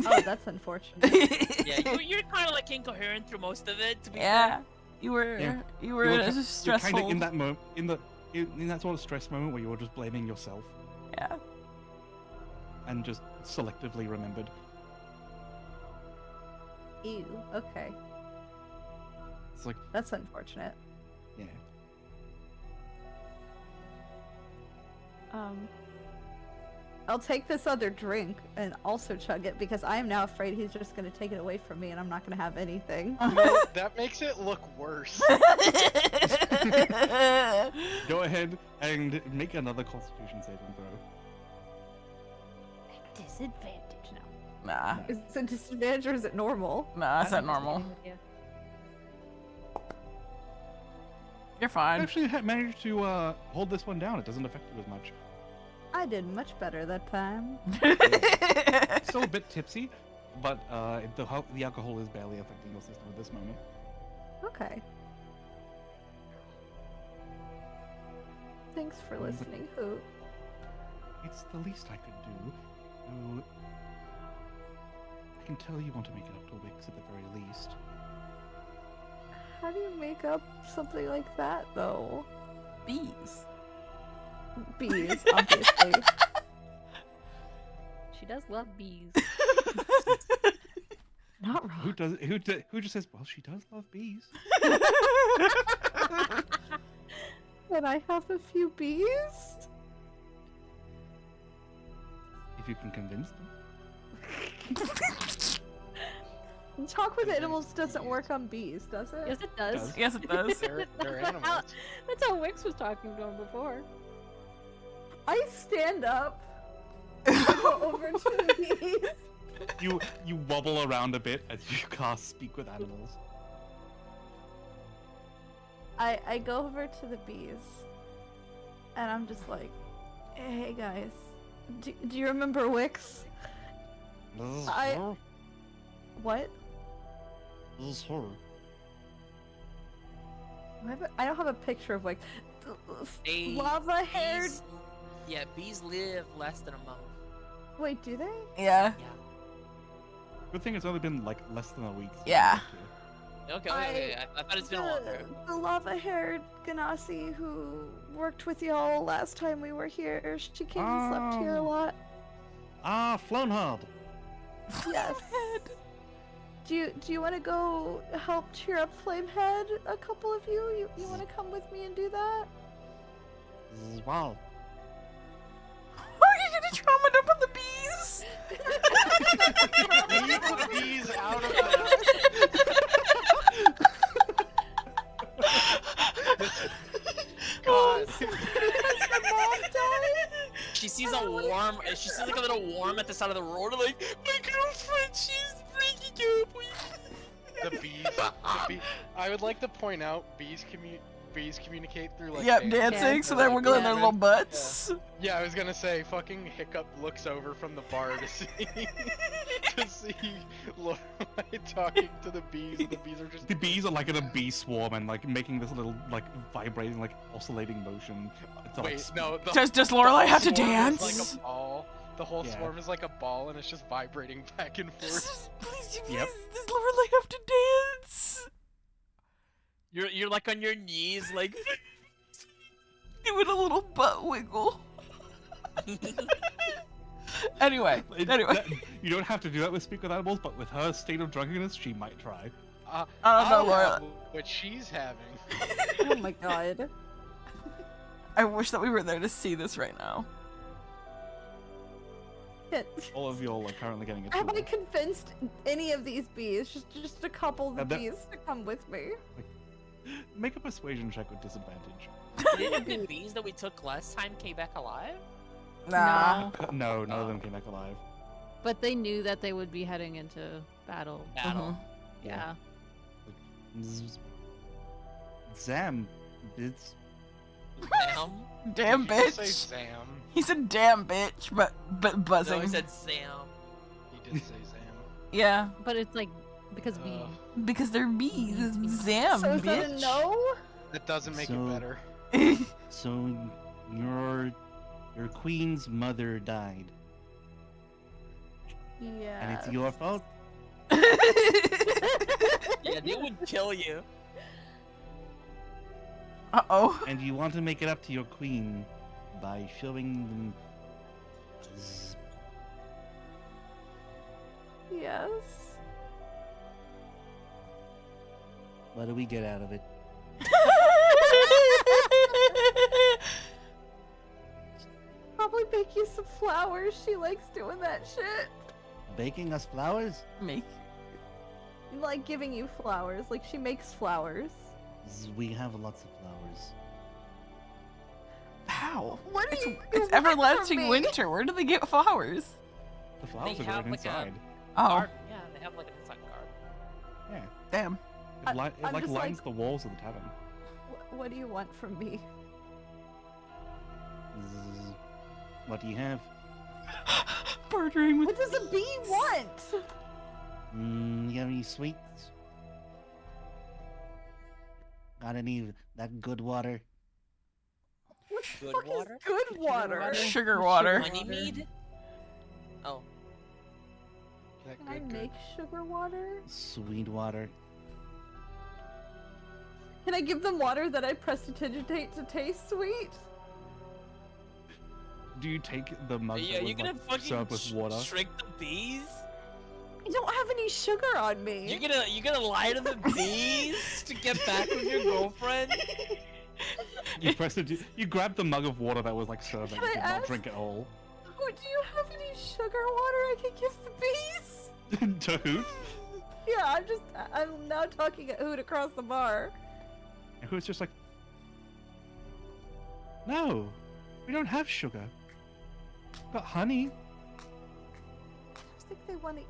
Oh, that's unfortunate. Yeah, you're kind of like incoherent through most of it. To be Yeah, fair. you were Yeah. you were You in a kind of stressful. in that moment, in that sort of stress moment where you were just blaming yourself Yeah. and just selectively remembered. Ew. Okay. It's like, That's unfortunate. yeah. I'll take this other drink and also chug it because I am now afraid he's just gonna take it away from me and I'm not gonna have anything. No, that makes it look worse. Go ahead and make another Constitution saving throw. Disadvantage now. Nah, Is it a disadvantage or is it normal? nah, that's not normal. Yeah. You're I fine. actually managed to hold this one down. It doesn't affect you as much. I did much better that time. Still a bit tipsy, but the alcohol is barely affecting your system at this moment. Okay. Thanks for listening, Hoot. It's the least I could do. So I can tell you want to make it up to Wix at the very least. How do you make up something like that, though? Bees. Bees, obviously. She does love bees. Not wrong. Who just says, well, she does love bees? Can I have a few bees? If you can convince them. Talk with animals doesn't work on bees, does it? Yes, it does. Yes, it does. They're That's how- animals. That's how Wix was talking to him before. I stand up and go over to the bees. You wobble around a bit as you cast Speak with Animals. I go over to the bees, and I'm just like, hey guys, do you remember Wix? What? This is her. I don't have a picture of Wix. They- Lava haired. Bees- Yeah, bees live less than a month. Wait, do they? Yeah. Yeah. Good thing it's only been like less than a week. since Yeah. we got here. Okay. I thought it's been longer. The lava haired Ganassi who worked with y'all last time we were here. She came and slept here a lot. Ah, Flownhard. Yes. Do you want to go help cheer up Flamehead? A couple of you? You want to come with me and do that? Wow. Are you gonna trauma dump on the bees? Leave the bees out of God. She sees a worm. She sees like a little worm at the side of the road. Like, my girlfriend, she's freaking up. The bees. I would like to point out bees communicate through like Yep, dance. dancing, so Or, they're like, wiggling their little movement. butts. Yeah, I was gonna say, fucking Hiccup looks over from the bar to see to see Lorelai talking to the bees, and the bees are just The bees are like in a bee swarm and like making this little like vibrating, like oscillating motion. To, like, Wait, speak. no. Does the Lorelai whole have to swarm is dance? Like a ball. The whole Yeah. swarm is like a ball, and it's just vibrating back and forth. Please, Yep. does Lorelai have to dance? You're like on your knees, like. Doing a little butt wiggle. Anyway. You don't have to do that with Speak with Animals, but with her state of drunkenness, she might try. I don't know, I'll Laura. have what she's having. Oh my god. I wish that we were there to see this right now. All of y'all are currently getting a Have I tour. convinced any of these bees? Just a couple of the And that- bees to come with me. Make a persuasion check with disadvantage. Did the bees that we took last time came back alive? Nah. No, none of them came back alive. But they knew that they would be heading into battle. Battle. Yeah. Zam, it's Sam. Damn Did you say bitch. Sam? He said damn bitch, but buzzing. No, he said Sam. He did say Sam. Yeah, But it's like because we because they're bees. It's Zam, So is that a bitch. no? That doesn't make So- it better. So your queen's mother died, Yeah. and it's your fault. Yeah, they would kill you. Uh-oh. And you want to make it up to your queen by showing them. Yes. What do we get out of it? Probably bake you some flowers. She likes doing that shit. Baking us flowers? Me. Like giving you flowers. Like she makes flowers. We have lots of flowers. How? What do It's, you it's want from everlasting me? winter. Where do they get flowers? the flowers They are have, growing like, a- inside. Oh, Garden. Yeah, they have like an inside garden. Yeah, damn. it I'm like just lines like- the walls of the tavern. What do you want from me? What do you have? Bartering with What does a bee want? You got any sweets? Got any of that good water? What the Good fuck water? is good water? sugar water. Honey mead? Oh. That Can I good, good. make sugar water? Sweet water. Can I give them water that I prestidigitate to taste sweet? Do you take the mug Yeah, that you was gonna like fucking served with water? trick the bees? I don't have any sugar on me. You gonna lie to the bees to get back with your girlfriend? You grab the mug of water that was like serving. Can I You did not ask? drink it all. Oh, do you have any sugar water I can give the bees? To Hoot. Yeah, I'm now talking at Hoot across the bar. And Hoot's just like, no, we don't have sugar. We've got honey. I just think they want to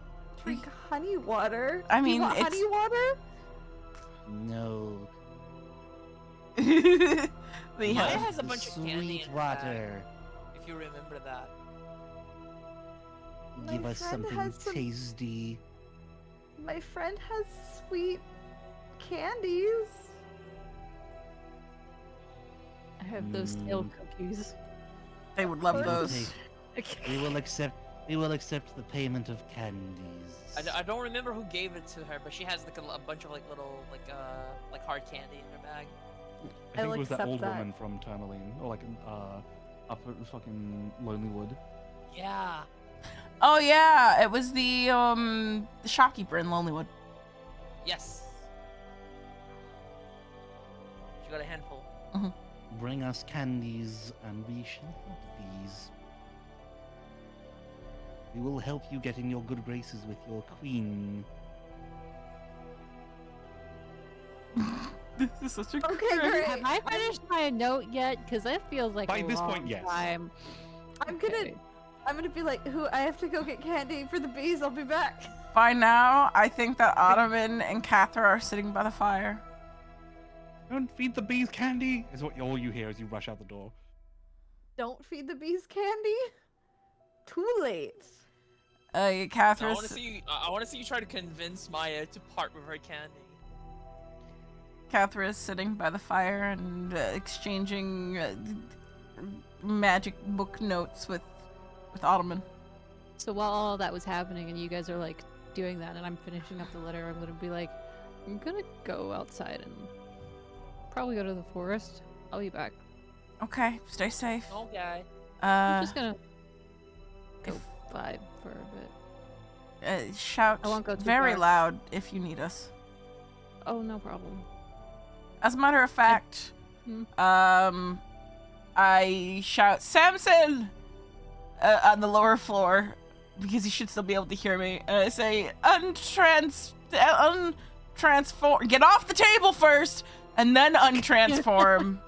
drink honey water. I Do you mean, want honey it's- water? No. We Maya have has a bunch of candy Sweet in her bag, water. if you remember that. My Give us friend something has some- tasty. My friend has sweet candies. I have those stale Mm. cookies. They would love We will those. We will accept. We will accept the payment of candies. I don't remember who gave it to her, but she has like a bunch of like little like hard candy in her bag. I think I'll it was that accept old that. woman from Tourmaline, or like up at fucking Lonelywood. Yeah. Oh yeah, it was the shopkeeper in Lonelywood. Yes. She got a handful. Bring us candies, and we shall have these. We will help you get in your good graces with your queen. This is such a Okay, great. Have I finished my note yet? Because that feels like By a this long point, yes. time. I'm gonna be like, who? I have to go get candy for the bees. I'll be back. By now, I think that Ottoman and Catherine are sitting by the fire. Don't feed the bees candy, is what all you hear as you rush out the door. Don't feed the bees candy. Too late. I Catherine's want to see you. I want to see you try to convince Maya to part with her candy. Catherine is sitting by the fire and exchanging magic book notes with Ottoman. So while all that was happening and you guys are like doing that and I'm finishing up the letter, I'm gonna be like, I'm gonna go outside and probably go to the forest. I'll be back. Okay, stay safe. Okay. I'm just gonna go if- vibe for a bit. Shout I won't go too very far. loud if you need us. Oh, no problem. As a matter of fact, Hmm. I shout Samson on the lower floor because he should still be able to hear me, and I say untransform. Get off the table first, and then untransform,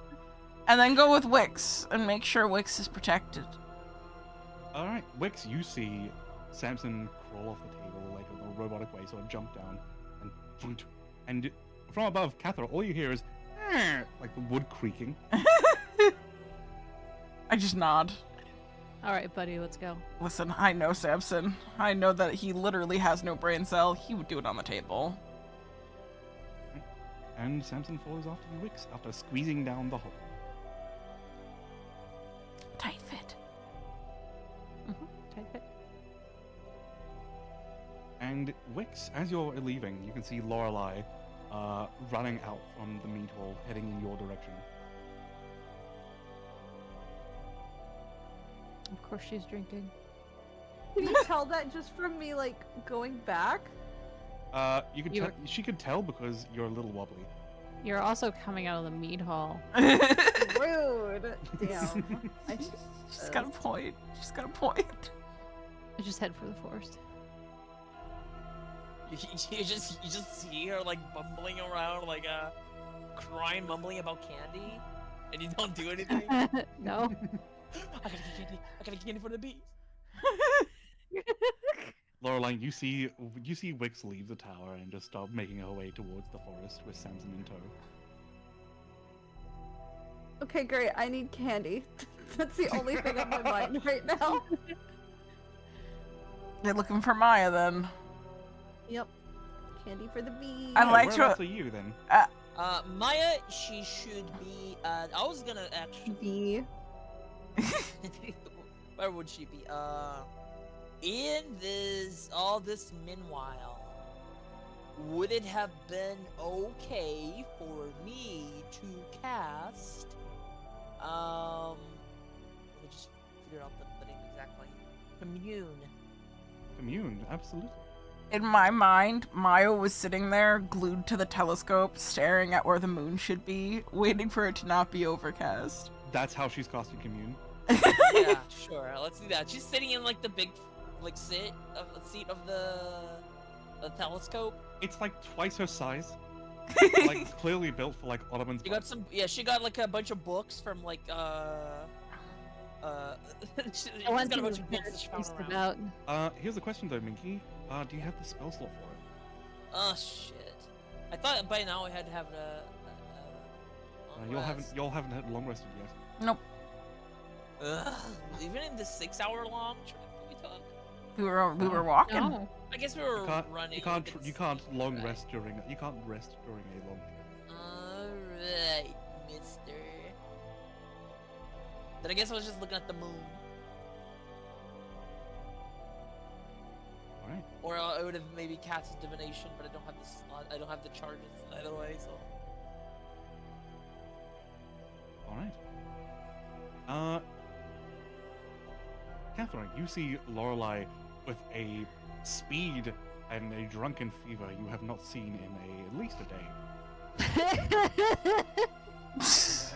and then go with Wix and make sure Wix is protected. All right, Wix, you see Samson crawl off the table like in a robotic way, sort of jump down, and from above, Catherine, all you hear is like the wood creaking. I just nod. All right, buddy, let's go. Listen, I know Samson. I know that he literally has no brain cell. He would do it on the table. And Samson follows after you, Wix, after squeezing down the hole. Tight fit. Type it. And Wix, as you're leaving, you can see Lorelei running out from the meat hall, heading in your direction. Of course she's drinking. Can you tell that just from me, like, going back? You could You tell, she could tell because you're a little wobbly. You're also coming out of the mead hall. Rude. Damn. She's got a point. She's got a point. Just head for the forest. You just see her like bumbling around, like crying, mumbling about candy, and you don't do anything. No. I gotta get candy. I gotta get candy for the bees. Lorelei, you see Wix leave the tower and just start making her way towards the forest with Samson in tow. Okay, great. I need candy. That's the only thing on my mind right now. They're looking for Maya then. Yep. Candy for the bees. I like to- Whereabouts are you then? Maya, she should be. I was gonna actually. Bee. Where would she be? In this meanwhile. would it have been okay for me to cast? Let me just figure out the name exactly. Commune. Commune, absolutely. In my mind, Maya was sitting there, glued to the telescope, staring at where the moon should be, waiting for it to not be overcast. That's how she's casting Commune. Yeah, sure. Let's do that. She's sitting in like the big, like seat of the telescope. It's like twice her size. Like clearly built for like Ottoman's. She got some. Yeah, she got like a bunch of books from like she's I want got a to bunch of books that she found about. around. Here's the question though, Minky. Do you have the spell slot for it? Oh shit! I thought by now I had to have Y'all haven't had long rested yet. Nope. Even in the 6-hour long trip we took. We were walking. No. I guess we were running. You can't long rest during. You can't rest during a long trip. Alright, mister. Then I guess I was just looking at the moon. All right. Or I would have maybe cast divination, but I don't have the slot. I don't have the charges either way, so. All right. Catherine, you see Lorelei with a speed and a drunken fever you have not seen in at least a day. At least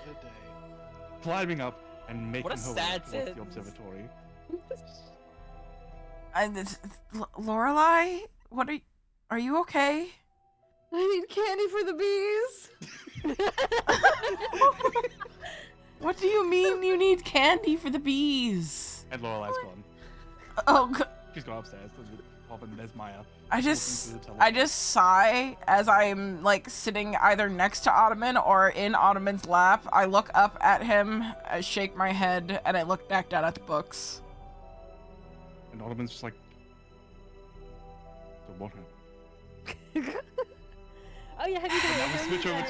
a day. Climbing up and making What a her way sad towards the sentence. observatory. Lorelei, what are you okay? I need candy for the bees. What do you mean you need candy for the bees? And Lorelei's gone. Oh, God. She's gone upstairs. There's Maya. I looking just through the telescope. sigh as I'm like sitting either next to Ottoman or in Ottoman's lap. I look up at him, I shake my head, and I look back down at the books. And Ottoman's just like, so what happened? Oh yeah, have you told Now we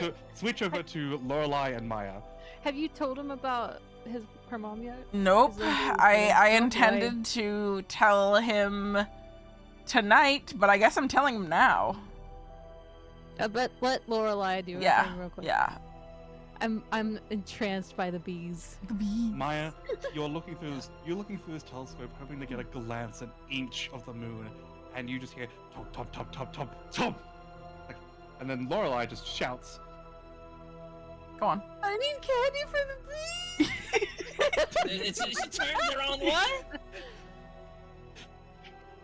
him? switch over to Lorelei and Maya. Have you told him about her mom yet? Nope. Is there anything- I Okay. intended to tell him tonight, but I guess I'm telling him now. But let Lorelei do her Yeah. thing real quick. Yeah. I'm entranced by the bees. The bee. Maya, you're looking through this telescope, hoping to get a glance, an inch of the moon, and you just hear top, top, top, top, top, top. Like, and then Lorelei just shouts, Go on. I need candy for the bees. She turns around. What?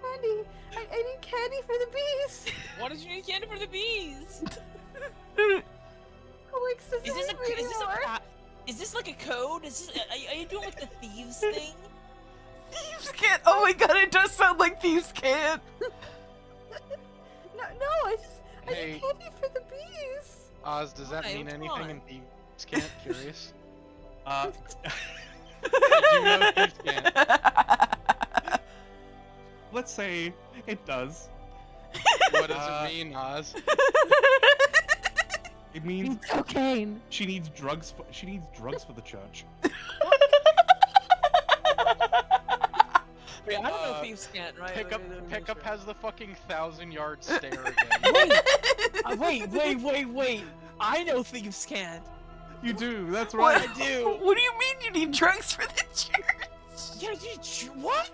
Candy. I need candy for the bees. Why did you need candy for the bees? Alex doesn't Is this hate me anymore. is this like a code? Is this are you doing like the thieves thing? Thieves can't. Oh my god, it does sound like thieves can't. No, I Hey. need candy for the bees. Oz, does that Why? mean What's anything on? in Thieves' Cant? Curious. uh, I do know Thieves' Cant. let's say it does. What does it mean, Oz? It means It's cocaine. she needs drugs for the church. Wait, I don't know Uh, thieves can't, right? Pickup has the fucking 1,000-yard stare again. Wait. I know thieves can't. You do, that's What? right. I do. What do you mean you need drugs for the church? Yeah, what?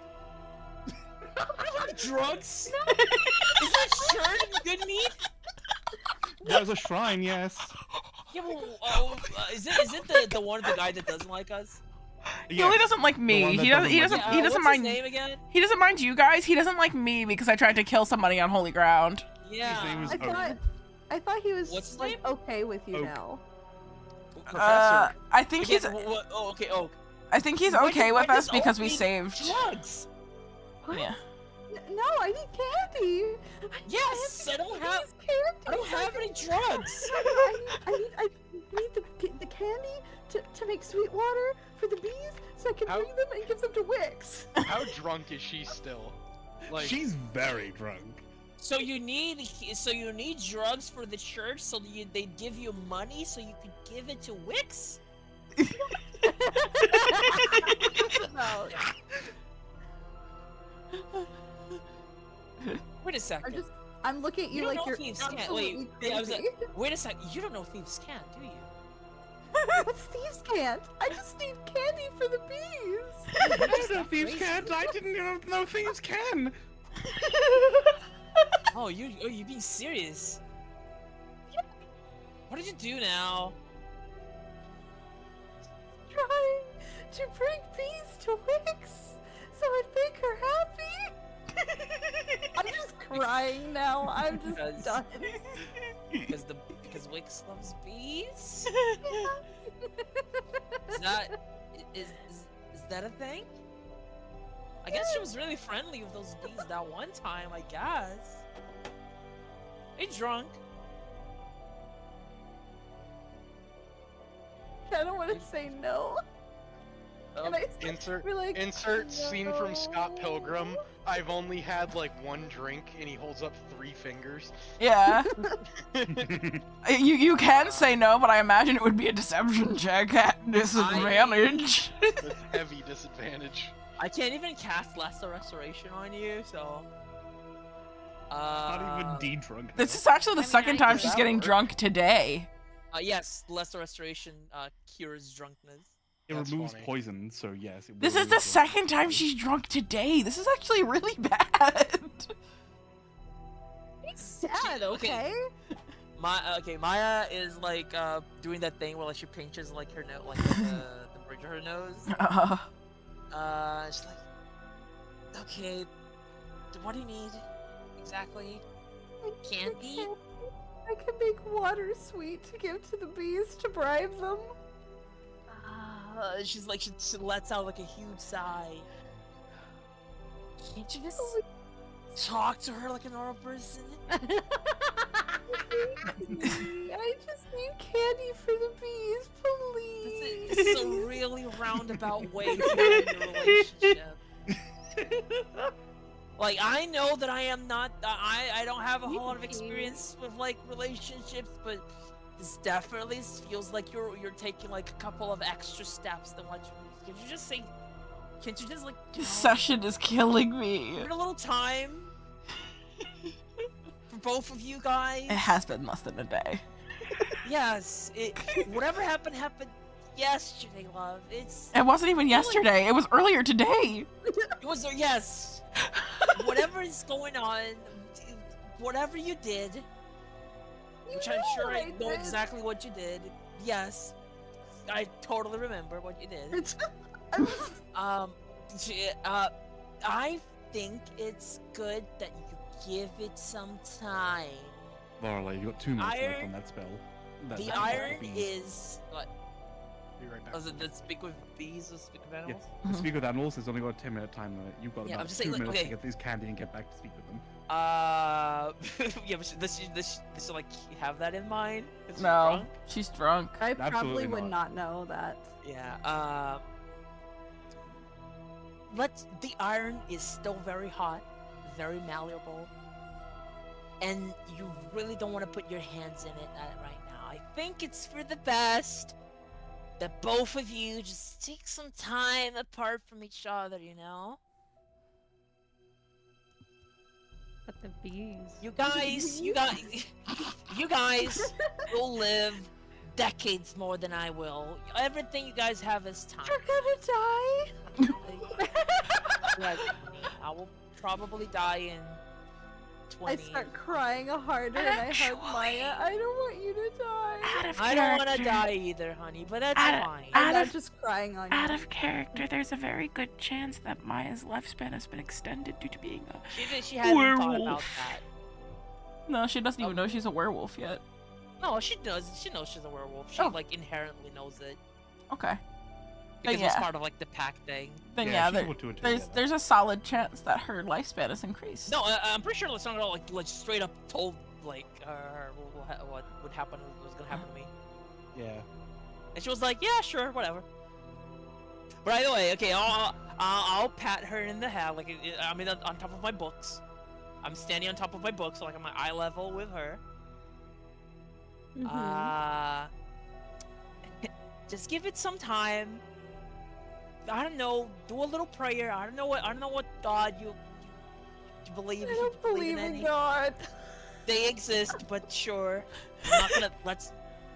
I don't have drugs. Is that shirt good meat? There's a shrine, yes. Yeah, well, is it the one of the guy that doesn't like us? He only doesn't like one me. that He doesn't. He doesn't doesn't. like He what's doesn't his mind. name again? He doesn't mind you guys. He doesn't like me because I tried to kill somebody on holy ground. Yeah. His name is I thought he was What's his like name? okay with you Oak. now. Professor. I think he's. Oh, okay. Oh, I think he's Why okay does- with why us does because we Oak need saved. drugs. What? Yeah. No, I need candy. Yes, I don't have any drugs. I need the candy to make sweet water for the bees so I can How- bring them and give them to Wix. How drunk is she still? Like, She's very drunk. So you need drugs for the church, so they give you money so you could give it to Wix. No, Wait a I second. just I'm looking at you, You don't like know you're thieves can't. absolutely Wait, I was crazy. wait a sec. You don't know thieves can't, do you? What's thieves can't? I just need candy for the bees. I don't know that thieves crazy? can't. I didn't know thieves can. Oh, you being serious? What did you do now? Trying to bring bees to Wix so I'd make her happy. I'm just crying now. I'm just Because- done. Because Wix loves bees. Is that a thing? I guess she was really friendly with those bees that one time. I guess. Are you drunk? I don't want to say no. And I Insert we're like, insert scene from Scott "No." Pilgrim. I've only had like one drink, and he holds up 3 fingers. Yeah. You can say no, but I imagine it would be a deception check at disadvantage. With heavy disadvantage. I can't even cast Lesser Restoration on you, so. Not even de-drunk. This is actually the I mean, second I time do she's that getting work. drunk today. Yes, Lesser Restoration cures drunkenness. It That's removes funny. poison, so yes. It This will is the remove second time poison. she's drunk today. This is actually really bad. He's sad, okay? Maya is like doing that thing where like she pinches like her nose, like the bridge of her nose. She's like, okay, what do you need exactly? Candy? I can make water sweet to give to the bees to bribe them. She's like she lets out like a huge sigh. Can't you just talk to her like a normal person? I just need candy for the bees, please. This is a really roundabout way to end your relationship. Like, I know that I am not, I don't have a whole lot of experience with like relationships, but this definitely feels like you're taking like a couple of extra steps than what you. Can't you just say? Can't you just like? This session is killing me. Give it a little time for both of you guys. It has been less than a day. Yes, whatever happened yesterday, love. It wasn't even yesterday. It was earlier today. It was yes. Whatever is going on, whatever you did, which I'm sure I know exactly what you did. Yes, I totally remember what you did. I think it's good that you give it some time. Lorelei, you got 2 minutes left Iron- on that spell. The That iron bees. is what? Be right back. Was it the speak with bees or speak with animals? To speak with animals, there's only got a 10-minute time limit. You've got Yeah, I'm about just 2 saying, like, minutes okay. to get these candy and get back to speak with them. Yeah, but this like have that in mind. 'Cause she's No, drunk? she's drunk. I probably Absolutely would not. not know that. Yeah. The iron is still very hot, very malleable, and you really don't want to put your hands in it right now. I think it's for the best that both of you just take some time apart from each other. You know, But the bees. you guys will live decades more than I will. Everything you guys have is time. You're gonna die. Like, I will probably die in 20 I start crying harder and I hug Maya. I don't want you to die. I don't want to die either, honey, but that's fine. I'm not just crying on Out you. of character, there's a very good chance that Maya's lifespan has been extended due to being a... She hasn't thought about Werewolf. that. No, she doesn't even know she's a werewolf yet. No, she does. She knows she's a werewolf. She Oh. like inherently knows it Okay. because yeah. it's part of like the pack thing. Then Yeah, yeah, she there- put 2 and 2 there's together. there's a solid chance that her lifespan is increased. No, I'm pretty sure Lysandra like straight up told like what would happen, what was gonna happen to me, Yeah. and she was like, yeah, sure, whatever. But either way, okay, I'll pat her in the head, like I'm on top of my books. I'm standing on top of my books, so like I'm at eye level with her. Mhm. Just give it some time. I don't know. Do a little prayer. I don't know what God you believe. I If you don't believe in any. God. They exist, but sure. I'm not gonna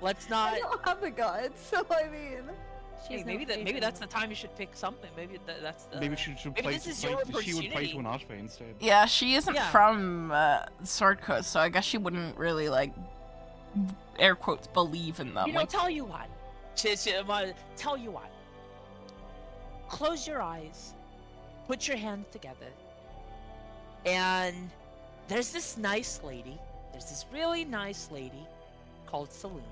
let's not. I don't have a god, so I mean. Hey, maybe that's the time you should pick something. Maybe that's the. Maybe she should maybe play. this is your She would play to opportunity. an archfey instead. Yeah, she isn't Yeah. from Sword Coast, so I guess she wouldn't really like air quotes believe in them. You know, Like, tell you what. Tell you what. Close your eyes. Put your hands together. And there's this nice lady. There's this really nice lady called Saloon.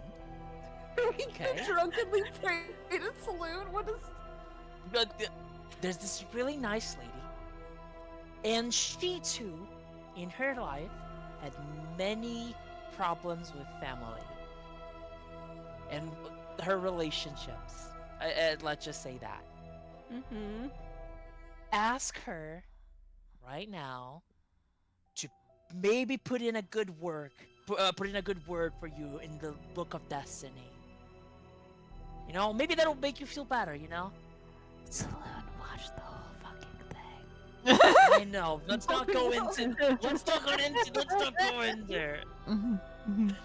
Okay. Drunkenly prayed in a saloon? What is. But there's this really nice lady. And she too, in her life, had many problems with family. And her relationships. Let's just say that. Mm-hmm. Ask her right now to maybe put in a good word for you in the book of destiny. You know, maybe that'll make you feel better, you know? Saloon, watch the whole fucking thing. I know. Let's not go into let's not go in there. mhm, mhm.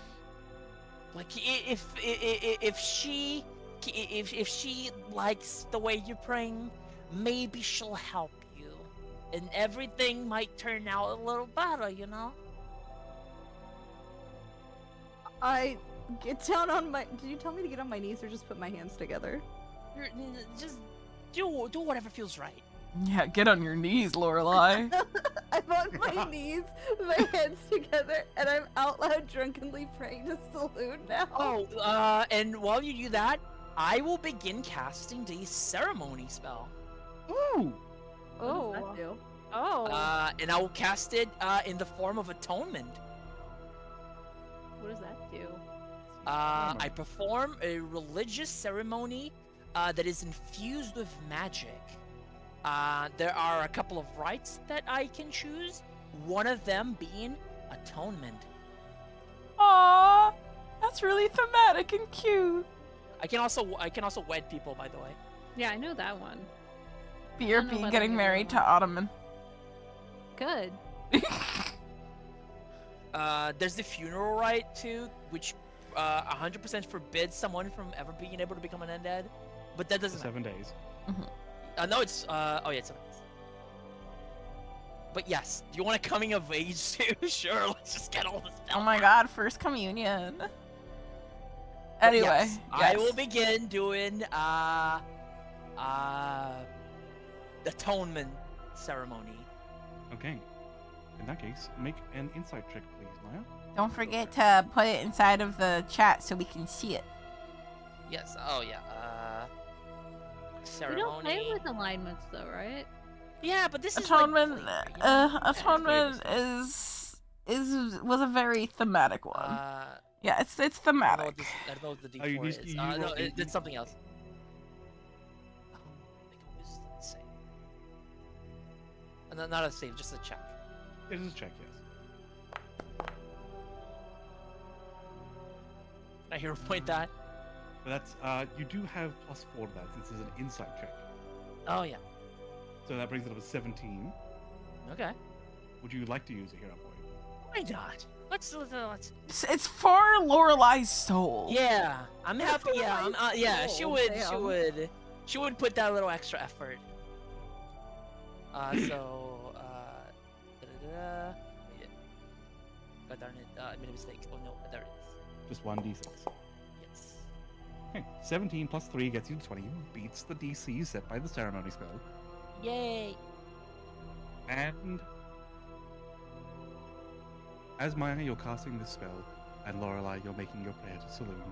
Like if she likes the way you're praying, maybe she'll help you. And everything might turn out a little better, you know? I get down on my. Did you tell me to get on my knees or just put my hands together? Just do whatever feels right. Yeah, get on your knees, Lorelai. I'm on my knees, my hands together, and I'm out loud drunkenly praying to Saloon now. Oh, and while you do that, I will begin casting the ceremony spell. Ooh. What does that do? Oh. And I will cast it in the form of atonement. What does that do? I perform a religious ceremony that is infused with magic. There are a couple of rites that I can choose. One of them being atonement. Aww, that's really thematic and cute. I can also wed people, by the way. Yeah, I know that one. BRB about getting any married other to Ottoman. Good. There's the funeral rite too, which 100% forbids someone from ever being able to become an undead. But that doesn't matter. 7 days. No, it's oh yeah, it's 7 days. But yes, do you want a coming of age too? Sure, let's just get all this Oh done. my god, first communion. But Anyway, yes, I will yes. begin doing atonement ceremony. Okay. In that case, make an insight check, please, Maya. Don't forget to put it inside of the chat so we can see it. Yes. Oh yeah. We Ceremony. don't play with alignments though, right? Yeah, but this Atonement, is like flavor, atonement was a very thematic one. Yeah, it's I don't know thematic. what I don't know what the D4 Oh, you is. just- you No, roll- you- it's something else. Make a wisdom save. Not a save, just a check. It is a check, yes. Can I hear point that? But that's you do have +4 to that. This is an insight check, Oh yeah. so that brings it up to 17. Okay. Would you like to use a hero point? Why not? Let's. It's for Lorelai's soul. Yeah, I'm happy. Yeah, yeah. She Oh, would. damn. She would put that little extra effort. So. Da-da-da. Wait. God darn it! I made a mistake. Oh no, there it is. Just 1d6. Yes. Okay, 17 plus 3 gets you to 20. Beats the DC set by the ceremony spell. Yay! And as Maya, you're casting this spell, and Lorelei, you're making your prayer to Saloon.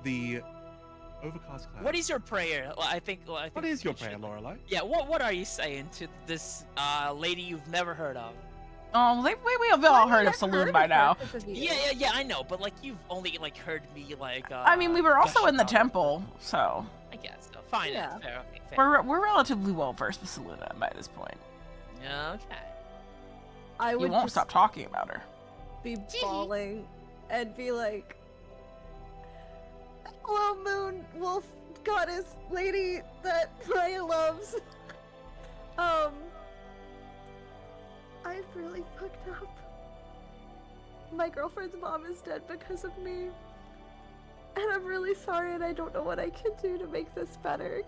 The overcast cloud. What is your prayer? Well, I think. What is your we prayer, should- Lorelei? Yeah. What are you saying to this lady you've never heard of? Oh, we've all heard of Saloon by now. Yeah. I know, but like you've only like heard me like. I mean, we were also gush in the about it. temple, so I guess. So. Fine. Yeah. Fair. Okay. Fair. we're relatively well versed with Saluna by this point. Yeah. Okay. I You would won't just stop talking about her. be bawling and be like, "Hello, Moon Wolf Goddess Lady that Maya loves. I've really fucked up. My girlfriend's mom is dead because of me. And I'm really sorry and I don't know what I can do to make this better.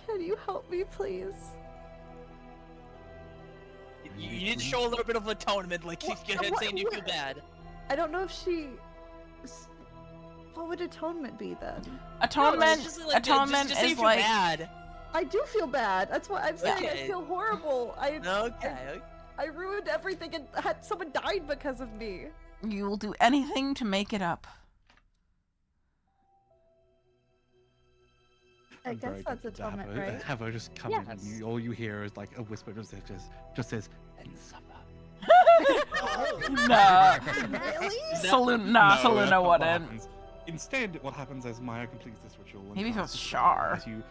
Can you help me, please? You need to show a little bit of atonement, like she's saying you feel bad. I don't know if she... What would atonement be then? Atonement, just, like, atonement just say you is feel like bad. I do feel bad. That's what I'm saying. Okay. I feel horrible. Okay. I ruined everything and had someone died because of me. you will do anything to make it up. I I'm guess very that's tempted to atonement, have her, right? Have her just come in, and Yes. all you hear is like a whisper just says, "And suffer." Nah, Really? Saluna, No, that's Saluna not what wouldn't. happens. Instead, what happens as Maya completes this ritual, and Maybe if it was casts the Shar. spell,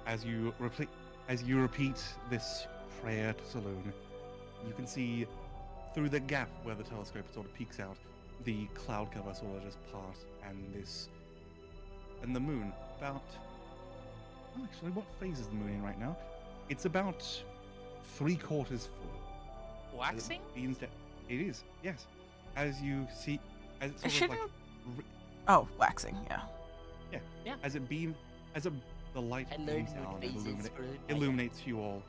as you repeat this prayer to Saloon, you can see through the gap where the telescope sort of peeks out, the cloud cover sort of just part, and the moon about. Actually, what phase is the moon in right now? It's about 3/4 full. Waxing? It is, yes. As you see, as it sort of shouldn't- like, Oh, waxing, yeah. Yeah. as the light I beams learned down what and phases for illuminates you all.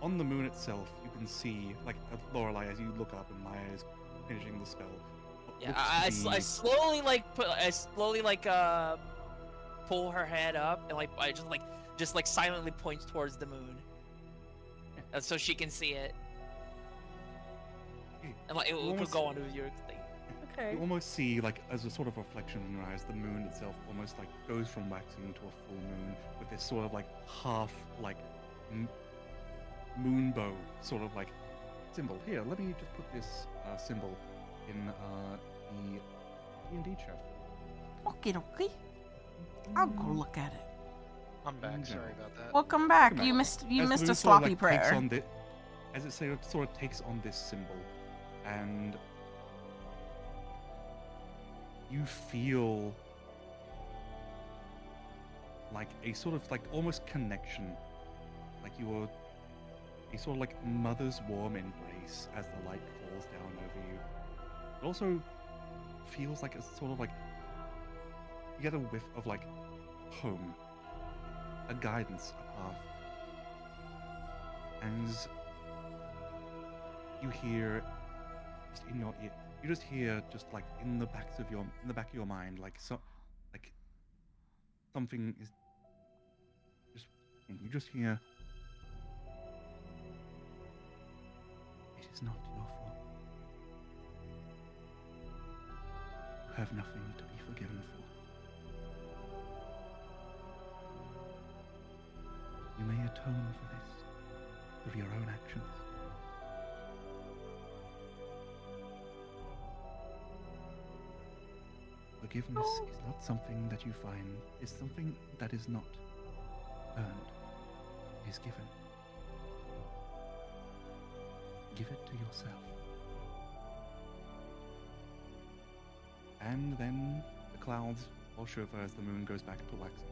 On the moon itself, you can see, like, Lorelei, as you look up and Maya is finishing the spell. what Yeah, looks to I be- slowly pull her head up and like I just silently points towards the moon, so she can see it. And like it will almost- go on with your thing. Okay. You almost see, like, as a sort of reflection in your eyes, the moon itself almost like goes from waxing to a full moon with this sort of like half like moon bow sort of like symbol. Here, let me just put this symbol in the D&D chat. Okay, okay. I'll go look at it. I'm back. Okay. Sorry about that. Welcome back. Welcome You back. missed As the a moon sort of, sloppy like, prayer. takes on as it sort of takes on this symbol, and you feel like a sort of like almost connection, like you're a sort of like mother's warm embrace as the light falls down over you. It also feels like a sort of like you get a whiff of like home, a guidance, a path. As you hear just in your ear, you just hear just like in the back of your mind, like something is just you just hear. It is not your fault. You have nothing to be forgiven for. You may atone for this with your own actions. Forgiveness is not something that you find, it's something that is not earned. It is given. Give it to yourself. And then the clouds wash over as the moon goes back to waxing,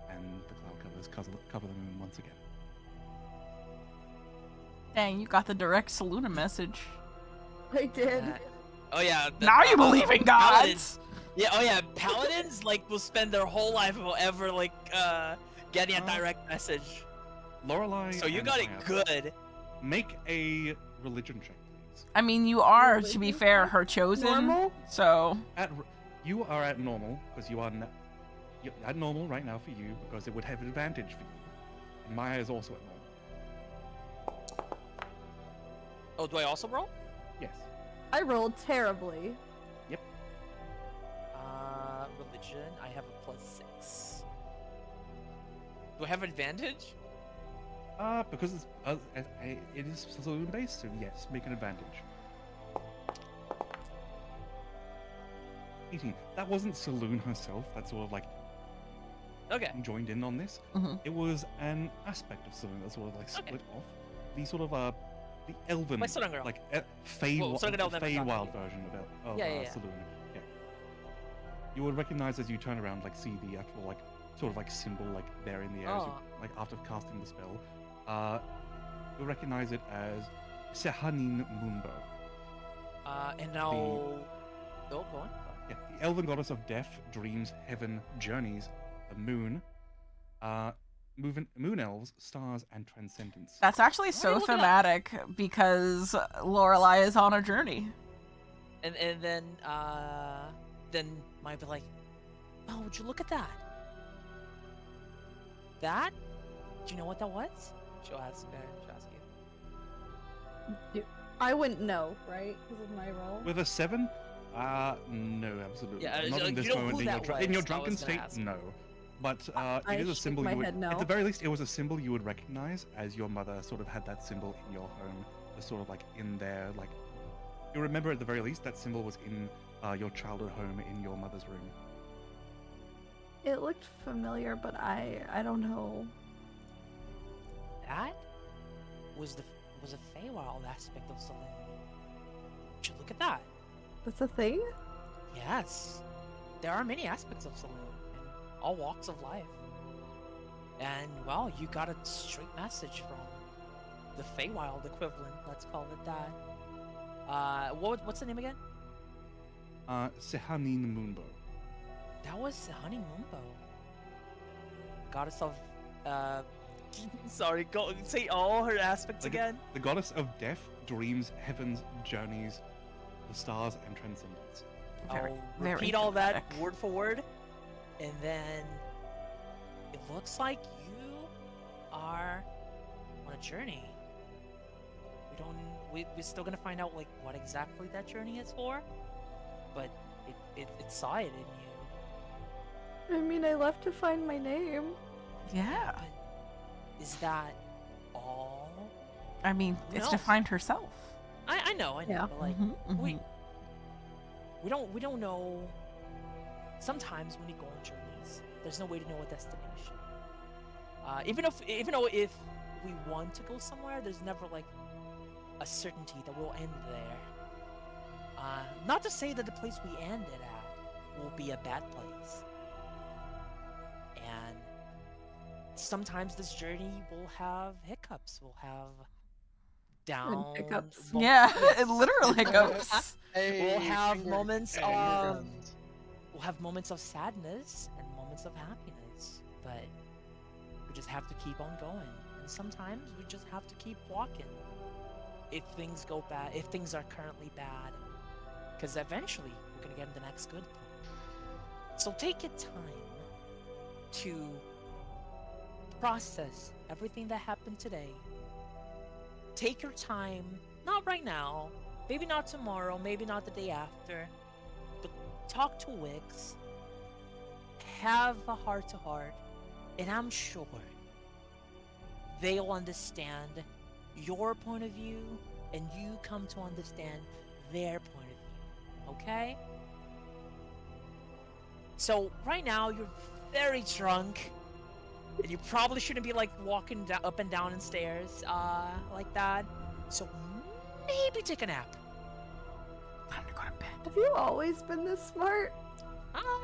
and the cloud covers cover the moon once again. Dang, you got the direct Saluna message. I did. Oh yeah. Now you believe in Paladins- gods. Yeah. Oh yeah. Paladins like will spend their whole life without ever like getting a direct message. Lorelei. So you and got it Maya, good. Make a religion check, please. I mean, you are, to be fair, her chosen. Normal? So You are at normal because you're at normal right now for you because it would have advantage for you. And Maya is also at normal. Oh, do I also roll? Yes. I rolled terribly. Religion. I have a +6. Do I have advantage? Because it is saloon based, so yes, make an advantage. 18. That wasn't Saloon herself. That sort of like Okay. joined in on this. Mhm. It was an aspect of Saloon that sort of like split off. The sort of the elven, My Southern girl. like Fey, Well, Southern Elf never got Wild that. version of Yeah, yeah, yeah. Saloon. Yeah. You would recognize as you turn around, like see the actual like sort of like symbol like there in the air, as you, Oh. like after casting the spell. You'll recognize it as Sehanin Moonbow. And now. Oh, go on. Yeah, the elven goddess of death, dreams, heaven, journeys, the moon, moon elves, stars, and transcendence. That's actually Why so look it up? thematic because Lorelai is on a journey. And then might be like, oh, would you look at that? That? Do you know what that was? She'll ask you. I wouldn't know, right? Because of my role. With a 7? No, absolutely. Yeah, Not in you this know moment. who In your, that in your was, I drunken was gonna state, ask. no. But I it is a shake symbol my you would, head no. at the very least, it was a symbol you would recognize, as your mother sort of had that symbol in your home, sort of like in there, like you remember at the very least that symbol was in your childhood home in your mother's room. It looked familiar, but I don't know. That was a Feywild aspect of Saloon. Would you look at that? That's a thing? Yes. There are many aspects of Saloon in all walks of life. And, well, you got a straight message from the Feywild equivalent, let's call it that. What's the name again? Sehanin Moonbow. That was Sehani Mumbo. Goddess of, sorry, go say all her aspects again. The goddess of death, dreams, heavens, journeys, the stars, and transcendence. I'll very repeat all that thematic. word for word, and then it looks like you are on a journey. We're still gonna find out like what exactly that journey is for, but it saw it in you. I mean, I left to find my name. Yeah. But is that all? I mean, Who it's to knows? find herself. I know, Yeah. but like Mhm, we mhm. we don't know. Sometimes when we go on journeys, there's no way to know a destination. Even though if we want to go somewhere, there's never like a certainty that we'll end there. Not to say that the place we ended at will be a bad place. And sometimes this journey will have hiccups. We'll have down hiccups. Yeah, yes. literal hiccups. We'll have finger- moments finger of guns. we'll have moments of sadness and moments of happiness, but we just have to keep on going. And sometimes we just have to keep walking. If things go bad, if things are currently bad, because eventually we're gonna get in the next good point. So take your time to process everything that happened today. Take your time, not right now, maybe not tomorrow, maybe not the day after, but talk to Wix, have a heart-to-heart, and I'm sure they'll understand your point of view, and you come to understand their point of view, okay? So right now you're very drunk, and you probably shouldn't be like walking up and down in stairs like that. So maybe take a nap. Time to go to bed. Have you always been this smart?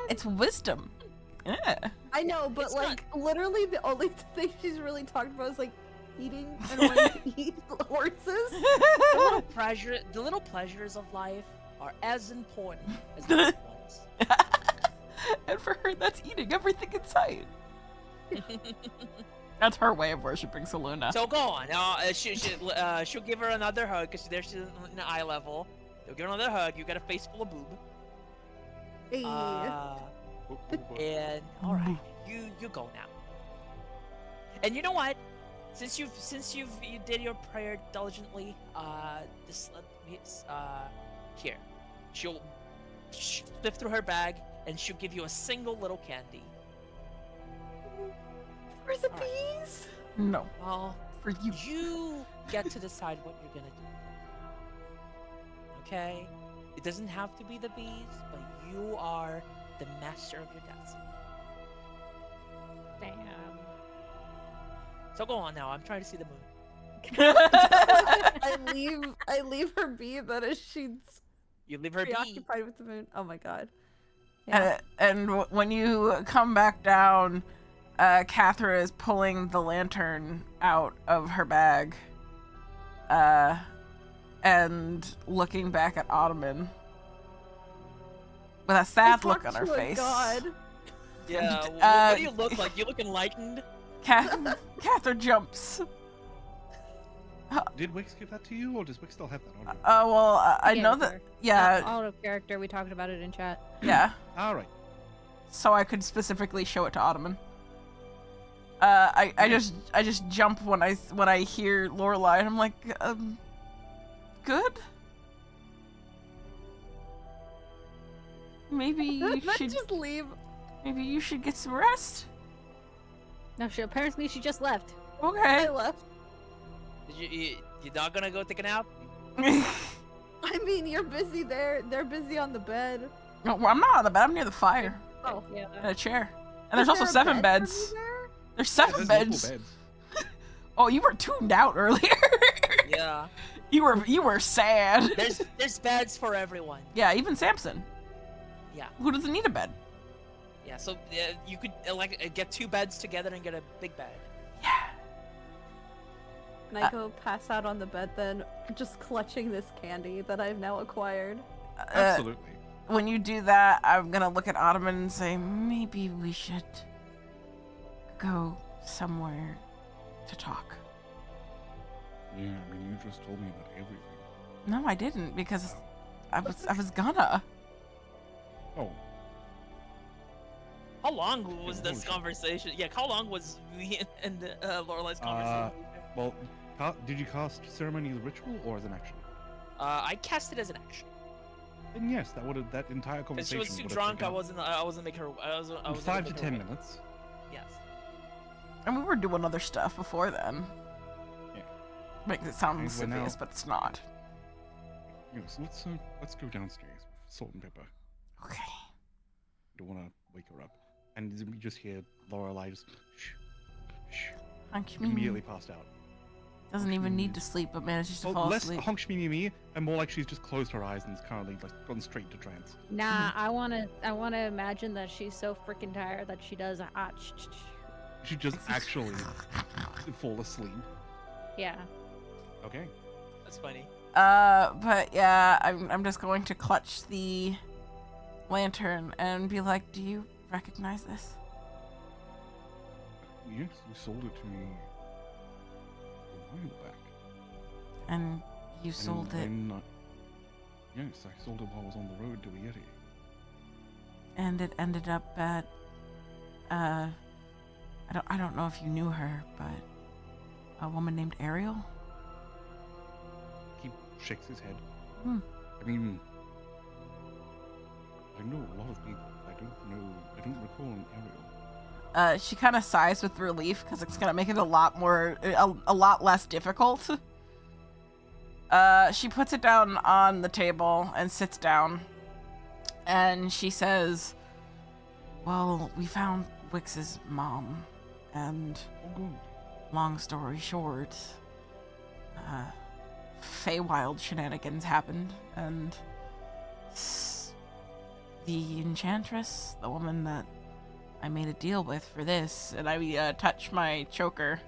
It's wisdom. Yeah. I know, but It's like literally the only thing she's really talked about is like eating and wanting to eat horses. The little pleasures of life are as important as the big ones. And for her, that's eating everything in sight. That's her way of worshiping Saluna. So go on. She'll give her another hug because there she's in eye level. You'll give her another hug. You got a face full of boob. Hey. And all right, you go now. And you know what? Since you did your prayer diligently, just let me here. She'll sift through her bag and she'll give you a single little candy. Where's the Alright. bees? No, Well, for you. you get to decide what you're gonna do. Okay? It doesn't have to be the bees, but you are the master of your destiny. Damn. So go on now. I'm trying to see the moon. I leave her be that as she's You leave her be. preoccupied with the moon. Oh my god. Yeah. When you come back down, Cathra is pulling the lantern out of her bag. and looking back at Ottoman with a sad look on her to a face. God. Yeah. What do you look like? You look enlightened. Catherine jumps. Did Wix give that to you, or does Wix still have that on him? Well, I gave know it to that. her. Yeah, Out of character, we talked about it in chat. yeah. All right. So I could specifically show it to Ottoman. I just jump when I hear Lorelai, and I'm like, good. Maybe you should just leave. maybe you should get some rest. No, apparently she just left. I Okay. left. You're not gonna go take a nap? I mean, you're busy there. They're busy on the bed. No, well, I'm not on the bed. I'm near the fire Oh, Yeah. in a chair, and there's Is also there a 7 bed for beds. me there? There's Yeah, 7 there's multiple beds. beds. Oh, you were tuned out earlier. Yeah. You were sad. There's beds for everyone. Yeah, even Samson. Yeah. Who doesn't need a bed? Yeah. So you could get 2 beds together and get a big bed. Yeah. And I go pass out on the bed then, just clutching this candy that I've now acquired. Absolutely. When you do that, I'm gonna look at Ottoman and say, maybe we should go somewhere to talk. Yeah, I mean, you just told me about everything. No, I didn't, because I was gonna. Oh, How long was this Bullshit. conversation? Yeah. How long was me and Lorelai's conversation? well, did you cast ceremonial ritual or as an action? I cast it as an action. Then yes, that entire Because conversation. she was too would have drunk, I taken wasn't making her. I was 5 to 10 minutes. Yes. And we were doing other stuff before then. Yeah. Makes it sound Okay, well, now- lascivious, but it's not. Yes, let's go downstairs with salt and pepper. Okay. Don't want to wake her up. And you just hear Lorelai just shh, shh, Honk immediately passed out. doesn't even need to sleep, but manages to Well, fall less asleep. honk me, and more like she's just closed her eyes and is currently like gone straight to trance. Nah, I wanna imagine that she's so freaking tired that she does a hot She just actually fall asleep. Yeah. Okay. That's funny. But yeah, I'm just going to clutch the lantern and be like, do you recognize this? Yes, you sold it to me a while back. And you sold it, Yes, I sold it while I was on the road to Yeti. and it ended up at, I don't know if you knew her, but a woman named Ariel? He shakes his head. Hmm. I mean, I know a lot of people. I don't recall an Ariel. She kind of sighs with relief because it's gonna make it a lot less difficult. She puts it down on the table and sits down, and she says, "Well, we found Wix's mom, and Oh, good. long story short, Feywild shenanigans happened, and the enchantress, the woman that I made a deal with for this," and I touch my choker.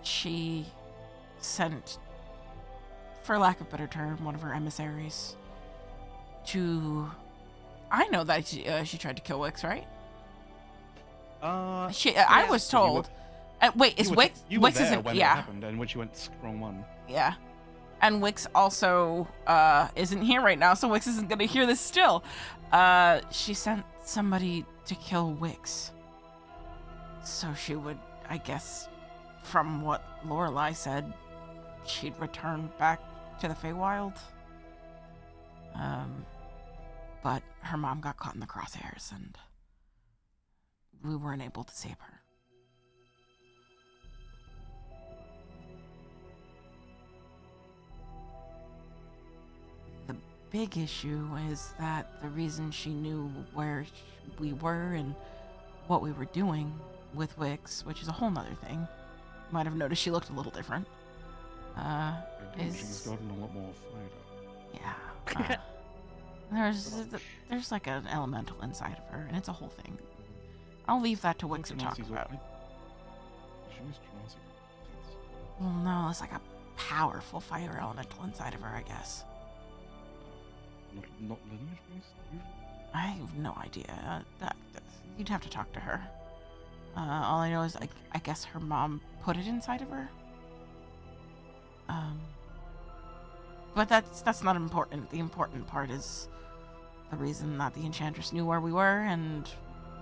She sent, for lack of a better term, one of her emissaries to. I know that she tried to kill Wix, right? I was so you were- told. Wait, is Wix? You were Wix there isn't. when it Yeah, happened, and when she went wrong one. yeah. And Wix also isn't here right now, so Wix isn't gonna hear this still. She sent somebody to kill Wix, so she would, I guess, from what Lorelai said, she'd return back to the Feywild. But her mom got caught in the crosshairs, and we weren't able to save her. The big issue is that the reason she knew where we were and what we were doing with Wix, which is a whole nother thing. You might have noticed she looked a little different. I think Is- she's gotten a lot more fighter. Yeah. There's like an elemental inside of her, and it's a whole thing. I'll leave that to Wix to talk about. She was Genasi. Well, no, it's like a powerful fire elemental inside of her, I guess. Not lineage based usually. I have no idea. You'd have to talk to her. All I know is I guess her mom put it inside of her. But that's not important. The important part is the reason that the Enchantress knew where we were and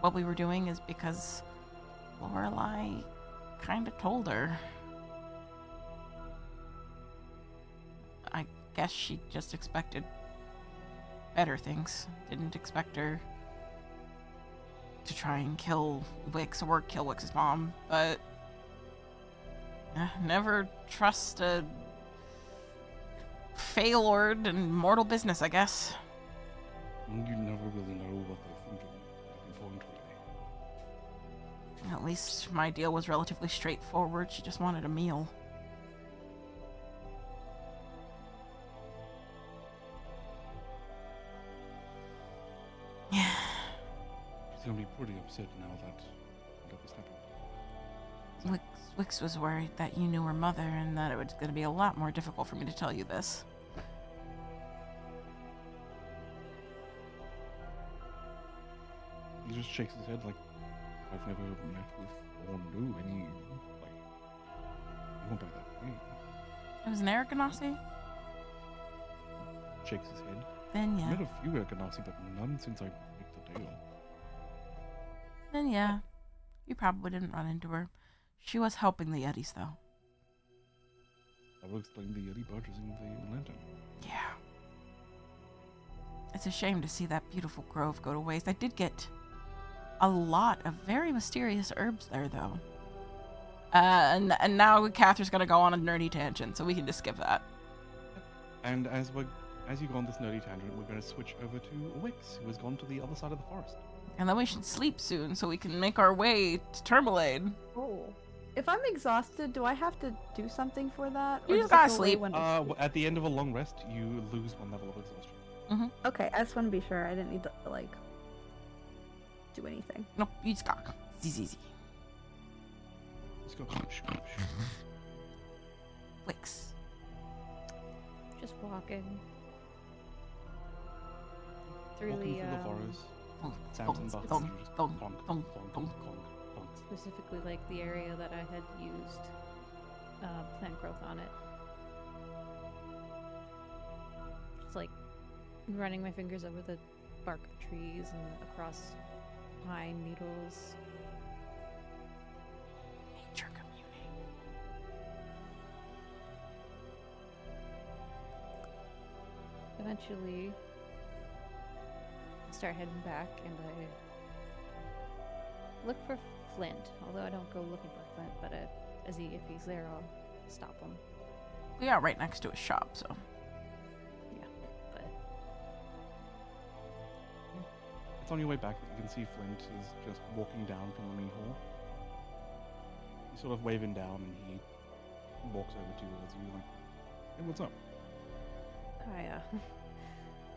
what we were doing is because Lorelai kind of told her. I guess she just expected better things. Didn't expect her to try and kill Wix or kill Wix's mom, but never trust a Failord in mortal business, I guess. You never really know what they're thinking at any point, really. At least my deal was relatively straightforward. She just wanted a meal. She's gonna be pretty upset now that whatever's happened. Wix was worried that you knew her mother and that it was going to be a lot more difficult for me to tell you this. He just shakes his head like, I've never met with or knew any, like, you won't die that way. It was an Aragonasi? Shakes his head. Then yeah. Met a few Ergonasi, but none since I picked the Dale. Then yeah. You probably didn't run into her. She was helping the Yetis, though. That will explain the Yeti purchasing the lantern. Yeah. It's a shame to see that beautiful grove go to waste. I did get a lot of very mysterious herbs there, though. And now Catherine's gonna go on a nerdy tangent, so we can just skip that. And as you go on this nerdy tangent, we're going to switch over to Wix, who has gone to the other side of the forest. And then we should sleep soon, so we can make our way to Termalade. Oh. If I'm exhausted, do I have to do something for that? You Or just does it gotta go away sleep. when I sleep? At the end of a long rest, you lose 1 level of exhaustion. Okay, I just want to be sure I didn't need to, like, do anything. Nope, you just got easy. Let's go. Wix. Just walking through Walking the, through the forest. Thunk, Sounds and thunk, buttons. thunk, You just thunk, clonk, thunk, clonk, thunk. clonk, clonk. specifically like the area that I had used plant growth on it. Just like running my fingers over the bark of trees and across pine needles. Nature communing. Eventually, I start heading back, and I look for Flint. Although I don't go looking for Flint, but if he's there, I'll stop him. We are right next to a shop, so. Yeah, but It's on your way back that you can see Flint is just walking down from the meat hall. You sort of wave him down, and he walks over towards you like, hey, what's up? I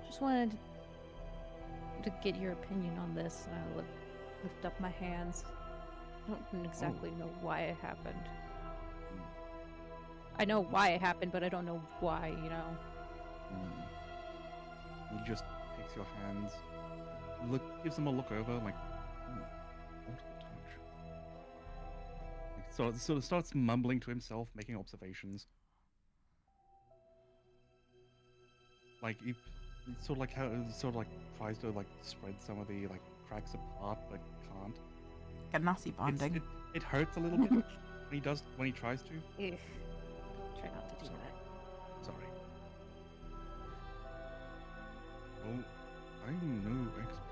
just wanted to get your opinion on this. And I lift up my hands. I don't exactly know why it happened. I know why it happened, but I don't know why, you know. He just takes your hands, gives them a look over, like, wonderful touch. Like, sort of starts mumbling to himself, making observations. Like he sort of like tries to like spread some of the like cracks apart, but can't. Ganassi bonding. It hurts a little bit when he tries to. Ugh. Try not to do that. Sorry. Oh, I'm no expert.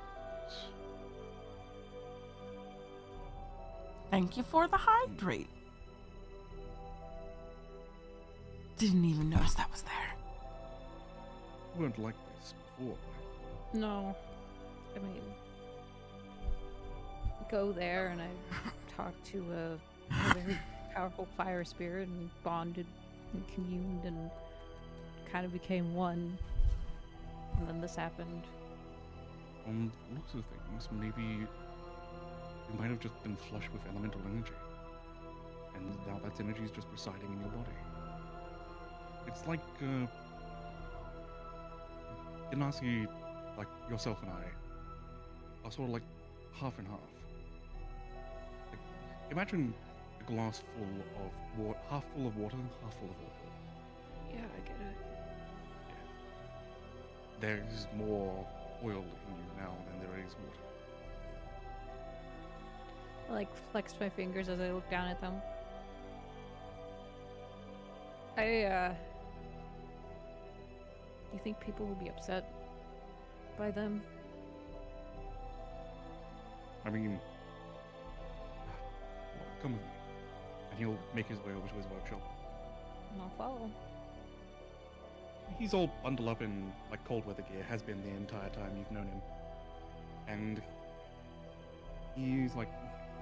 Thank you for the hydrate. Didn't even notice that was there. You weren't like this before. No. I mean, go there and I talk to a very powerful fire spirit and bonded and communed and kind of became one. And then this happened. On looks of things, maybe you might have just been flushed with elemental energy. And now that energy is just residing in your body. It's like Genasi, like yourself and I, are sort of like half and half. Like, imagine a glass full of water, half full of water, half full of oil. Yeah, I get it. There's more oil in you now than there is water. I like flex my fingers as I look down at them. Do you think people will be upset by them? I mean, come with me. And he'll make his way over to his workshop. And I'll follow. He's all bundled up in like cold weather gear, has been the entire time you've known him. And he's like,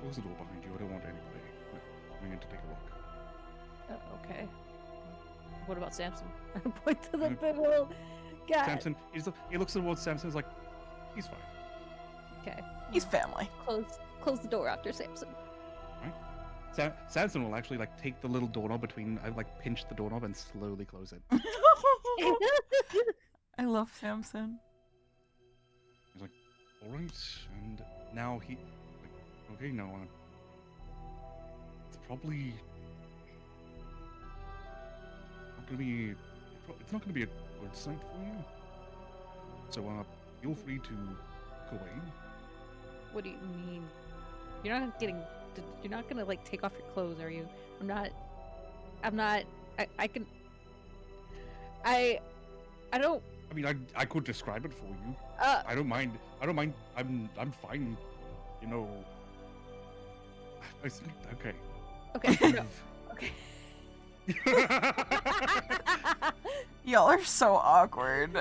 close the door behind you, I don't want anybody coming in to take a look. Okay. What about Samson? I point to the big old guy. Samson, he looks towards Samson, he's like, he's fine. Okay. He's family. Close the door after Samson. Samson will actually like take the little doorknob between, like pinch the doorknob and slowly close it. I love Samson. He's like, all right, and now he, like, okay, no, it's probably not gonna be, it's not gonna be a good sight for you. So, feel free to go away. What do you mean? You're not gonna like take off your clothes, are you? I don't. I mean, I could describe it for you. I don't mind. I'm fine. You know. Okay. Okay. No. Okay. Y'all are so awkward.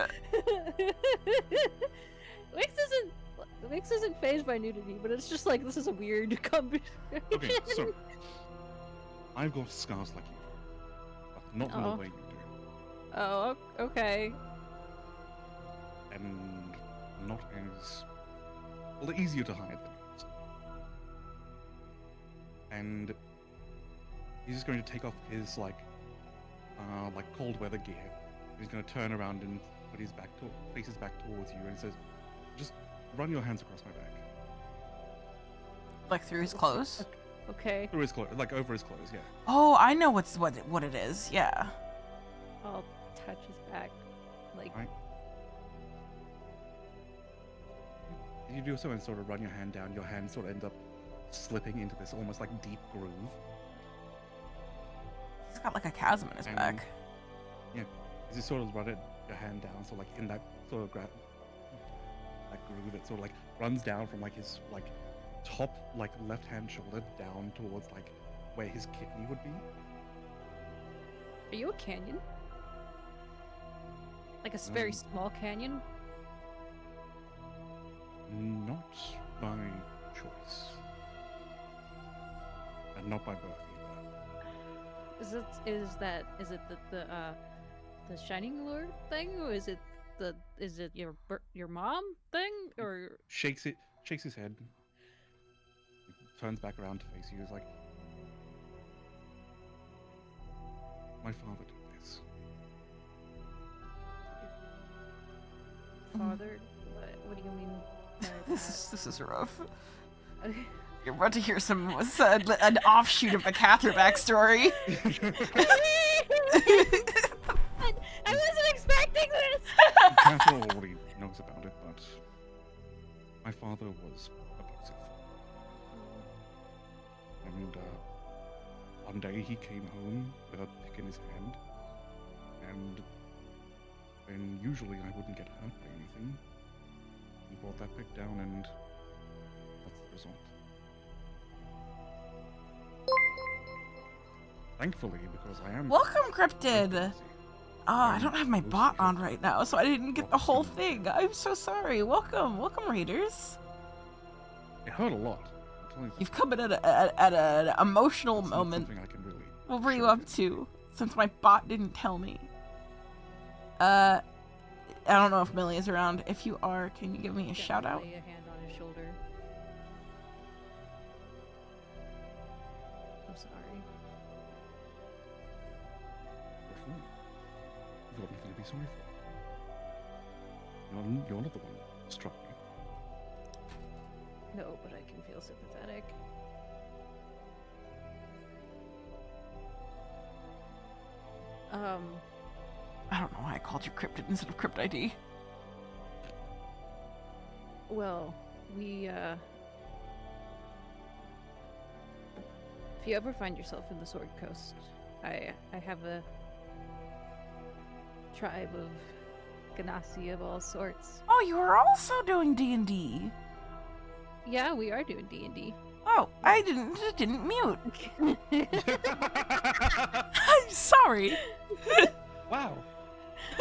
Wix isn't phased by nudity, but it's just like this is a weird conversation. Okay, so I've got scars like you, but not in the way you do. Oh, okay. And not as well, they're easier to hide than yours. And he's just going to take off his like cold weather gear. He's going to turn around and put his faces back towards you, and says, "Just run your hands across my back." Like through his clothes? Okay. Through his clothes, like over his clothes, yeah. Oh, I know what it is. Yeah. I'll touch his back, like. Right. You do so and sort of run your hand down. Your hand sort of ends up slipping into this almost like deep groove. He's got like a chasm in his back. Yeah, as you sort of run your hand down, so like in that sort of that groove, it sort of like runs down from like his like top like left hand shoulder down towards like where his kidney would be. Are you a canyon? Like a very small canyon? Not by choice, and not by birth either. Is it the Shining Lord thing, or is it your mom thing, or Shakes his head, turns back around to face you. Is like, my father did this. father? What do you mean by This is rough. that? You're about to hear an offshoot of the Catherine backstory. I wasn't expecting this. Catherine already knows about it, but my father was abusive. And one day he came home with a pick in his hand, and when usually I wouldn't get hurt by anything, he brought that pick down, and that's the result. Thankfully, because I am... Welcome, Cryptid! Oh, I don't have my bot on right now, so I didn't get the whole thing. I'm so sorry. Welcome, raiders. It hurt a lot. You've come in at an emotional It's not moment. something I can really What were you show up to? Since my bot didn't tell me. I don't know if Millie is around. If you are, can you give me a shout out? Lay a hand on his shoulder. I'm sorry. got anything to be sorry for. You're not the one who struck me. No, but I can feel sympathetic. I don't know why I called you Cryptid instead of Crypt ID. Well, we, if you ever find yourself in the Sword Coast, I have a tribe of Ganassi of all sorts. Oh, you are also doing D&D. Yeah, we are doing D&D. Oh, I didn't mute. I'm sorry. Wow.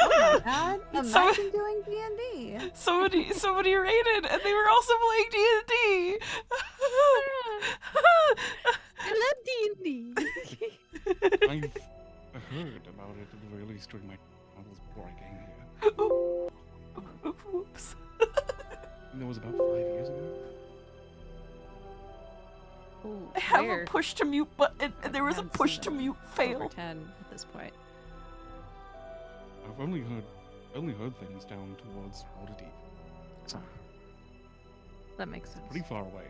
Oh my god! So- Imagine doing D&D. Somebody raided, and they were also playing D&D. I love D&D. I've heard about it at the very least during my travels before I came here. Oops. That was about 5 years ago. Ooh, I have where? a push to mute button, and there was a I've push seen to it mute Over fail. 10 at this point. I've only heard things down towards Waterdeep. So That makes sense. pretty far away.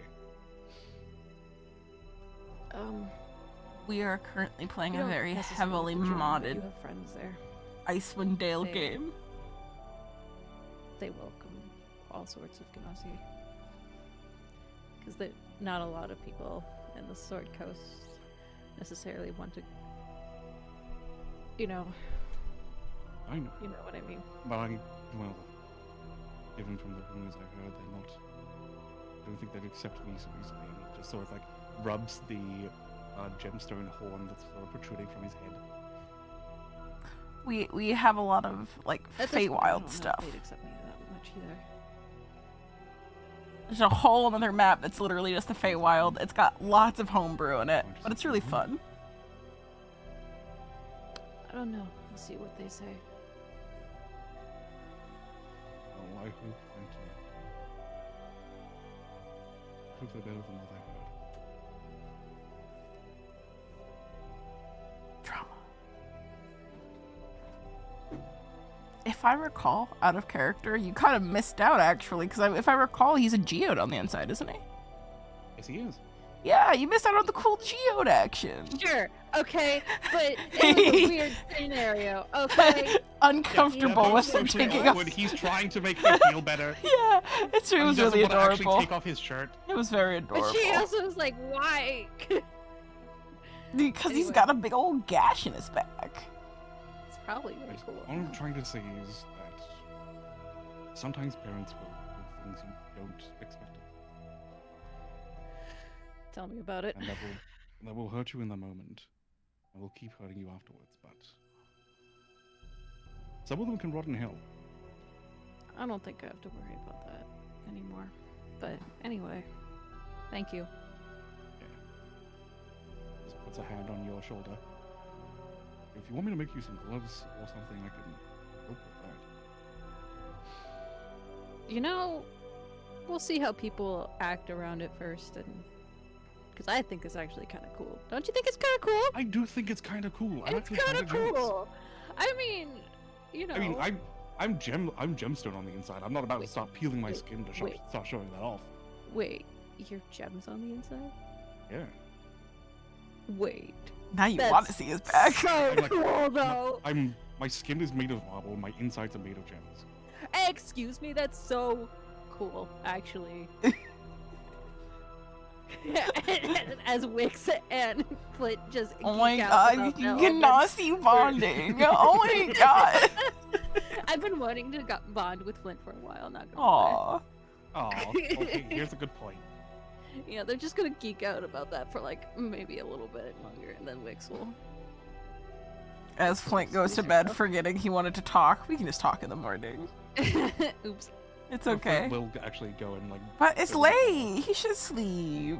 We are currently playing You a don't very necessarily heavily have to join, but modded You have friends there. Icewind Dale They- game. They welcome all sorts of Ganassi. Because not a lot of people in the Sword Coast necessarily want to, you know I know, what I mean. but given from the rumors I've heard, they're not. I don't think they'd accept me so easily. And he just sort of like rubs the gemstone horn that's sort of protruding from his head. We have a lot of like At this point, I don't know Feywild if stuff. They'd accept me that much either. There's a whole other map that's literally just the Feywild. It's got lots of homebrew in it, but it's really fun. I don't know. We'll see what they say. Oh, I hope they're better than what I heard. Drama. If I recall, out of character, you kind of missed out actually, because if I recall, he's a geode on the inside, isn't he? Yes, he is. Yeah, you missed out on the cool geode action. Sure. Okay, but it was a weird scenario. Okay. Uncomfortable with him Socially taking off. awkward. He's trying to make me feel better. Yeah, it was He doesn't really want to actually adorable. take off his shirt. It was very But adorable. she also was like, why? Because he's Anyway. got a big old gash in his back. It's probably really cool. All I'm trying to say is that sometimes parents will do things you don't expect of them, Tell me about it. and that will hurt you in the moment, and will keep hurting you afterwards. But some of them can rot in hell. I don't think I have to worry about that anymore. But anyway, thank you. Just puts a hand on your shoulder. If you want me to make you some gloves or something, I can help with that. You know, we'll see how people act around it first, and because I think it's actually kind of cool. Don't you think it's kind of cool? I do think it's kind of cool. I'm It's actually kind kind of of jealous. cool. I mean, you know. I mean, I'm gemstone on the inside. I'm not about to start peeling my skin to wait. start showing that off. Wait, your gems on the inside? Yeah. Wait. Now you That's want to see his back. So I'm like- cool, though. My skin is made of marble. My insides are made of gems. Excuse me, that's so cool, actually. As Wix and Flint just Oh my geek out god, about the Ganassi bonding. Oh my god. I've been wanting to bond with Flint for a while, not gonna lie. Aw. Aw, okay, here's a good point. Yeah, they're just gonna geek out about that for like maybe a little bit longer, and then Wix will. As Flint goes to bed forgetting he wanted to talk, we can just talk in the morning. Oops. It's okay. We'll actually go and like. But it's go to bed. late. He should sleep.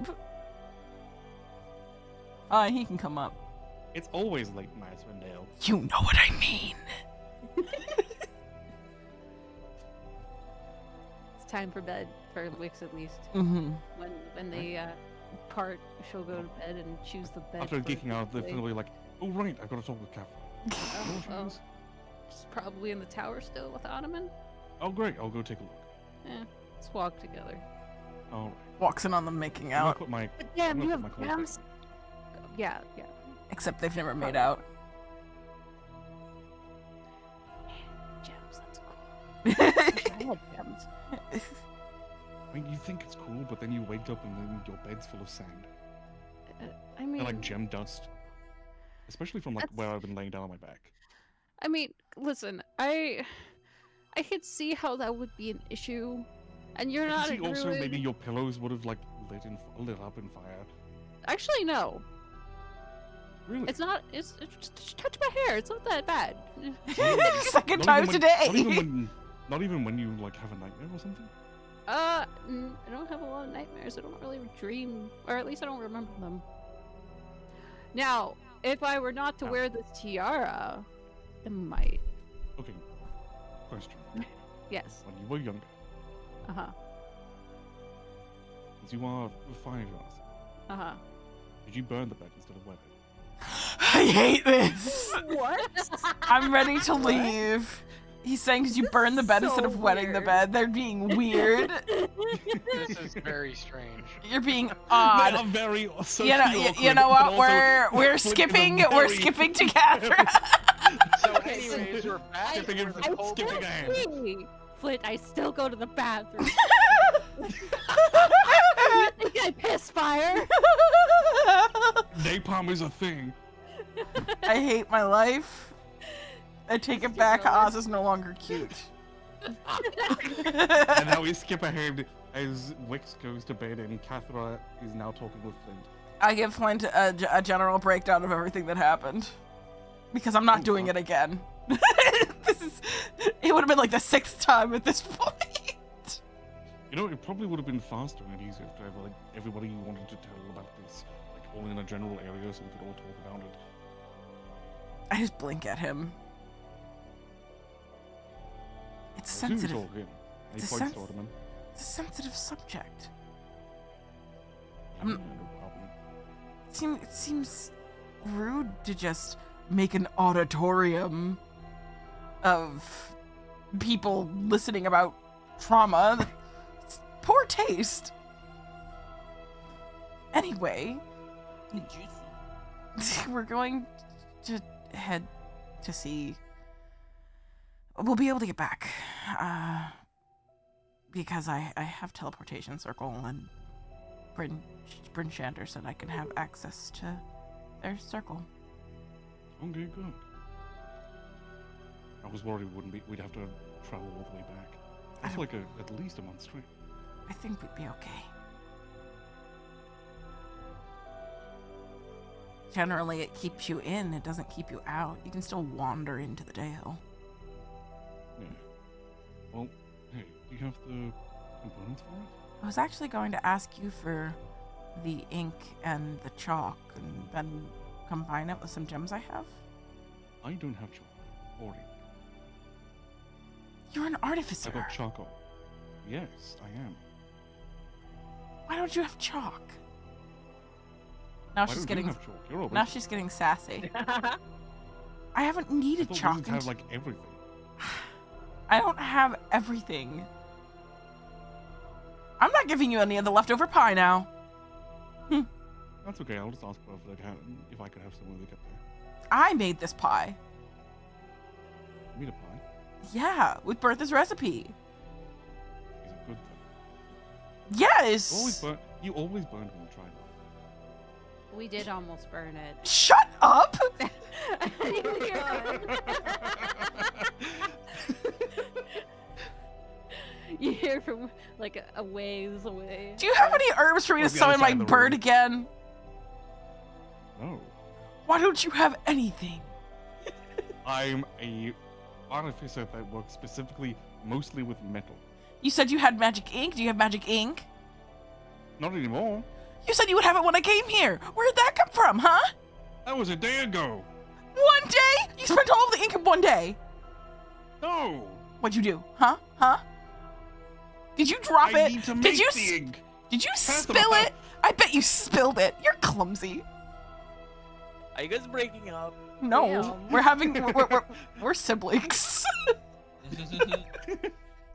He can come up. It's always late in Icewind Dale. You know what I mean. It's time for bed for Wix at least. Mm-hmm. When they part, she'll go to bed and choose the bed. After for geeking out, they're the day. probably like, "Oh right, I've got to talk with Catherine." Oh, Oh, oh. jeez. Just probably in the tower still with Ottoman. Oh, great. I'll go take a look. Let's walk together. All right. Walks in on them making I'm gonna out, put my. But damn, I'm you gonna have put my clothes gems. Yeah. except they've never made out. Gems, that's cool. I love gems. I mean, you think it's cool, but then you wake up and then your bed's full of sand I mean, and like gem dust, especially from like That's- where I've been laying down on my back. I mean, listen, I could see how that would be an issue, and you're I not can a see also druid. maybe your pillows would have like lit up in fire. Actually, no. Really? It's not. It's just touch my hair. It's not that bad. Second Not time even when- today. Not even when you like have a nightmare or something. I don't have a lot of nightmares. I don't really dream, or at least I don't remember them. Now, if I were not to Ah. wear this tiara, it might. Okay. Question: Yes. When you were younger, Uh-huh. as you are 5 years, Uh-huh. did you burn the bed instead of wear it? I hate this. What? I'm ready to leave. He's saying, did you burn the bed instead so of wetting the weird. bed? They're being weird. This is very strange. You're being They odd. are very so You know what? We're skipping together. So, anyways, we're back. Skipping We're it- the cold skipping one. ahead. Hey, Flint, I still go to the bathroom. You think I piss fire? Napalm is a thing. I hate my life. I take it back. Oz is no longer cute. And now we skip ahead as Wix goes to bed and Cathra is now talking with Flint. I give Flint a general breakdown of everything that happened. Because I'm not Oh, doing fuck. it again. It would have been like the 6th time at this point. You know, it probably would have been faster and easier to have like everybody you wanted to tell about this, like all in a general area so we could all talk about it. I just blink at him. It's As soon as sensitive. all him, and It's he a points sens- to Ottoman. It's a sensitive subject. Yeah, no problem. It seems rude to just make an auditorium of people listening about trauma. It's poor taste. Anyway, we're going to head to see. We'll be able to get back. Because I have teleportation circle and Bryn Shander said I can have access to their circle. Okay, good. I was worried we'd have to travel all the way back. That's like at least a month's trip. I think we'd be okay. Generally, it keeps you in, it doesn't keep you out. You can still wander into the Dale. Yeah. Well, hey, do you have the components for it? I was actually going to ask you for the ink and the chalk and then combine it with some gems I have. I don't have chalk or ink. You're an artificer. I got charcoal. Yes, I am. Why don't you have chalk? Now Why she's don't getting you have chalk? You're always now she's getting sassy. I haven't I needed thought chalk. wizards have like everything. I don't have everything. I'm not giving you any of the leftover pie now. That's okay. I'll just ask Buff if I could have some when we get there. I made this pie. Meat a pie. Yeah, with Bertha's recipe. Is it good though? Yes. You always burned when you tried one. We did almost burn it. Shut up. You hear from like a ways away. Do you have any herbs for me to Towards the sew other in my side of the bird room. again? No. Why don't you have anything? I'm a artificer that works specifically mostly with metal. You said you had magic ink. Do you have magic ink? Not anymore. You said you would have it when I came here. Where'd that come from, huh? That was a day ago. 1 day? You spent all of the ink in 1 day. No. What'd you do? Huh? Huh? Did you drop I it? need to Did make you the ink. Did you Pass them spill out. it? I bet you spilled it. You're clumsy. Are you guys breaking up? No, Damn. we're having we're siblings.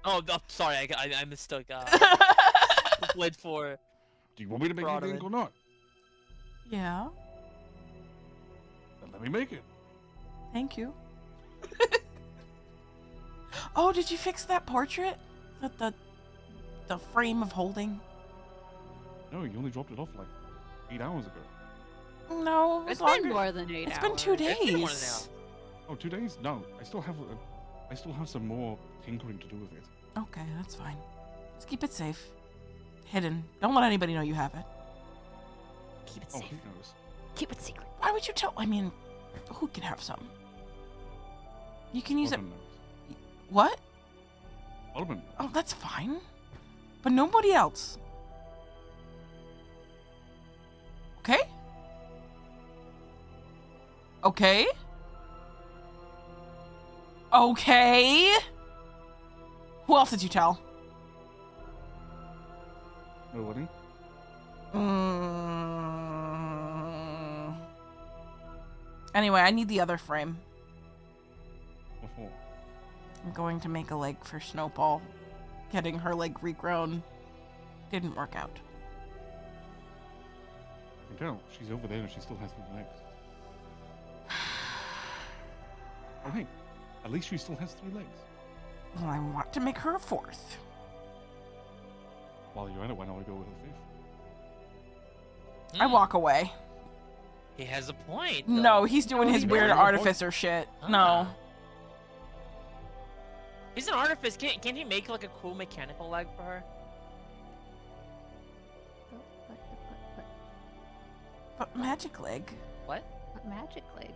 Oh, sorry, I mistook. Split for. Do you want me to make you Broadening. think or not? Yeah, Then let me make it. thank you. Oh, did you fix that portrait? The frame of holding? No, you only dropped it off like 8 hours ago. No, it was It's longer. been more than 8 hours. It's been 2 It's been more than days. Oh, 2 days? No, I still have some more tinkering to do with it. Okay, that's fine. Just keep it safe. Hidden. Don't let anybody know you have it. Keep it Oh, safe. he knows. Keep it secret. Why would you tell? I mean, who can have some? You can use it. Oliver knows. What? Oliver knows. Oh, that's fine. But nobody else. Okay? Okay? Okay? Who else did you tell? Nobody? Anyway, I need the other frame. Before. I'm going to make a leg for Snowball. Getting her leg regrown didn't work out. I can tell. She's over there and she still has 3 legs. Oh, hey. At least she still has 3 legs. Well, I want to make her a 4th. While you're at it, why don't we go with a 5th? I walk away. He has a point. Though. No, he's doing his he weird doesn't. artificer shit. No. He's an artificer. Can't he make like a cool mechanical leg for her? But magic leg. What? What magic leg?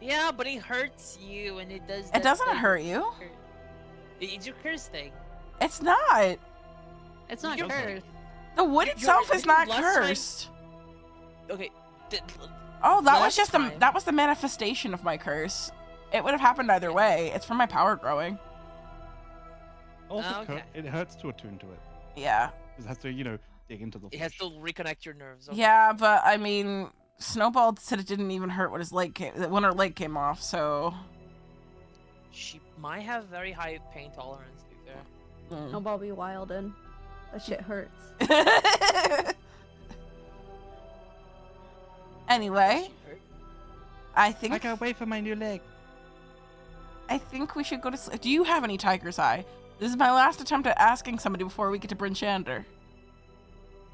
Yeah, but he hurts you, and it does. It that doesn't thing. hurt you. It's your curse thing. It's not. It's not You're- cursed. The wood You're- itself is not last time- cursed. Okay. Oh, that was last just time- that was the manifestation of my curse. It would have happened either way. It's from my power growing. Also, Okay. it hurts to attune to it. Yeah. It has to, dig into the It has flesh. to reconnect your nerves. Okay. Yeah, but I mean, Snowball said it didn't even hurt when when her leg came off. So. She might have very high pain tolerance. To be fair. mm. Snowball be wild and that shit hurts. Anyway, Does she hurt? I think can't wait for my new leg. we should go to sleep. Do you have any tiger's eye? This is my last attempt at asking somebody before we get to Bryn Shander.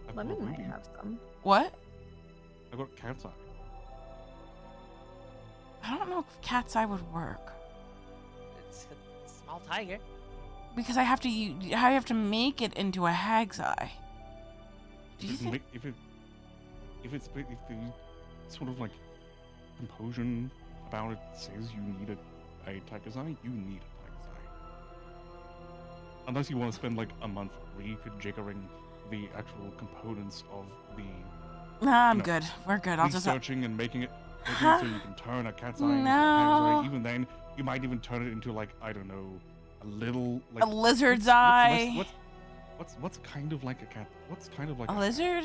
I've Lemon got might ruby. have some. What? I've got cat's eye. I don't know if cat's eye would work It's a small tiger. because I have to make it into a hag's eye. Do you If, think? if the sort of like composition about it says you need a tiger's eye, you need a tiger's eye. Unless you want to spend like a month rejiggering the actual components of the Nah, I'm No. good. We're good. I'll just. researching and making it so you can turn a cat's eye into a No. hag's eye. Even then, you might even turn it into like, I don't know, a little like A lizard's what's eye. what's kind of like a cat? What's kind of like A lizard?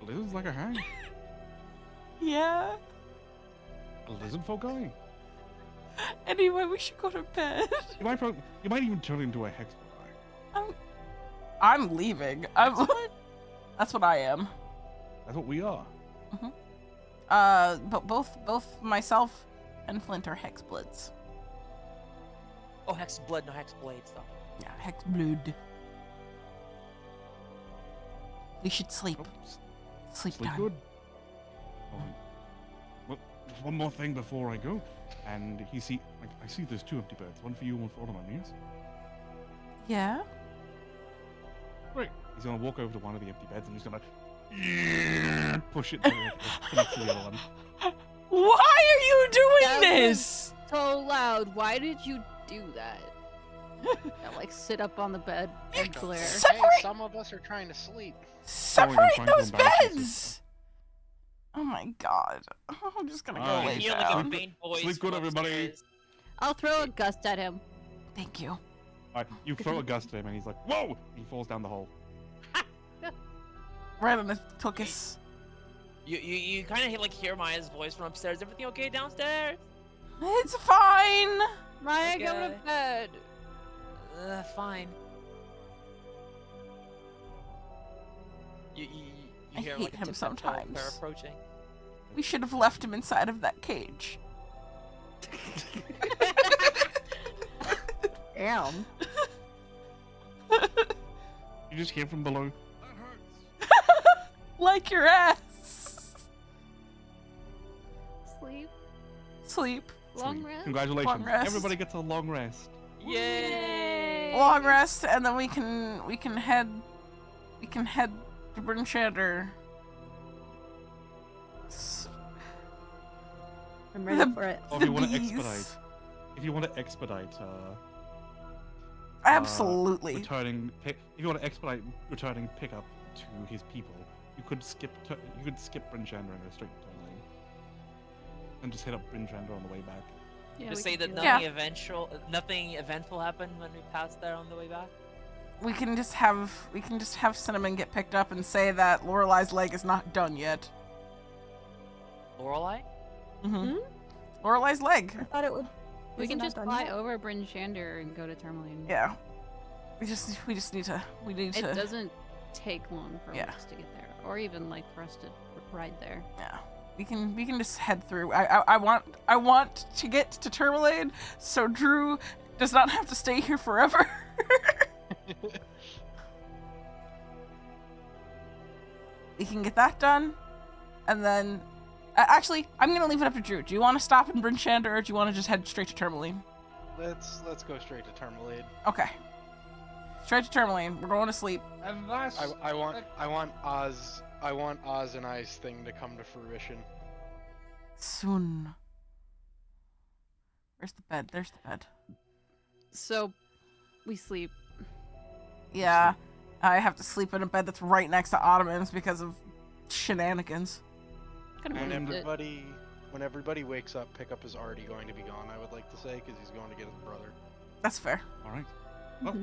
A lizard's like a hag. Yeah. A lizard folk eye. Anyway, we should go to bed. You might even turn it into a hex eye. I'm leaving. That's what I am. That's what we are. But both myself and Flint are hex bloods. Oh, hex blood, no hex blade stuff. Yeah, hex blood. We should sleep. Oh, Sleep sleep time. good. Well, just one more thing before I go, and I see there's 2 empty beds, one for you, one for Autumn, yes? Yeah. Great. He's gonna walk over to one of the empty beds and he's gonna push it to next to the other one. Why are you doing That this? So loud. Why did you do that? I like sit up on the bed and glare. Hey, Separate- some of us are trying to sleep. Separate trying to those embarrass you, beds. Oh my god. I'm just gonna go Alright. lay You hear like a down. faint voice. Sleep good, from everybody. upstairs. I'll throw a gust at him. Thank you. Alright, you throw a gust at him and he's like, whoa! He falls down the hole. Right on the tuchus. You kind of like hear Maya's voice from upstairs. Everything okay downstairs? It's fine. Maya, go Okay. to bed. Fine. You I hear hate like a him tip-tap toe sometimes. pair approaching. We should have left him inside of that cage. Damn. You just hear from below. That hurts. Like your ass. Sleep. Sleep. Long Sweet. rest. Congratulations. Long rest. Everybody gets a long rest. Yay! Long rest, and then we can head to Bryn Shander. I'm ready The- for it. Or The if you want to bees. expedite. If you want to expedite Absolutely. if you want to expedite returning pickup to his people, you could skip Bryn Shander and go straight to Lane. And just hit up Bryn Shander on the way back. Yeah, Just we say can that do that. nothing eventful happened when we passed there on the way back. We can just have Cinnamon get picked up and say that Lorelai's leg is not done yet. Lorelai? Mm-hmm. Lorelai's leg. I thought it would. We is can it not just done fly yet? over Bryn Shander and go to Tourmaline. Yeah. We just need to. It doesn't take long for Yeah. us to get there, or even like for us to ride there. Yeah. We can just head through. I want to get to Tourmaline so Drew does not have to stay here forever. We can get that done, and then actually, I'm gonna leave it up to Drew. Do you want to stop in Bryn Shander, or do you want to just head straight to Tourmaline? Let's go straight to Tourmaline. Okay. Straight to Tourmaline. We're going to sleep. And that's I want Oz and I's thing to come to fruition. Soon. Where's the bed? There's the bed. So, we sleep. Yeah. I have to sleep in a bed that's right next to Ottoman's because of shenanigans. Kind of When moved it. everybody wakes up, Pickup is already going to be gone, I would like to say, because he's going to get his brother. That's fair. alright. Well,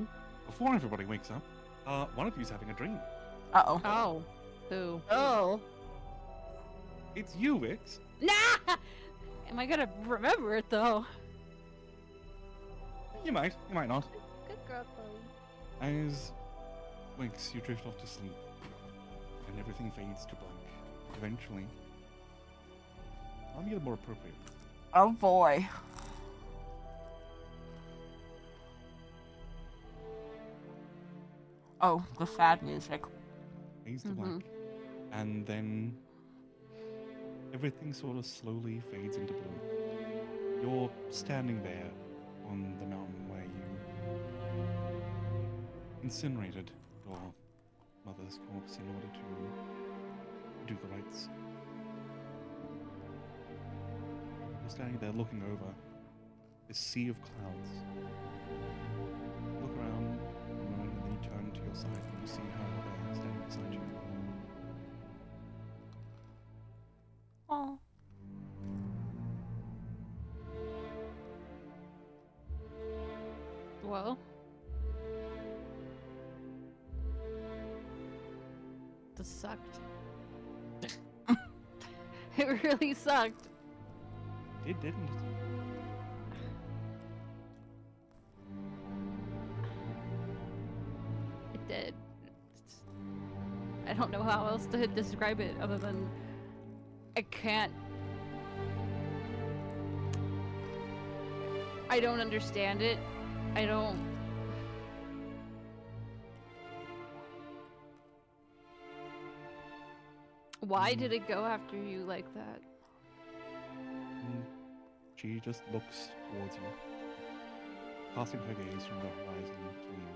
before everybody wakes up, one of you's having a dream. Uh-oh. Oh. Who? Oh. It's you, Wix. Nah! Am I gonna remember it though? You might not. Good girl, Chloe. As Winks, you drift off to sleep, and everything fades to black. Eventually, I'll be more appropriate. Oh boy. Oh, the sad music. Fades to black, and then everything sort of slowly fades into blue. You're standing there on the mountain where you incinerated your mother's corpse in order to do the rites. You're standing there looking over this sea of clouds. Look around for a moment and then you turn to your side and you see her there standing beside you. Oh. Well. This sucked. It really sucked. It didn't. It did. I don't know how else to describe it other than I can't. I don't understand it. I don't. Why did it go after you like that? Mm. She just looks towards you, casting her gaze from the horizon to you.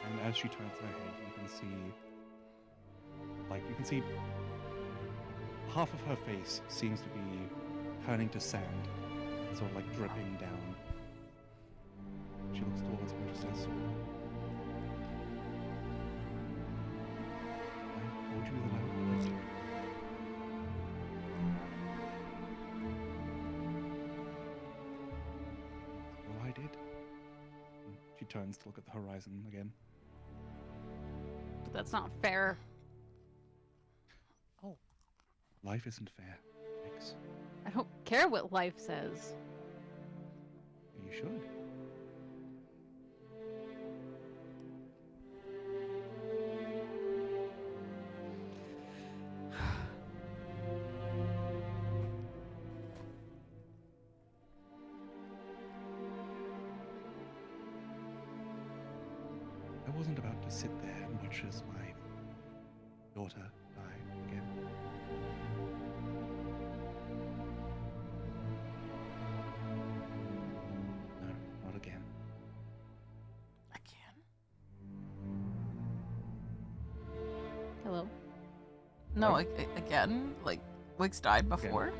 And as she turns her head, you can see half of her face seems to be turning to sand, and sort of like dripping down. She looks towards him and just says, I told you that I would protect you. Well, I did. And she turns to look at the horizon again. But that's not fair. Life isn't fair, X. I don't care what life says. You should. I wasn't about to sit there and watch as my daughter die again. No, not again. Again? Hello? No, Hello? again? Like, Wix died before?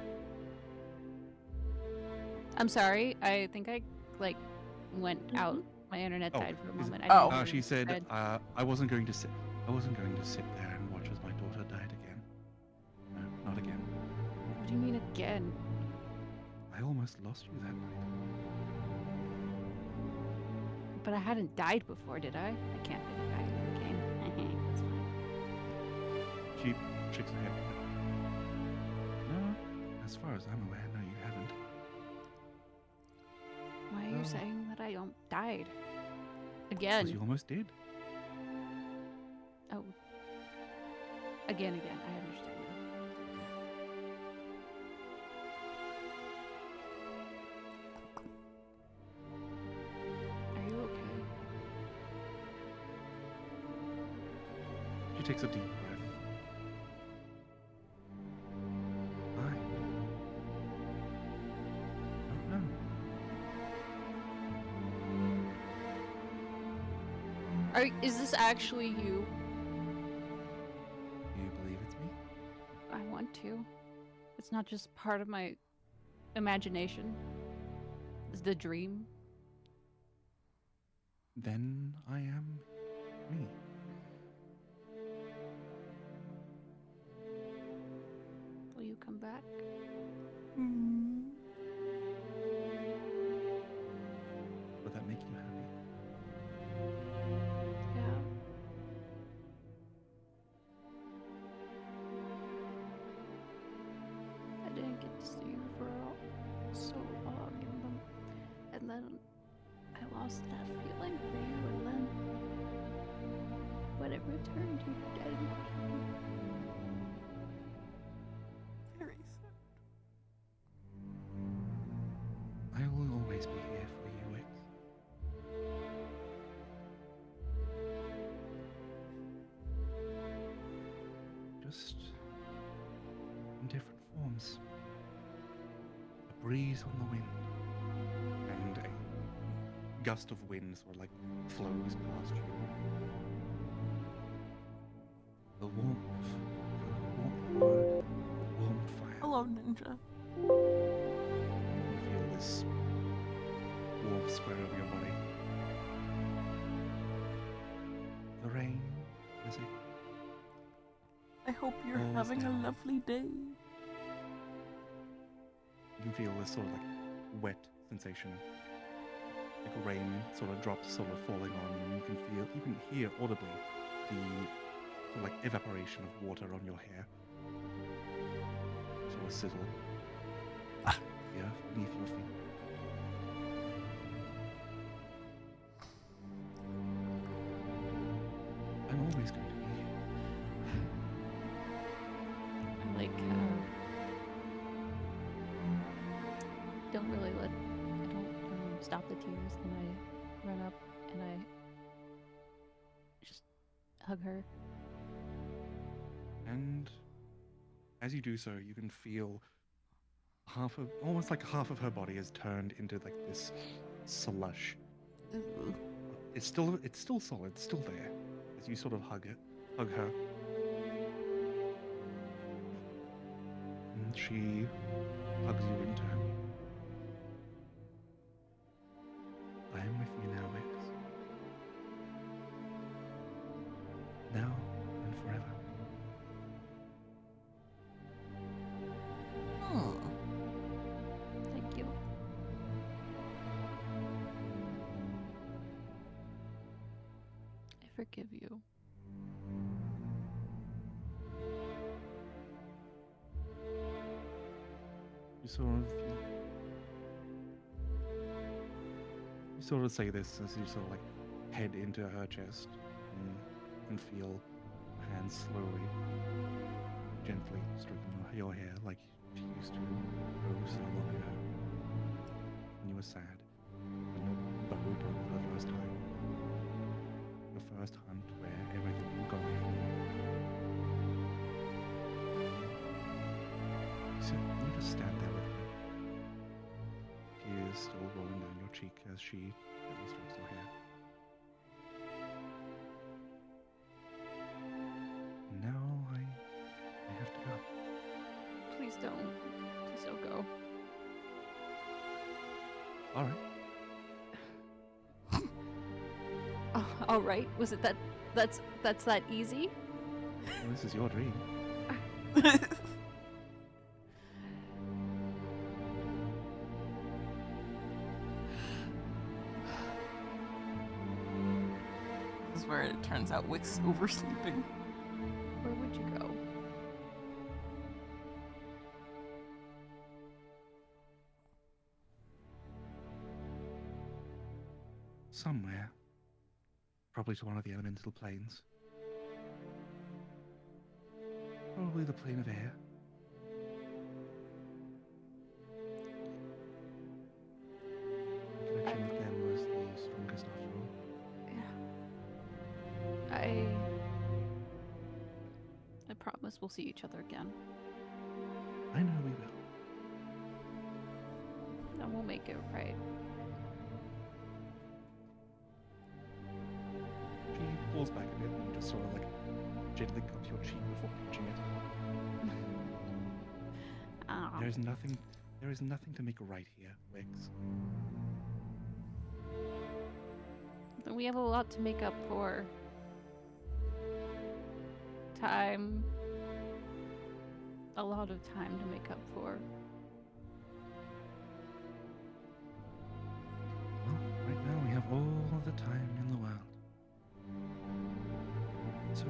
I'm sorry. I think I like went out. My internet Oh, died for a is it- moment. Oh. I didn't She hear said, you I wasn't going to sit there and watch as my daughter died again. No, not again. What do you mean again? I almost lost you that night. But I hadn't died before, did I? I can't get it back into the game. That's fine. She shakes her head. No, as far as I'm aware, no, you haven't. Why are you Oh. saying that I died? Again. Because you almost did. Oh. Again. I understand now. Are you okay? She takes a deep breath. I don't know. Is this actually you? Do you believe it's me? I want to. It's not just part of my imagination. It's the dream. Then I am me. Will you come back? Would that make you happy? Yeah. I didn't get to see you for so long, and then I lost that feeling for you, and then when it returned, you were dead in front of me. Very sad. I will always be here for you, Wix. Just in different forms. A breeze on the wind, and a gust of wind sort of like flows past you. The warmth of a warm fire. Hello, Ninja. You feel this warmth spread over your body. The rain, is it? I hope you're Falls having a down. lovely day. You can feel this sort of like wet sensation, like rain sort of drops sort of falling on, and you can hear audibly the sort of like evaporation of water on your hair, sort of sizzle. The earth beneath your feet. I'm always going to be here. I like I don't stop the tears, and I run up and I just hug her. And as you do so, you can feel almost like half of her body is turned into like this slush. It's still solid, it's still there. As you sort of hug her. And she hugs you in turn. I am with you now, Wix. Now and forever. Thank you. I forgive you. you sort of say this as you sort of like head into her chest and feel her hands slowly, gently stroking your hair like she used to so long ago. When you were sad, when your bow broke for the first time. Your first hunt where everything got away from you. You just stand there with her. Tears still rolling down your cheek as she gently strokes your hair. Now I have to go. Please don't. Please don't go. All right. All right. Was it that's that easy? Well, this is your dream. This is where it turns out Wick's oversleeping. Where would you go? Somewhere. Probably to one of the elemental planes. Probably the plane of air. The connection with them was the strongest after all. Yeah. I promise we'll see each other again. I know we will. And we'll make it right. She pulls back a bit and just sort of like gently cups your cheek before pinching it. Ah. There is nothing to make right here, Wix. We have a lot to make up for. Time. A lot of time to make up for. Well, right now we have all the time in the world. So,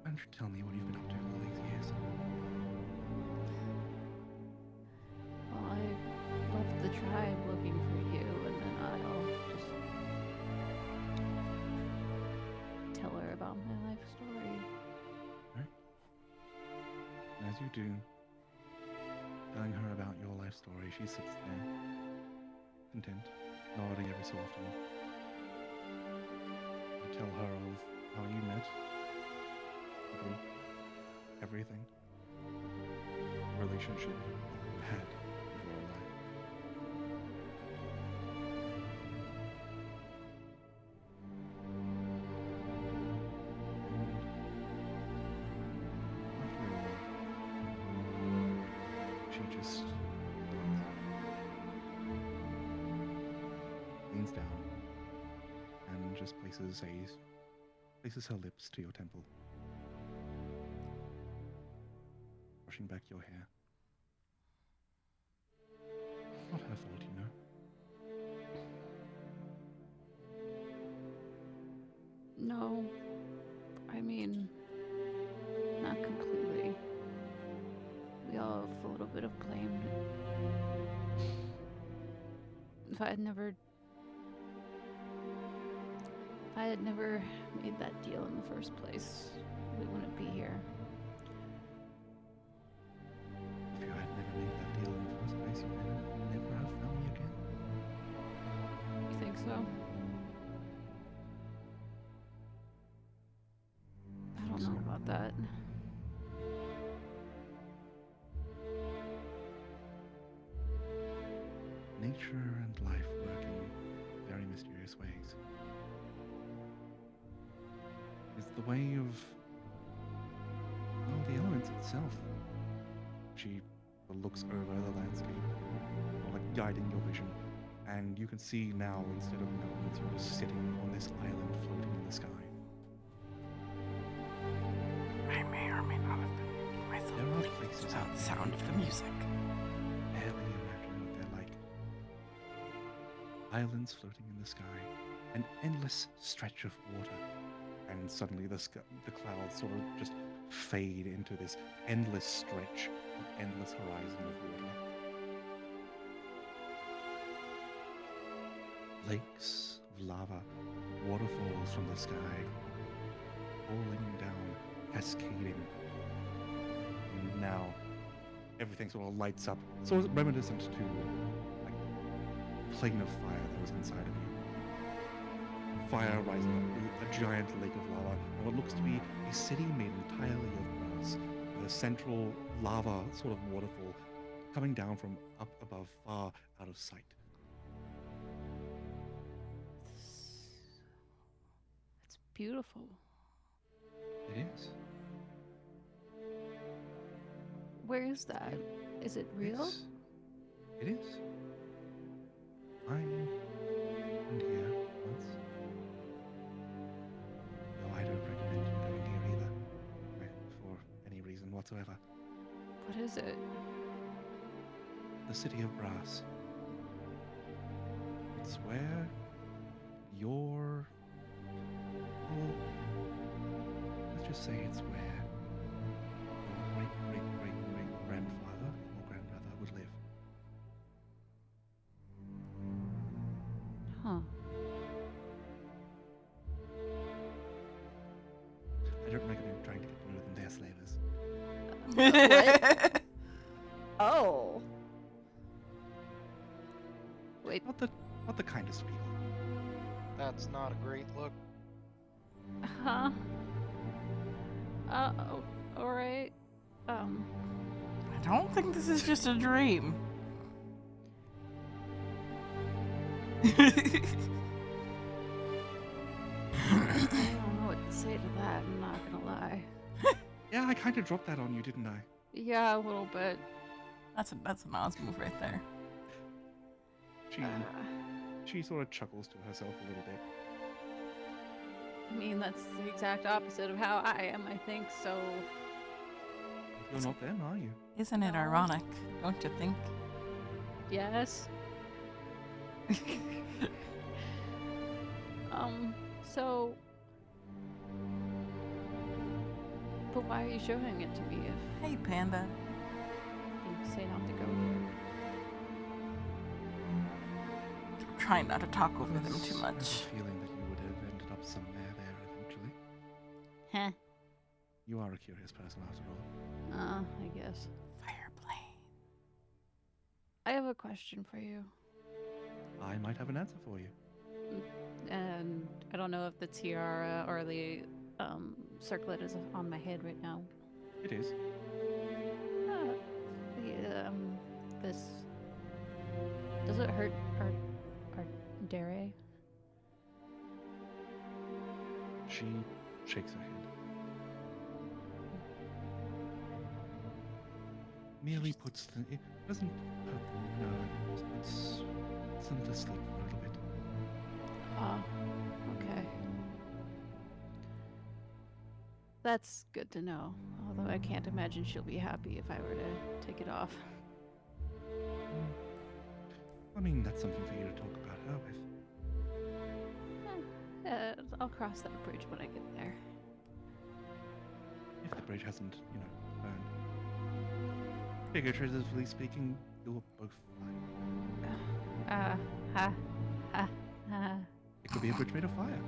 why don't you tell me what you've been up to all these years? Well, I left the tribe looking for you, and then I'll just tell her about my life story. And as you do, telling her about your life story, she sits there, content, nodding every so often. You tell her of how you met, the group, everything, relationship you had before that. She just leans down and just places her lips to your temple, brushing back your hair. It's not her fault, you know. No, I mean, not completely. We all have a little bit of blame. If I had never made that deal in the first place, we wouldn't be here. If you had never made that deal in the first place, you would never have found me again. You think so? I don't know about that. Nature and life work in very mysterious ways. It's the way of, well, the elements itself. She looks over the landscape, like guiding your vision, and you can see now, instead of mountains, you're just sitting on this island floating in the sky. I may or may not have been making myself There are bleed places without out the there sound of the music. Barely imagine what they're like. Islands floating in the sky, an endless stretch of water, and suddenly the clouds sort of just fade into this endless stretch of endless horizon of water. Lakes of lava, waterfalls from the sky, falling down, cascading. And now everything sort of lights up, so it's reminiscent to like the plane of fire that was inside of you. Fire rising up, a giant lake of lava, and what looks to be a city made entirely of brass, with a central lava sort of waterfall coming down from up above, far out of sight. It's beautiful. It is. Where is that? Is it real? It is. I went here once. Though I don't recommend you going here either. For any reason whatsoever. What is it? The City of Brass. It's where your... Well, let's just say it's where your great-great-great-great-grandfather or grandmother would live. Huh. I don't recommend trying to get to know them. They're slavers. What? Oh. Wait. Not the kindest people. That's not a great look. Huh? Oh, alright. I don't think this is just a dream. I don't know what to say to that, I'm not gonna lie. Yeah, I kind of dropped that on you, didn't I? Yeah, a little bit. That's an Oz move right there. She sort of chuckles to herself a little bit. I mean, that's the exact opposite of how I am, I think, so... You're not them, are you? Isn't it No. ironic? Don't you think? Yes. So... But why are you showing it to me if Hey, Panda. you say not to go there? I'm trying not to talk over them too I have much. a feeling that you would have ended up somewhere there eventually. Huh. You are a curious person after all. I guess. Fireplane. I have a question for you. I might have an answer for you. And I don't know if the tiara or the circlet is on my head right now. It is. This... Does it hurt our Dere? She shakes her head. Merely puts the... It doesn't hurt them, no. It just puts them to sleep for a little bit. Oh, okay. That's good to know. Although I can't imagine she'll be happy if I were to take it off. I mean, that's something for you to talk about her with. I'll cross that bridge when I get there. If the bridge hasn't, burned. Figuratively speaking, you're both fine. It could be a bridge made of fire.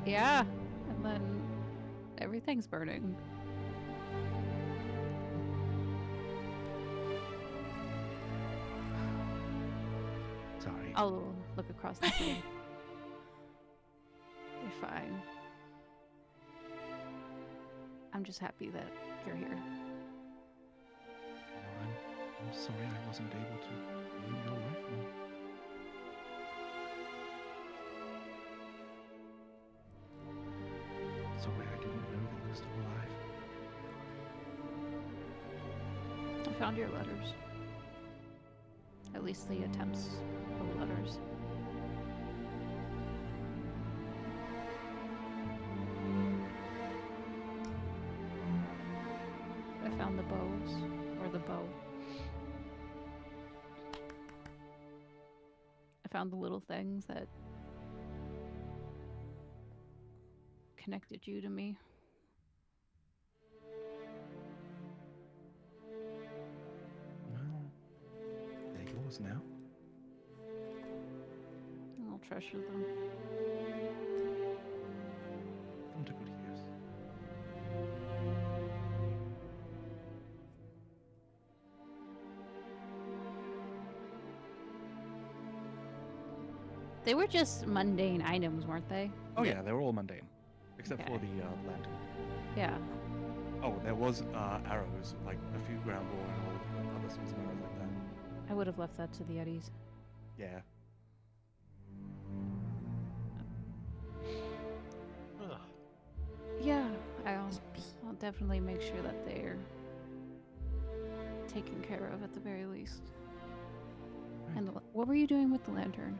Yeah, and then everything's burning. Sorry. I'll look across the sea. You're fine. I'm just happy that you're here. I'm sorry I wasn't able to be in your life more. Sorry I didn't know that you were still alive. I found your letters. At least the attempts of letters. I found the bows, or the bow. I found the little things that connected you to me. yours now. I'll treasure them. Come to good use. They were just mundane items, weren't they? Oh yeah, they were all mundane, except for Okay. the lantern. Yeah. Oh, there was arrows, like a few ground ball and all other sorts of arrows like that. I would have left that to the Eddies. Yeah. Ugh. Yeah, I'll definitely make sure that they're taken care of at the very least. And what were you doing with the lantern?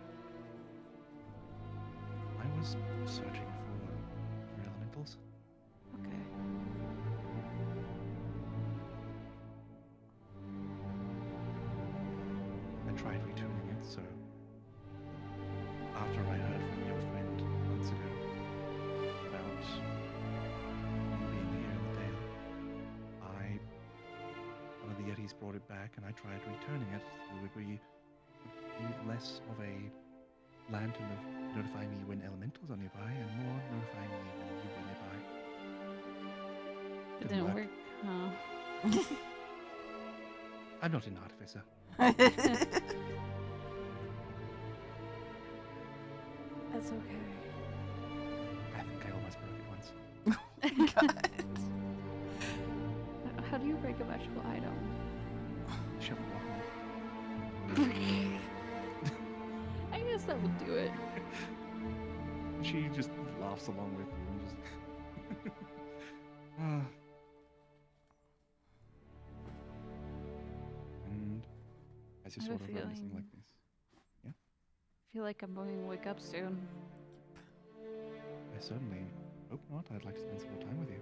I was searching for elementals. Okay. I tried retuning it, so after I heard from your friend months ago about you being here in the Dale, one of the Yetis brought it back and I tried returning it so it would be less of a lantern of notifying me when elementals are nearby and more notifying me when you were nearby. It Didn't didn't work. work. Huh. I'm not an artificer. That's okay. I think I almost broke it once. God. How do you break a magical item? Shovel rock me. I guess that would do it. She just laughs along with you and just. And as you I have sort a of reminiscing feeling- like this, I feel like I'm going to wake up soon. I certainly hope not. I'd like to spend some more time with you.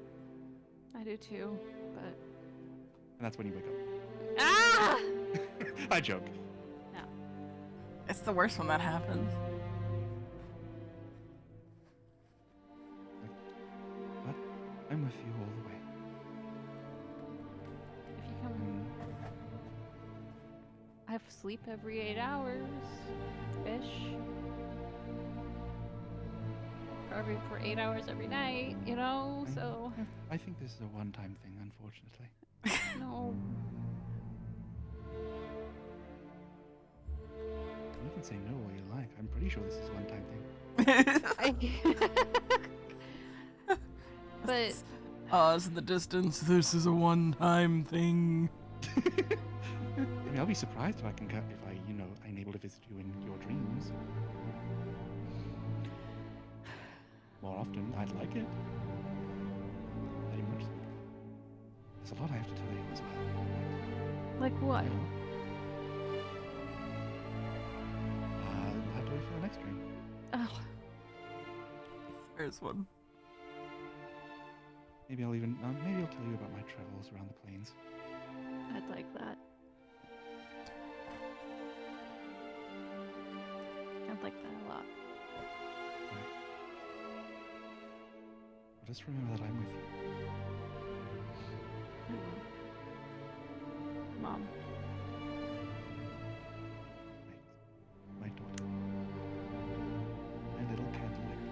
I do too, but And that's when you wake up. ah! I joke. It's the worst when that happens. But I'm with you all the way. If you come, And I have sleep every 8 hours, ish. Or for 8 hours every night, you know. So I think this is a one-time thing, unfortunately. no. You can say no all you like. I'm pretty sure this is a one-time thing. But Oz in the distance. This is a one-time thing. I mean, I'll be surprised if I can, I'm able to visit you in your dreams. More often, I'd like it. Very much so. There's a lot I have to tell you as well. like what? You know. We'll have to wait for the next dream. Oh, There's one. Maybe I'll tell you about my travels around the plains. I'd like that. I'd like that a lot. Right. But just remember that I'm with you. I will. Mom. My daughter. My little candlelight.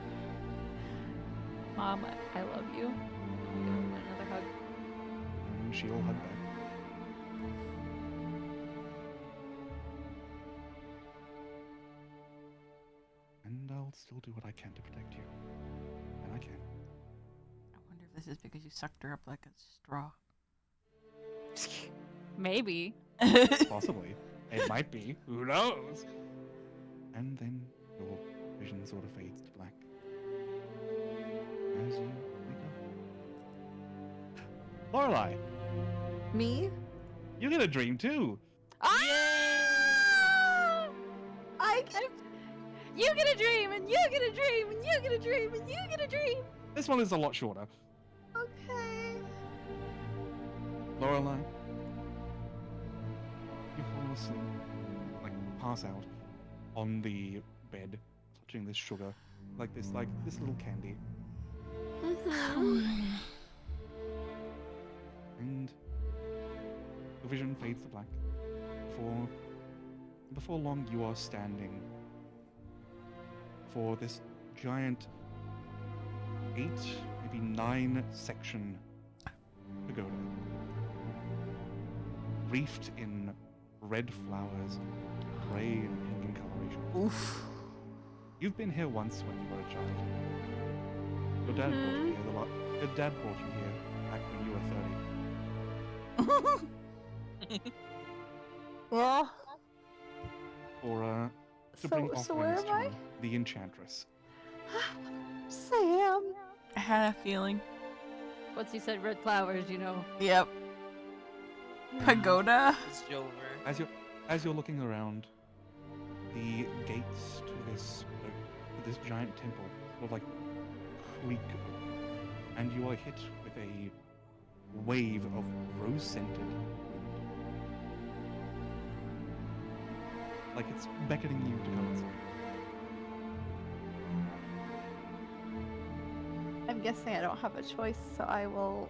Mom, I love you. I'll give him another hug. And she'll hug back. And I'll still do what I can to protect you. And I can. I wonder if this is because you sucked her up like a straw. Maybe. Possibly. It might be. Who knows? And then your vision sort of fades to black. As you wake up. Lorelai, Me? you get a dream too. Ah! I can. You get a dream, and you get a dream, and you get a dream, and you get a dream. This one is a lot shorter. Okay. Lorelai, you fall asleep, like pass out on the bed, touching this sugar, like this little candy, and your vision fades to black before before long, you are standing for this giant 8, maybe 9 section pagoda, wreathed in red flowers, gray and pink in coloration. Oof. You've been here once when you were a child. Your dad brought you here. Your dad brought you here back when you were 30. Well, For to bring so where offerings am I? to the enchantress. Sam. I had a feeling. Once you said red flowers, you know. Yep. Pagoda. It's over. As you're looking around, the gates to this giant temple sort of like creak open, and you are hit with a wave of rose-scented wind. Like it's beckoning you to come inside. I'm guessing I don't have a choice, so I will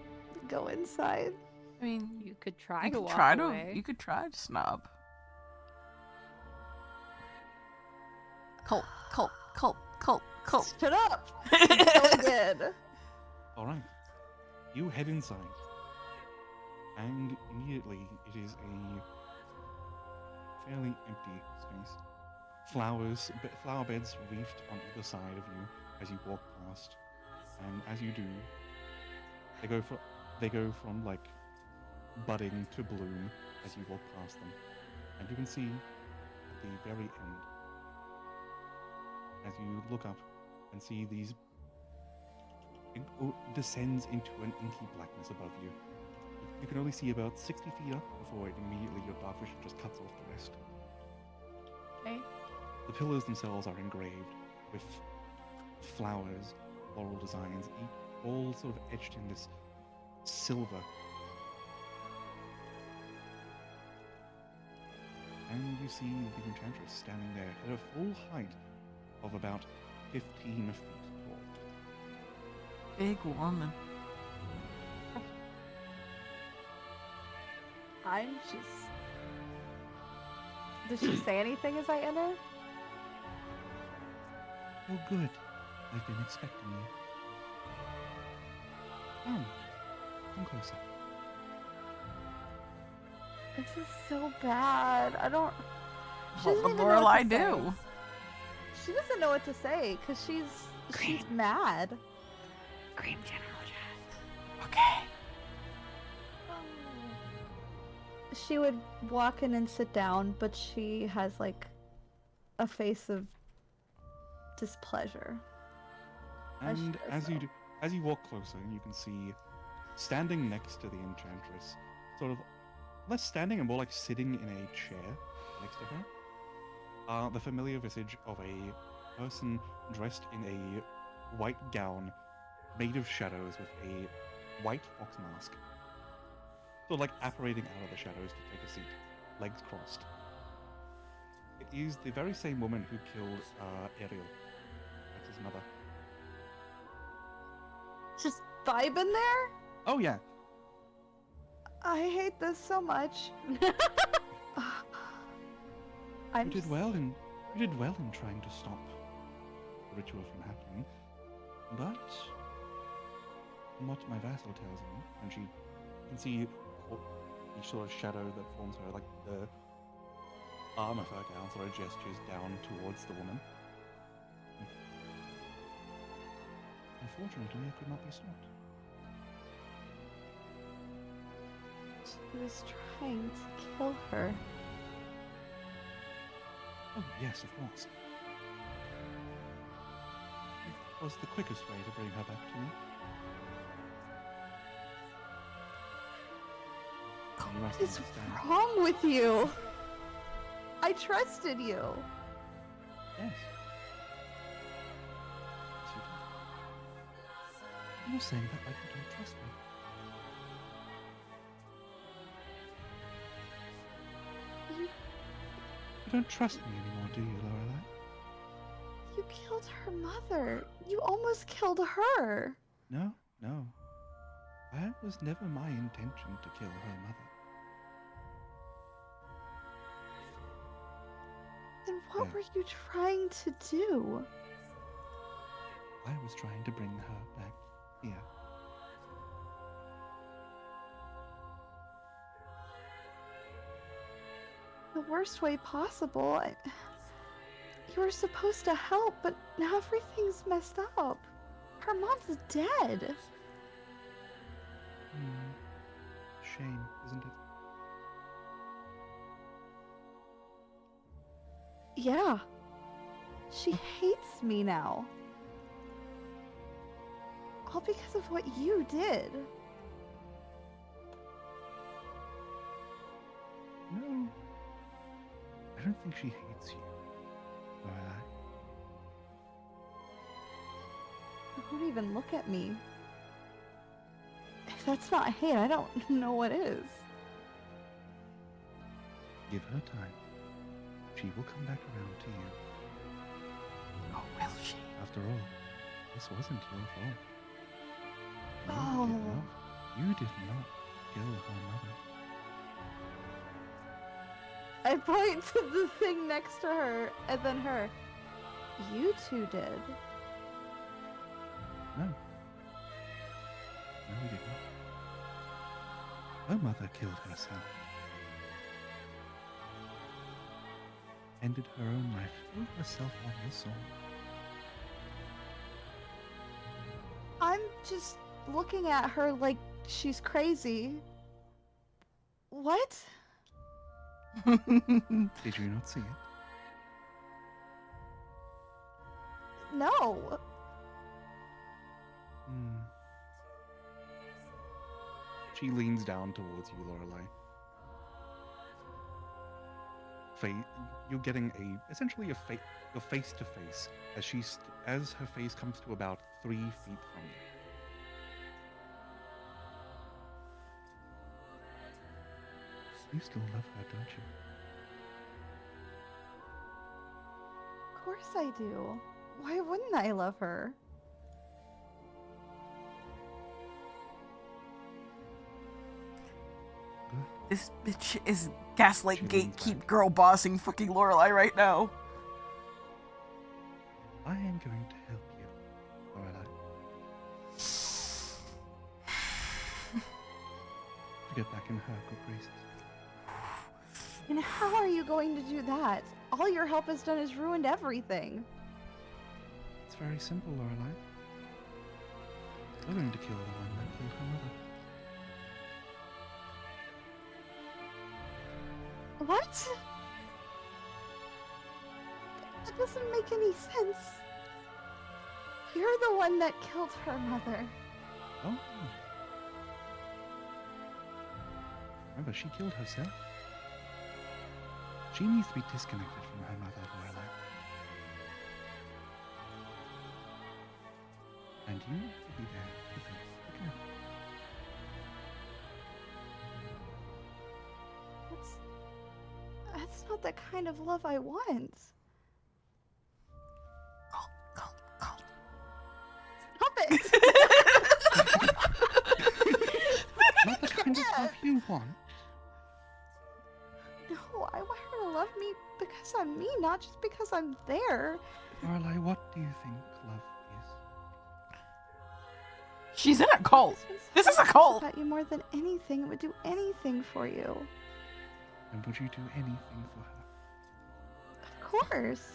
go inside. I mean, You could try you to could walk try away. to. You could try to snub. Colt. Shut up! Go again. All right, you head inside, and immediately it is a fairly empty space. Flower beds wreathed on either side of you as you walk past, and as you do, they go from like budding to bloom as you walk past them, and you can see at the very end, as you look up and see these, it descends into an inky blackness above you. You can only see about 60 feet up before immediately your dark vision just cuts off the rest. Okay. The pillars themselves are engraved with flowers, floral designs, all sort of etched in this silver. And you see the enchantress standing there at a full height of about 15 feet tall. Big woman. I'm just. Does she say anything as I enter? Oh, good. I've been expecting you. Come closer. This is so bad. I don't. She What doesn't would even know Lorelai what to say. do? She doesn't know what to say because she's mad. Cream General Chat. Okay. She would walk in and sit down, but she has like a face of displeasure. And should as so. as you walk closer, you can see standing next to the enchantress, sort of less standing and more like sitting in a chair next to her, the familiar visage of a person dressed in a white gown made of shadows with a white fox mask, sort of like apparating out of the shadows to take a seat, legs crossed. It is the very same woman who killed Ariel, that's his mother. Just vibing there? Oh yeah, I hate this so much. I'm you did well in trying to stop the ritual from happening, but from what my vassal tells me, and you can see each sort of shadow that forms her, like the arm of her gown sort of gestures down towards the woman. Unfortunately, it could not be stopped. She was trying to kill her. Oh, yes, of course. It was the quickest way to bring her back to me. You must What is understand. wrong with you? I trusted you. Yes. Yes, you did. You're saying that like you don't trust me. You don't trust me anymore, do you, Lorelai? You killed her mother. You almost killed her. No, no. That was never my intention to kill her mother. What Hey. were you trying to do? I was trying to bring her back here. The worst way possible. You were supposed to help, but now everything's messed up. Her mom's dead. Shame, isn't it? Yeah. She hates me now. All because of what you did. No. I don't think she hates you. Lorelai. Don't even look at me. If that's not hate, I don't know what is. Give her time. She will come back around to you. Oh, will she? After all, this wasn't your fault. Oh. You did not kill her mother. I point to the thing next to her, and then her. You two did. No. No, we did not. Her mother killed herself. Ended her own life, threw herself on the sword. I'm just looking at her like she's crazy. What? Did you not see it? No. She leans down towards you, Lorelai. You're getting essentially your face to face as her face comes to about 3 feet from you. You still love her, don't you? Of course I do. Why wouldn't I love her? This bitch is gaslight She leans gatekeep back. girl bossing fucking Lorelai right now. I am going to help you, Lorelai. To get back in her good graces. And how are you going to do that? All your help has done is ruined everything. It's very simple, Lorelai. You're going to kill the one that killed her mother. What? That doesn't make any sense. You're the one that killed her mother. Oh. Remember, she killed herself. She needs to be disconnected from her mother, Lorelai. And you will be there to face the count. That's not the kind of love I want. Stop it! Not the kind of love you want. No, I want her to love me because I'm me, not just because I'm there. Lorelai, what do you think love is? She's in a cult. This is a Cares cult. about you more than anything. It would do anything for you. And would you do anything for her? Of course.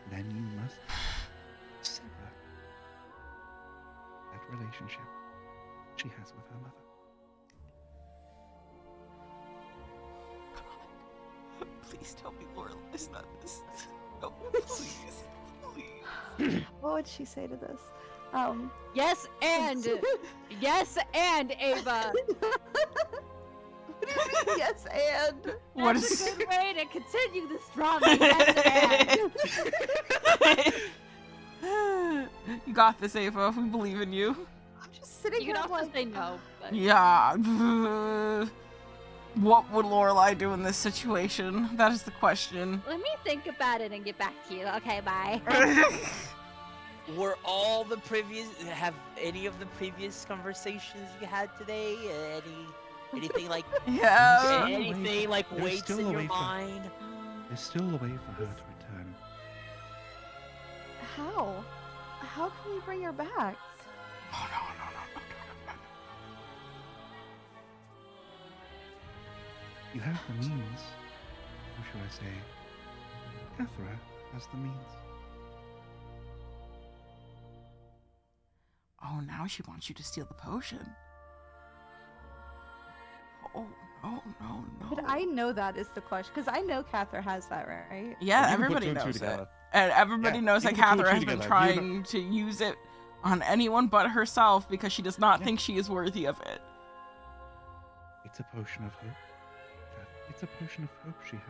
Then you must sever that relationship she has with her mother. Please tell me Lorelai's not this. No, please. Please. What would she say to this? Yes, and yes, and Ava. What do you mean, yes, and? What That's is a good way to continue this drama. Yes, and. You got this, Ava. We believe in you. I'm just sitting You here can also like, say no. But... Yeah. What would Lorelai do in this situation? That is the question. Let me think about it and get back to you. Okay, bye. Have any of the previous conversations you had today? Anything like Yeah. anything like There's weights still in a your way for- mind? There's still a way for her to return How? How can we bring her back? Oh, no. You have the means. Or should I say, Cathra has the means. Oh, now she wants you to steal the potion. Oh, no. But I know that is the question, because I know Catherine has that, right? Yeah, You can put everybody two and two knows it. together. And everybody Yeah, knows you that can put two Catherine and has two been together. trying to use it on anyone but herself because she does not Yeah. think she is worthy of it. It's a potion of hope. It's a potion of hope she has.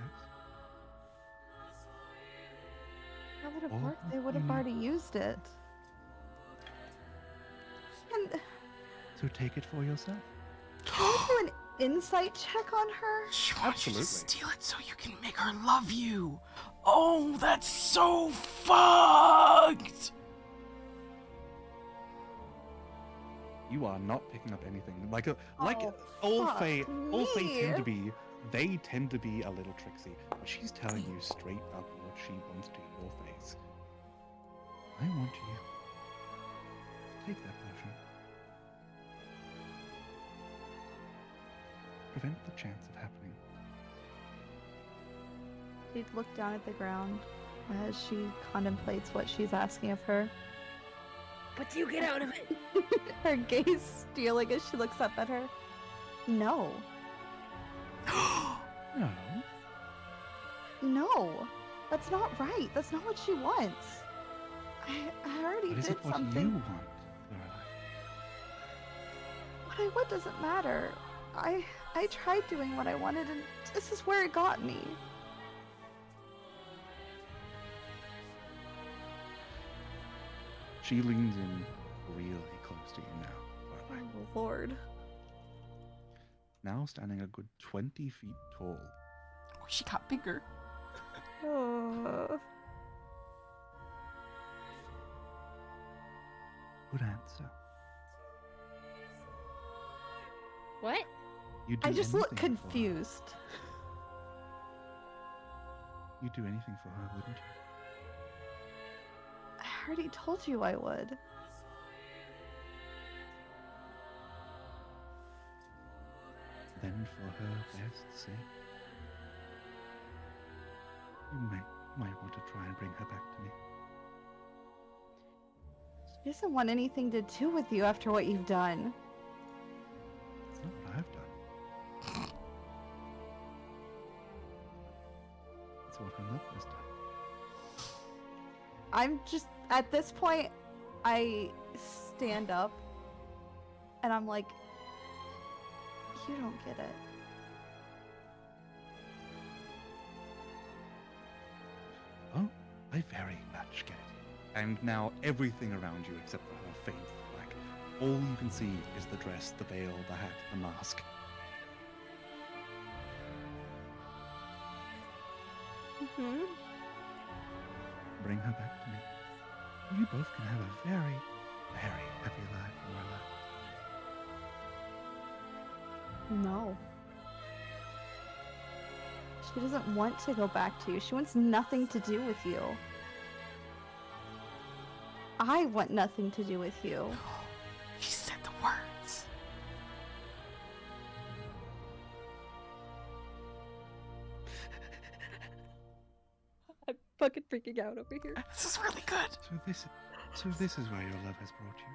That would have All worked. They would you have need. already used it. And So take it for yourself. can we do an insight check on her? She wants you to Absolutely. steal it so you can make her love you. Oh, that's so fucked. You are not picking up anything. Like Oh, all fuck Fae me. tend to be. They tend to be a little tricksy. But she's telling you straight up what she wants to your face. I want you to take that potion. Prevent the chance of happening. She'd look down at the ground as she contemplates what she's asking of her. What do you get out of it? Her gaze stealing as she looks up at her. No. No. No. That's not right. That's not what she wants. I already But is did it what something. you want, Lorelai? What I want doesn't matter. I tried doing what I wanted and this is where it got me. She leans in really close to you now, Lorelai. Oh Lord. Now standing a good 20 feet tall. Oh, she got bigger. Oh. Good answer. What? You'd do I just look anything for her. confused. You'd do anything for her, wouldn't you? I already told you I would. Then for her best sake, you might want to try and bring her back to me. She doesn't want anything to do with you after what you've done. It's not what I've done. It's what her mother has done. I'm just, at this point, I stand up and I'm like, you don't get it. Oh, I very much get it. And now everything around you except for her fades to black. All you can see is the dress, the veil, the hat, the mask. Mm-hmm. Bring her back to me. You both can have a very, very happy life, Lorelai. No. She doesn't want to go back to you. She wants nothing to do with you. I want nothing to do with you. She said the words. I'm fucking freaking out over here. This is really good. So this is where your love has brought you.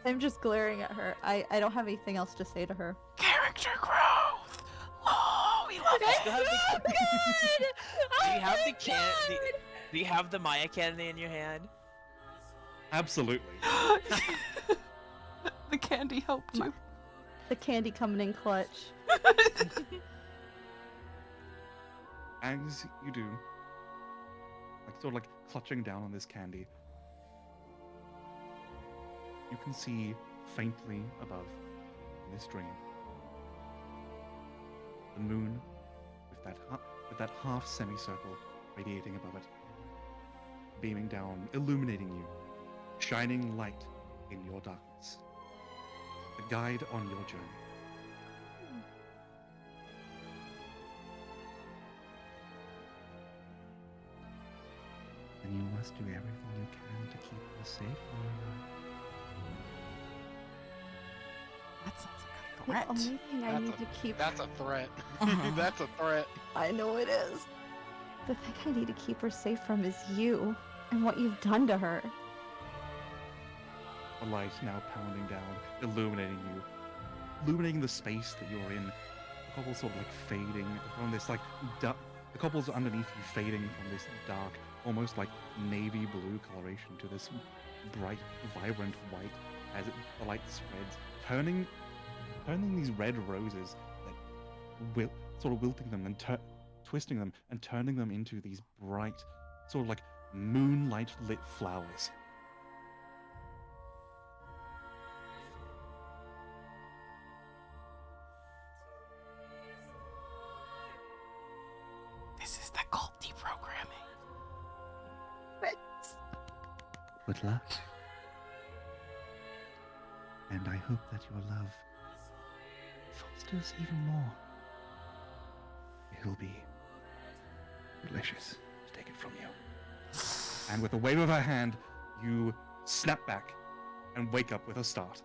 I'm just glaring at her. I don't have anything else to say to her. Character growth. Oh, we love Do you it. have the, Oh do you have my the can? God! Do you have the Maya candy in your hand? Absolutely. The candy helped you. The candy coming in clutch. As you do, like sort of like clutching down on this candy, you can see faintly above in this dream the moon with that half semicircle radiating above it, beaming down, illuminating you, shining light in your darkness, a guide on your journey. must do everything you can to keep her safe, Lorelai. That sounds like a The threat. only thing I need to keep. That's a threat. Mhm. That's a threat. I know it is. The thing I need to keep her safe from is you and what you've done to her. The light now pounding down, illuminating you, illuminating the space that you're in. The couple's sort of like fading from this like the couple's underneath you fading from this dark, almost like navy blue coloration to this bright, vibrant white as the light spreads, turning these red roses that sort of wilting them and twisting them and turning them into these bright, sort of like moonlight lit flowers. This is the cult deprogramming. Good luck. And I hope that your love fosters even more. It'll be delicious to take it from you. And with a wave of her hand, you snap back and wake up with a start.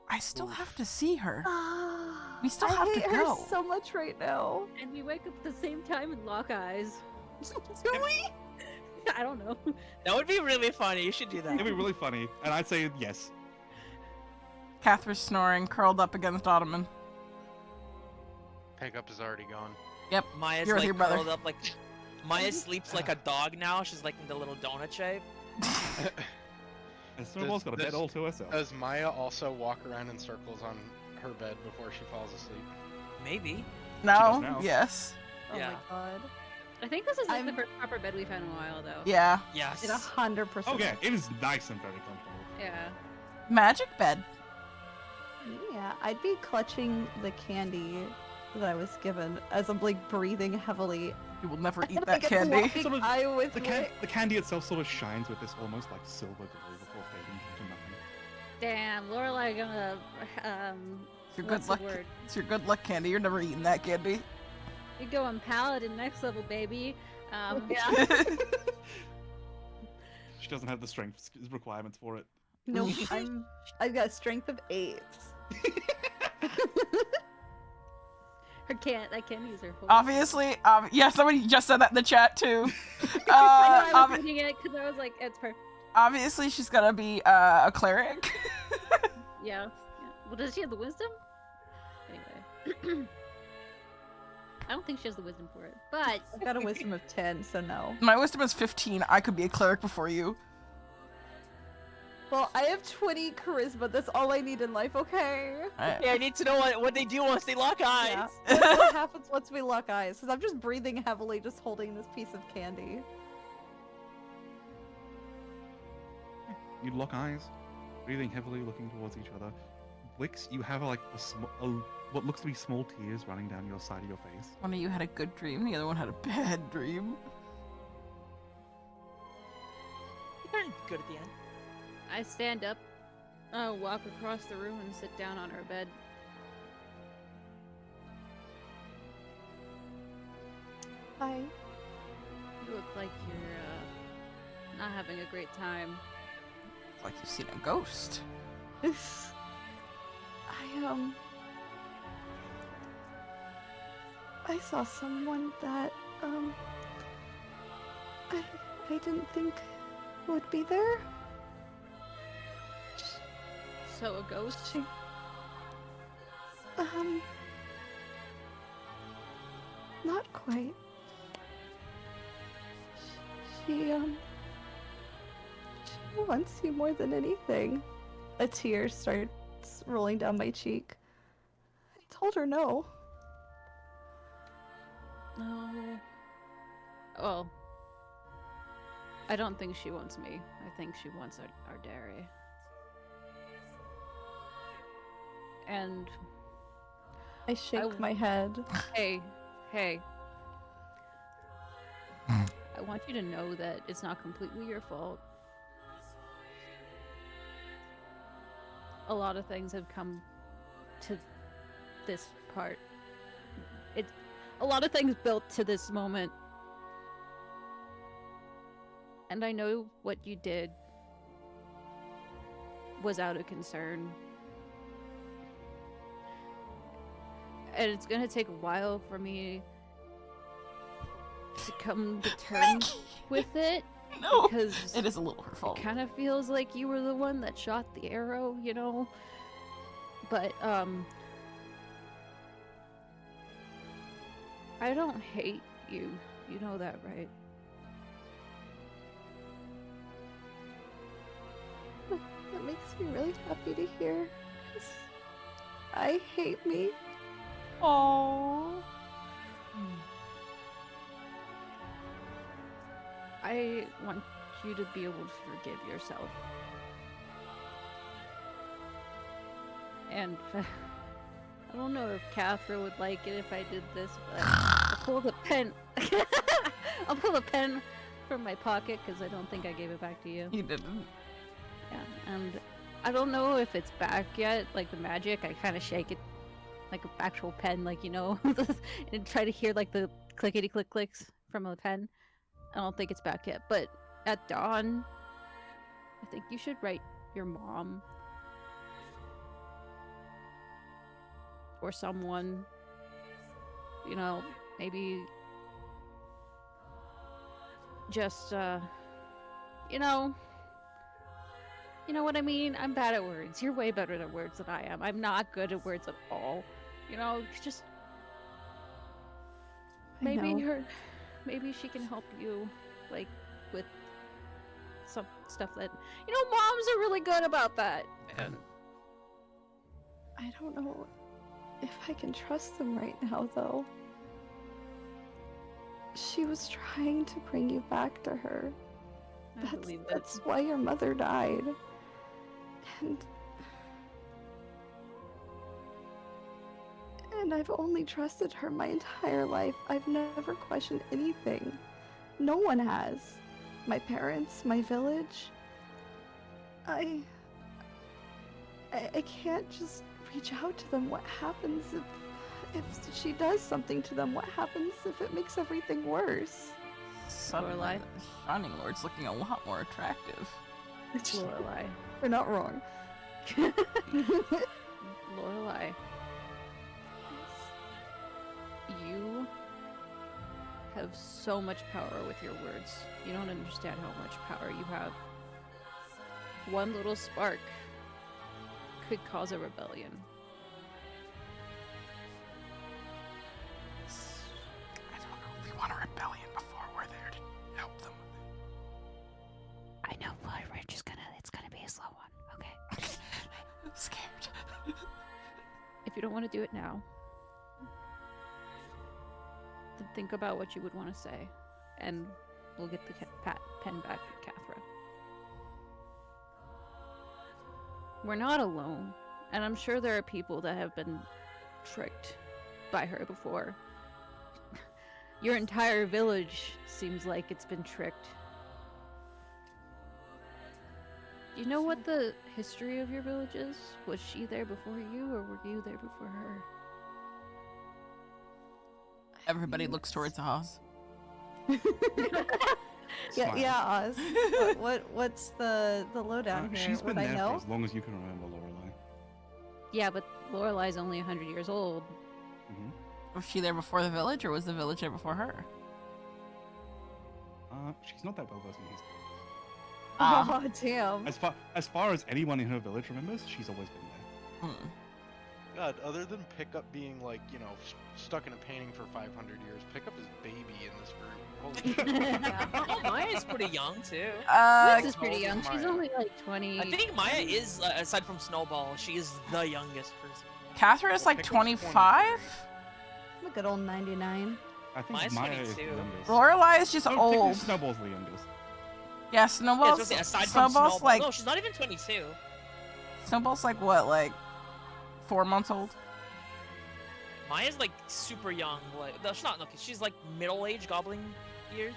I still have to see her. Ah, We still I have to hate go. her so much right now. And we wake up at the same time and lock eyes. Do we? I don't know. That would be really funny. You should do that. It'd be really funny, and I'd say yes. Catherine's snoring, curled up against Ottoman. Pickup is already gone. Yep. Maya's You're like here, brother. curled up like. Maya sleeps like a dog now. She's like in the little donut shape. And Snowball's got a bed all to herself. Does Maya also walk around in circles on her bed before she falls asleep? Maybe. No. now. Yes. Oh Yeah. my god. I think this is like the I'm- first proper bed we've had in a while, though. Yeah. Yes. It 100%. Oh yeah, it is nice and very comfortable. Yeah. Magic bed. Yeah, I'd be clutching the candy that I was given as I'm like breathing heavily. You will never eat And I that get candy. walking Sort of eye with The, Wick. the candy itself sort of shines with this almost like silver glow before fading into nothing. Damn, Lorelai gonna It's your what's good luck. the word? It's your good luck candy. You're never eating that candy. You're going paladin next level, baby. Yeah. She doesn't have the strength requirements for it. Nope, I've got strength of 8. I can't use her. Whole Obviously, yeah, somebody just said that in the chat too. I know, I was Obvi- reading it because I was like, it's her. obviously, she's gonna be a cleric. Yeah. Well, does she have the wisdom? Anyway. I don't think she has the wisdom for it, but I've got a wisdom of 10, so no. My wisdom is 15. I could be a cleric before you. Well, I have 20 charisma. That's all I need in life, okay? Yeah, I need to know what they do once they lock eyes. Yeah. What happens once we lock eyes? Because I'm just breathing heavily, just holding this piece of candy. You lock eyes, breathing heavily, looking towards each other. Wix, you have like what looks to be small tears running down your side of your face. One of you had a good dream. The other one had a bad dream. You turned good at the end. I stand up, walk across the room, and sit down on her bed. Hi. You look like you're not having a great time. It's like you've seen a ghost. I saw someone that, I didn't think would be there. So a ghost? She, not quite. She wants you more than anything. A tear starts rolling down my cheek. I told her no. No. Well, I don't think she wants me. I think she wants our dairy. And I shake w- my head. hey, I want you to know that it's not completely your fault. A lot of things have come to this part. A lot of things built to this moment. And I know what you did was out of concern. And it's gonna take a while for me to come to terms with it. No, Because it is a little her fault. it kind of feels like you were the one that shot the arrow, you know? But, I don't hate you. You know that, right? That makes me really happy to hear. 'Cause I hate me. Oh. I want you to be able to forgive yourself. And I don't know if Cathra would like it if I did this, but I'll pull the pen. I'll pull the pen from my pocket because I don't think I gave it back to you. You didn't. Yeah, and I don't know if it's back yet, like the magic. I kind of shake it like an actual pen, like, you know, and try to hear like the clickety click clicks from a pen. I don't think it's back yet, but at dawn, I think you should write your mom or someone, you know, maybe just, you know what I mean? I'm bad at words. You're way better at words than I am. I'm not good at words at all. You know, just I know. maybe she can help you, like, with some stuff that, you know, moms are really good about that. And I don't know if I can trust them right now, though. She was trying to bring you back to her. I believe that. That's why your mother died. And I've only trusted her my entire life. I've never questioned anything. No one has. My parents, my village. I can't just reach out to them. What happens if she does something to them? What happens if it makes everything worse? Suddenly, Lorelai. the Shining Lord's looking a lot more attractive. Lorelai. You're not wrong. Lorelai. You have so much power with your words. You don't understand how much power you have. One little spark could cause a rebellion. I don't know if we want a rebellion before we're there to help them. I know, but it's gonna be a slow one, okay? I'm scared. If you don't want to do it now, then think about what you would want to say, and we'll get the pen back from Cathra. We're not alone, and I'm sure there are people that have been tricked by her before. Your entire village seems like it's been tricked. Do you know what the history of your village is? Was she there before you, or were you there before her? Everybody looks towards Oz. Yeah, yeah, Oz. What's the lowdown here? She's been Would I there know? for as long as you can remember, Lorelai. Yeah, but Lorelai's only 100 years old. Mm-hmm. Was she there before the village, or was the village there before her? She's not that well versed in history. Oh, damn. As far as anyone in her village remembers, she's always been there. Hmm. God, other than Pickup being like, you know, stuck in a painting for 500 years, Pickup is baby in this group. Holy shit. Oh, Maya's pretty young too. Liz is pretty young. She's Maya. only like 20. I think Maya is, aside from Snowball, she is the youngest person. Catherine is like Pickup's 25? I'm a good old 99. I think Maya's Maya is the 22. youngest. Lorelai is just No, technically old. Snowball's the youngest. Yeah, Yeah, Snowball's, especially aside from Snowball's Snowball. like, No, she's not even 22. Snowball's like what, like 4 months old? Maya's like super young. Like, no, she's not. Okay, she's like middle-aged goblin years.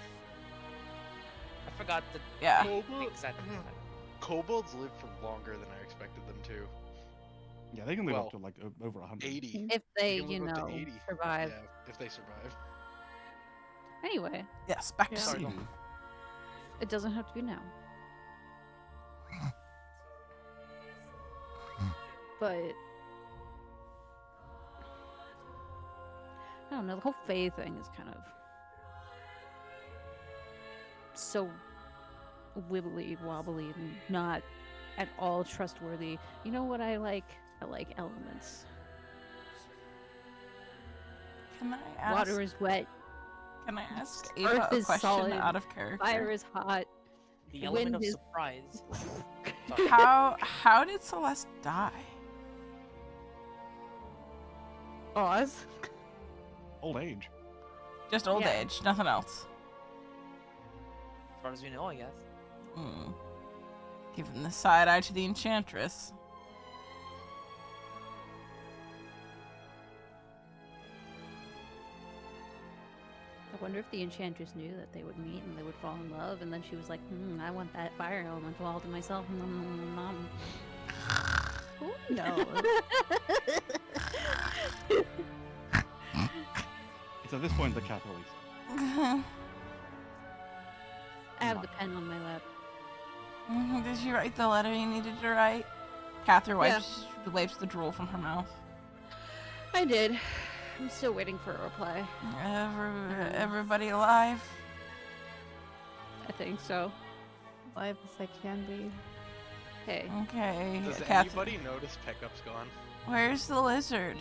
I forgot the Yeah. exact. Kobolds live for longer than I expected them to. Yeah, they can live Well, up to like over 100. 80. If they, can you live up know, to 80. survive. Yeah, if they survive. Anyway, Yes, back to Yeah. sea. It doesn't have to be now. But I don't know, the whole Faye thing is kind of so wibbly wobbly and not at all trustworthy. You know what I like? I like elements. Can I ask? Water is wet, Can I ask Earth Ava a is question solid, out of character? fire is hot. The element Wind of is- surprise. How did Celeste die? Oz. Old age. Just old Yeah. age, nothing else. As far as we know, I guess. Hmm. Giving the side eye to the Enchantress. I wonder if the Enchantress knew that they would meet and they would fall in love, and then she was like, I want that fire elemental all to myself. Who knows? It's at this point that Kath released. I have the pen on my lap. Did you write the letter you needed to write? Catherine wipes the drool from her mouth. I did. I'm still waiting for a reply. Everybody alive? I think so. Live as I can be. Hey. Okay. Does Catherine, anybody notice Pickup's gone? where's the lizard?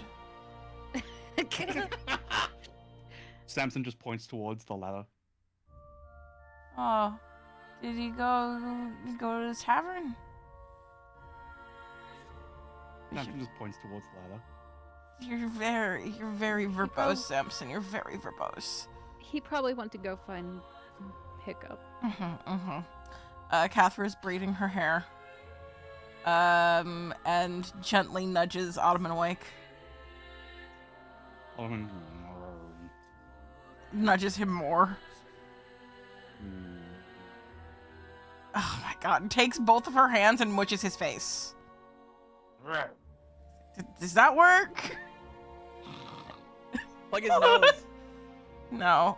Samson just points towards the ladder. Oh, did he go to the tavern? Samson just points towards the ladder. You're very verbose, Samson. You're very verbose. He probably went to go find Hiccup. Catherine's braiding her hair. And gently nudges Ottoman awake. Ottoman. Nudges him more. Oh my god. Takes both of her hands and mushes his face. Does that work? Plug his nose. No.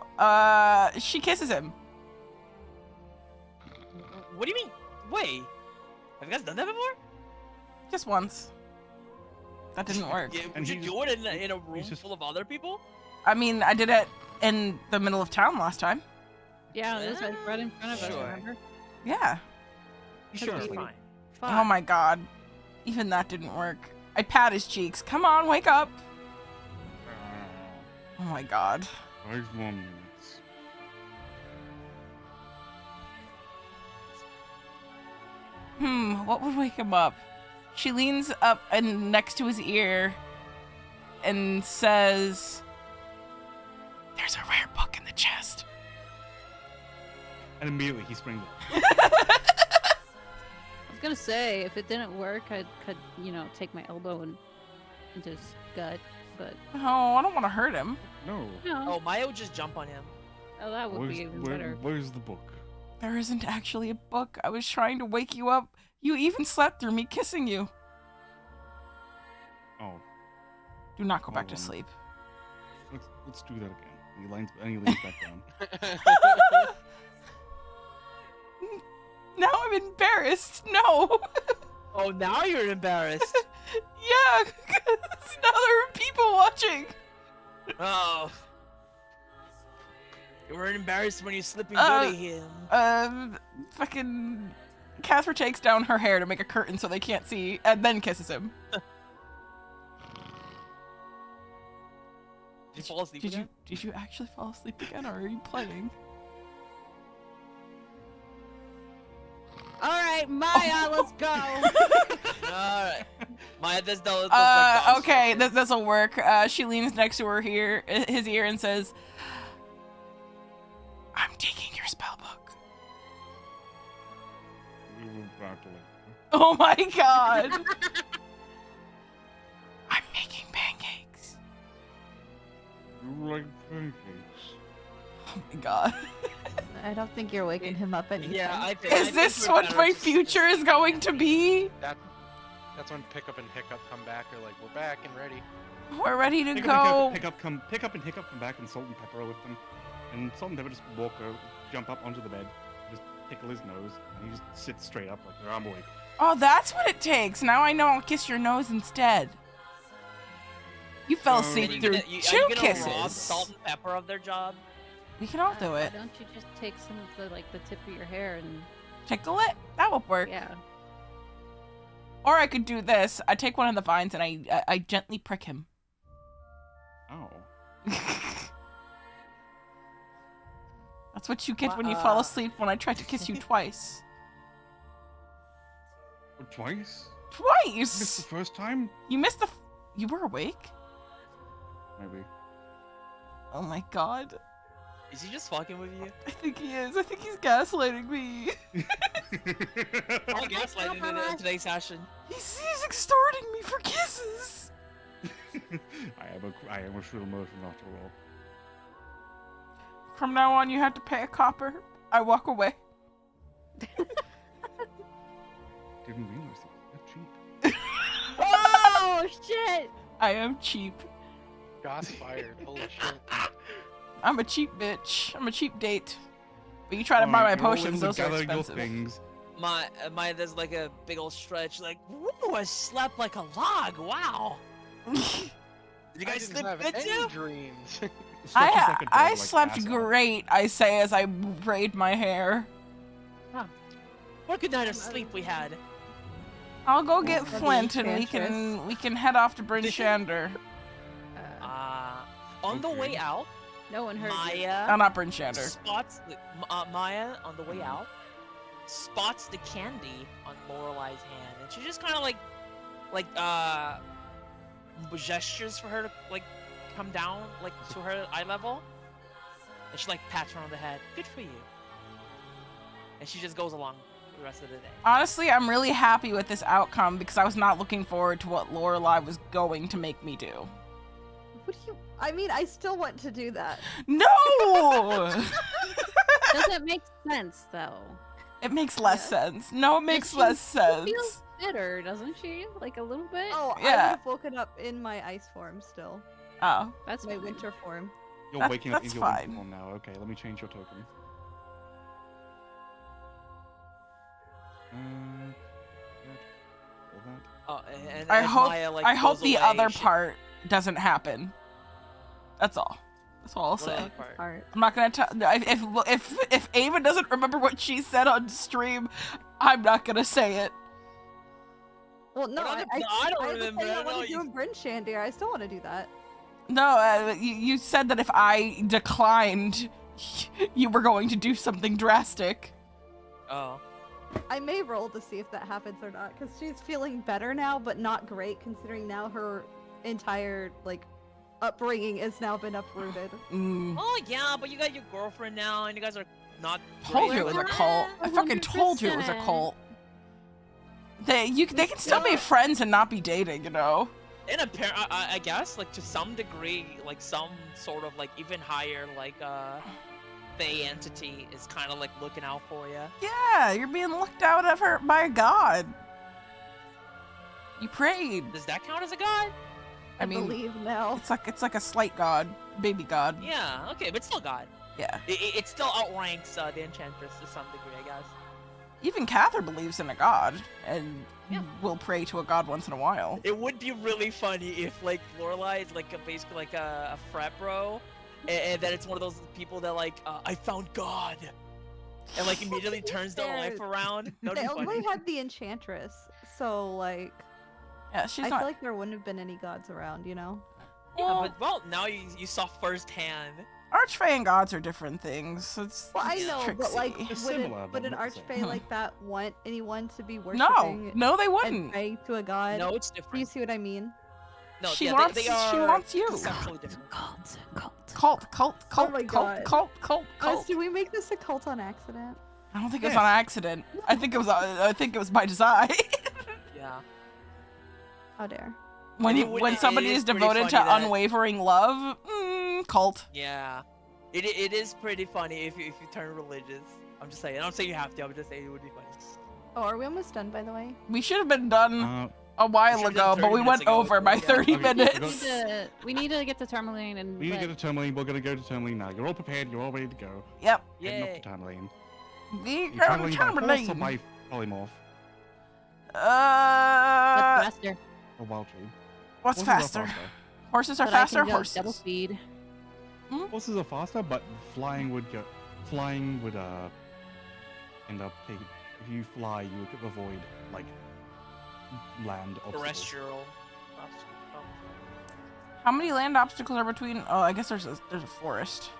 She kisses him. What do you mean? Wait. Have you guys done that before? Just once. That didn't work. Yeah, And would you he's- do it in a room just- full of other people? I mean, I did it in the middle of town last time. Yeah, it was right in front of us, Sure. remember? Yeah. Sure, we- fine. Oh my god. Even that didn't work. I pat his cheeks. Come on, wake up. Oh my god. 5 more minutes. What would wake him up? She leans up and next to his ear and says, "There's a rare book in the chest." And immediately he springs up. I was gonna say, if it didn't work, I could, take my elbow into his gut, but Oh, I don't want to hurt him. No. no. Oh, Maya would just jump on him. Oh, that would be even better. Where's the book? There isn't actually a book. I was trying to wake you up. You even slept through me kissing you. Oh, Do not go back to Hold on. sleep. let's do that again. And he leans back down. Now I'm embarrassed. No. Oh, now you're embarrassed. Yeah, 'cause now there are people watching. Oh. You were embarrassed when you slipping Uh, dirty him. Fucking Catherine takes down her hair to make a curtain so they can't see, and then kisses him. Did you fall asleep again? Did you actually fall asleep again, or are you playing? All right, Maya, let's go. Alright. Maya does those like dogs. Okay, this'll work. She leans next to his ear, and says, "I'm taking your spell book." We will battle it. Oh my god. I'm making pancakes. You like pancakes? Oh my god. I don't think you're waking him up anytime. Yeah, I think. Is this what my future is going to be? That's when Pickup and Hiccup come back. They're like, we're back and ready. We're ready to Pick go. up and Hiccup come back, and Salt and Pepper are with them. And Salt and Pepper just jump up onto the bed, just tickle his nose, and he just sits straight up like, I'm awake. Oh, that's what it takes. Now I know I'll kiss your nose instead. You fell Oh, asleep Are you through gonna, are 2 you gonna kisses. rob Salt and Pepper of their job? We can all do Why it. don't you just take some of the the tip of your hair and Tickle it? That will work. yeah. Or I could do this. I take one of the vines and I gently prick him. Oh. That's what you get when you fall asleep when I tried to kiss you twice. Twice? Twice! Missed the first time? You missed the... You were awake? Maybe. Oh my god. Is he just fucking with you? I think he is. I think he's gaslighting me. I'll gaslight him in today's session. He's extorting me for kisses. I am a shrill merchant after all. From now on, you have to pay a copper. I walk away. Didn't realize that. That's cheap. Oh shit! I am cheap. Shots fired. Holy shit. I'm a cheap bitch. I'm a cheap date. But you try to buy my potions, those are expensive. Things. My, there's like a big old stretch. Like, woo, I slept like a log. Wow. Did you guys I sleep didn't have good any too? dreams. I slept great, I say as I braid my hair. What a good night of sleep we had. I'll go get Well, Flint that'd and be we can head off to Bryn Shander. On the Okay. way out, No one heard you. Maya Oh, not Bryn Shander. spots Maya on the way out spots the candy on Lorelai's hand, and she just kind of like gestures for her to like come down like to her eye level, and she like pats her on the head. Good for you. And she just goes along the rest of the day. Honestly, I'm really happy with this outcome because I was not looking forward to what Lorelai was going to make me do. What do you? I mean, I still want to do that. No! Doesn't make sense though. It makes less sense. No, it makes She less still sense. feels bitter, doesn't she? Like a little bit. Oh, I Yeah. would have woken up in my ice form still. Oh. That's My fine. winter form. You're That- waking up that's in your fine. form now. Okay, let me change your token. All that. Oh, and I as hope Maya, like, I hope goes the away, other she- part doesn't happen. That's all. That's all I'll What say. other part? Part. I'm not gonna tell. If Ava doesn't remember what she said on stream, I'm not gonna say it. Well, no, I I, don't- I don't I was remember. saying I I want know to do you- a Bryn Shandy. I still want to do that. No, you said that if I declined, you were going to do something drastic. Oh. I may roll to see if that happens or not, because she's feeling better now, but not great considering now her entire like upbringing has now been uprooted. Mm. Oh yeah, but you got your girlfriend now, and you guys are not. Told you it great. was a cult. I fucking told you it was a 100%. cult. They can still be friends and not be dating, you know. And I guess like to some degree, like some sort of like even higher like Fey entity is kind of like looking out for you. Yeah, you're being looked out of her by a god. You prayed. Does that count as a god? I mean, believe now. it's like a slight god, baby god. Yeah. Okay, but still god. Yeah. It still outranks the enchantress to some degree, I guess. Even Cather believes in a god and Yeah. will pray to a god once in a while. It would be really funny if like Lorelai is like basically like a frat bro, and then it's one of those people that like I found God, and like immediately turns their life fair. around. That They would be only funny. had the enchantress, so like Yeah, she's I not. feel like there wouldn't have been any gods around, you know? Yeah, but well, now you saw firsthand. Archfey and gods are different things. It's Well, I it's know, but like, tricksy. It's similar, would but an not the same. archfey like that want anyone to be No, worshiping no, they and wouldn't. praying to a god? No, it's Do you different. see what I mean? No, She yeah, wants- they she are wants you. conceptually different. Cult. Cult, my cult, God. cult. Did we make this a cult on accident? I don't think it was Yes. on accident. I think it was by design. Yeah. How dare. when somebody it is pretty devoted to funny that- unwavering love, cult. Yeah. It is pretty funny if you turn religious. I'm just saying. I don't say you have to. I'm just saying it would be funny. Oh, are we almost done, by the way? We should have been done Uh, a while should've ago, done but we 30 went minutes ago. over by Yeah. 30 Okay, minutes. We need to get to Tourmaline and we need to let- get to Tourmaline. We're gonna go to Tourmaline now. You're all prepared. You're all ready to go. Yep. Heading Yay. up to Tourmaline. Be You're traveling by horse or determined. by polymorph What's Uh, faster? or wild shape? what's Horses are faster? Horses are But I faster. can go double Horses. speed. Horses are faster, but flying would end up taking. If you fly, you could avoid like land obstacles. Terrestrial. How many land obstacles are between? Oh, I guess there's a forest.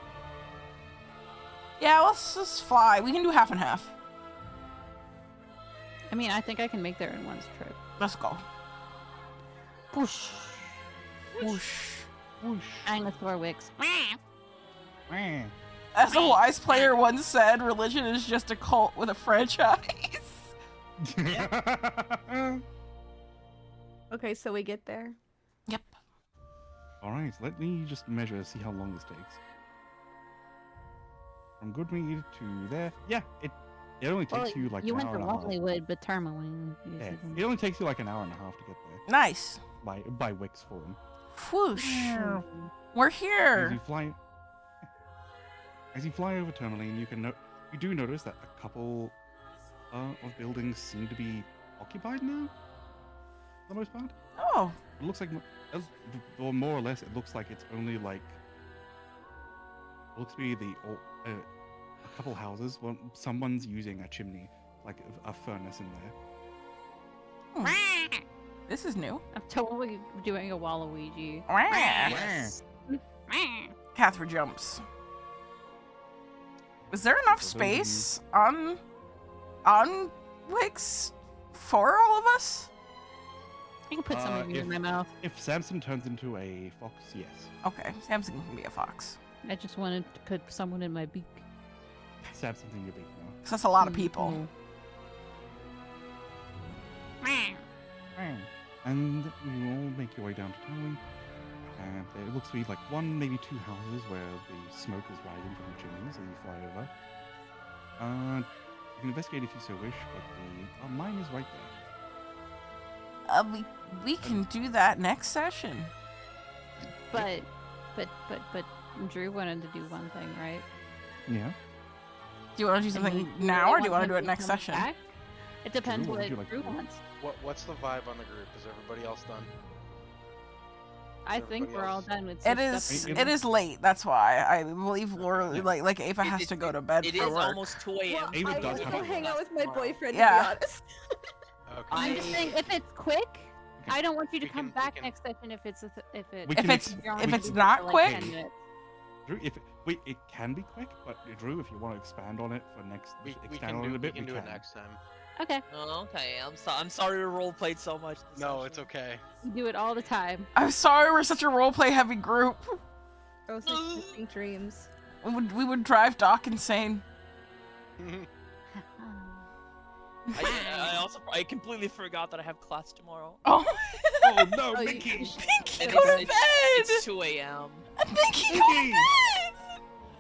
Yeah, let's just fly. We can do half and half. I mean, I think I can make there in one trip. Let's go. Whoosh. Whoosh. Whoosh. I'm a Thorwix. Meh. As a wise player once said, religion is just a cult with a franchise. Okay, so we get there. Yep. All right, let me just measure, see how long this takes. From Goodmead to there. Yeah, it only takes you like you an went hour to and a half. Lovelywood, but Tourmaline. Yeah, it only takes you like an hour and a half to get there Nice. by Wix form. Whoosh. We're As here. you fly over Tourmaline, you do notice that a couple of buildings seem to be occupied now. For the most part, Oh. it looks like, or more or less, it looks like it's only like. Looks to be a couple houses. Well, someone's using a chimney, like a furnace in there. This is new. I'm totally doing a Waluigi. Yes. Catherine jumps. Is there enough For those of you- space on Wix for all of us? I can put some of you in my mouth. If Samson turns into a fox, yes. Okay, Samson can be a fox. I just wanted to put someone in my beak. Samson's in your beak now. 'Cause that's a lot of people. And you all make your way down to town. And it looks to be like one, maybe two houses where the smoke is rising from the chimneys as you fly over. You can investigate if you so wish, but the mine is right there. We can do that next session. But Drew wanted to do one thing, right? Yeah. Do you want to do something now, or do you want to do it next session? It depends Drew, what would you like to Drew do it? wants. What's the vibe on the group? Is everybody else done? I think everybody we're all else- done with It stuff. is. It is late. That's why I believe Laura, like Ava, has to go to bed It for is work. almost 2 a.m. Well, Ava I does want have to to hang work. out with my boyfriend, Yeah. to be honest. Okay. I'm just saying, if it's quick, I don't want you to We come can- we back can- next session if it's We If can it's ex- you're if only it's gonna be not for, like, quick, 10 minutes. Drew, it can be quick, but Drew, if you want to expand on it for next, We expand can on it do a bit, we can do it next time. Okay, Oh, okay, I'm sorry we role played so much. this No, it's session. okay. we do it all the time. I'm sorry we're such a roleplay heavy group. I was like distinct dreams. We would drive Doc insane. I completely forgot that I have class tomorrow. Oh, Oh no, Oh, Mickey! Pinky, And go to bed. it's 2 a.m. Pinky, go to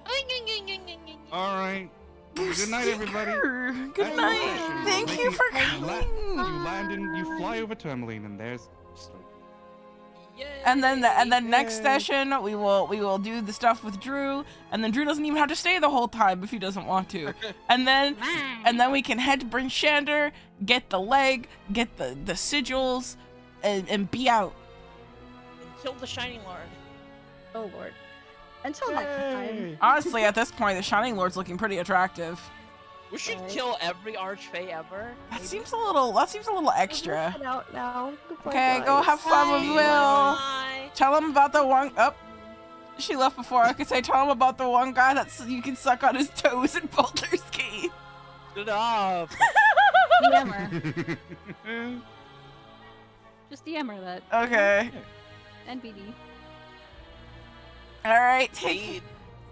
Pinky! bed. All right. Good night, everybody. Good That's the night. session. Thank you for coming. You fly over Tourmaline, and there's snow. And then next session we will do the stuff with Drew, and then Drew doesn't even have to stay the whole time if he doesn't want to. And then we can head to Bryn Shander, get the leg, get the sigils, and be out. And kill the Shining Lord. Oh lord. Until next time. Honestly, at this point, the Shining Lord's looking pretty attractive. We should Right. kill every Archfey ever. That maybe? seems a little extra. Head out now. Goodbye, Okay, go guys. have fun with Will. Bye. Tell him about the one. Oh, she left before I could say. Tell him about the one guy that's you can suck on his toes in Baldur's Gate. Shut up. DM her. Just DM her that. Okay. NBD. All right. Raid.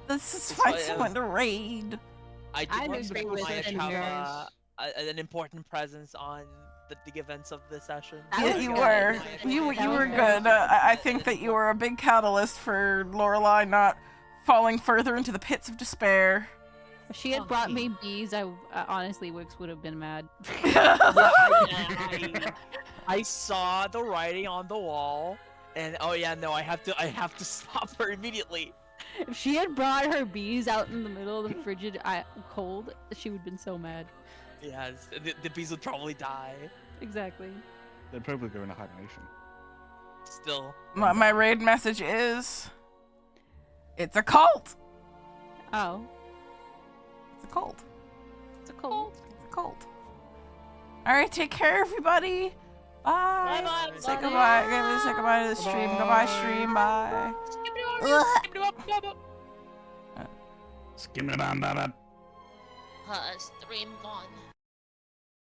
This is It's find fine. someone to raid. I do I'm want to agree with have Senders. an important presence on the events of the session. That Yeah, was you good. were. That You was were very good. good. I think that you were a big catalyst for Lorelai not falling further into the pits of despair. If she had brought me bees, I honestly Wix would have been mad. I saw the writing on the wall, and oh yeah, no, I have to stop her immediately. If she had brought her bees out in the middle of the frigid cold, she would have been so mad. Yeah, the bees would probably die. Exactly. They'd probably go into hibernation. Still. My raid message is, it's a cult. Oh. It's a cult. It's a cold. It's a cult. All right, take care, everybody. Bye. Bye-bye, Say everybody. goodbye. Say goodbye to the stream. Goodbye, stream. Bye. Skim-a-bam-bam-bam. Stream gone.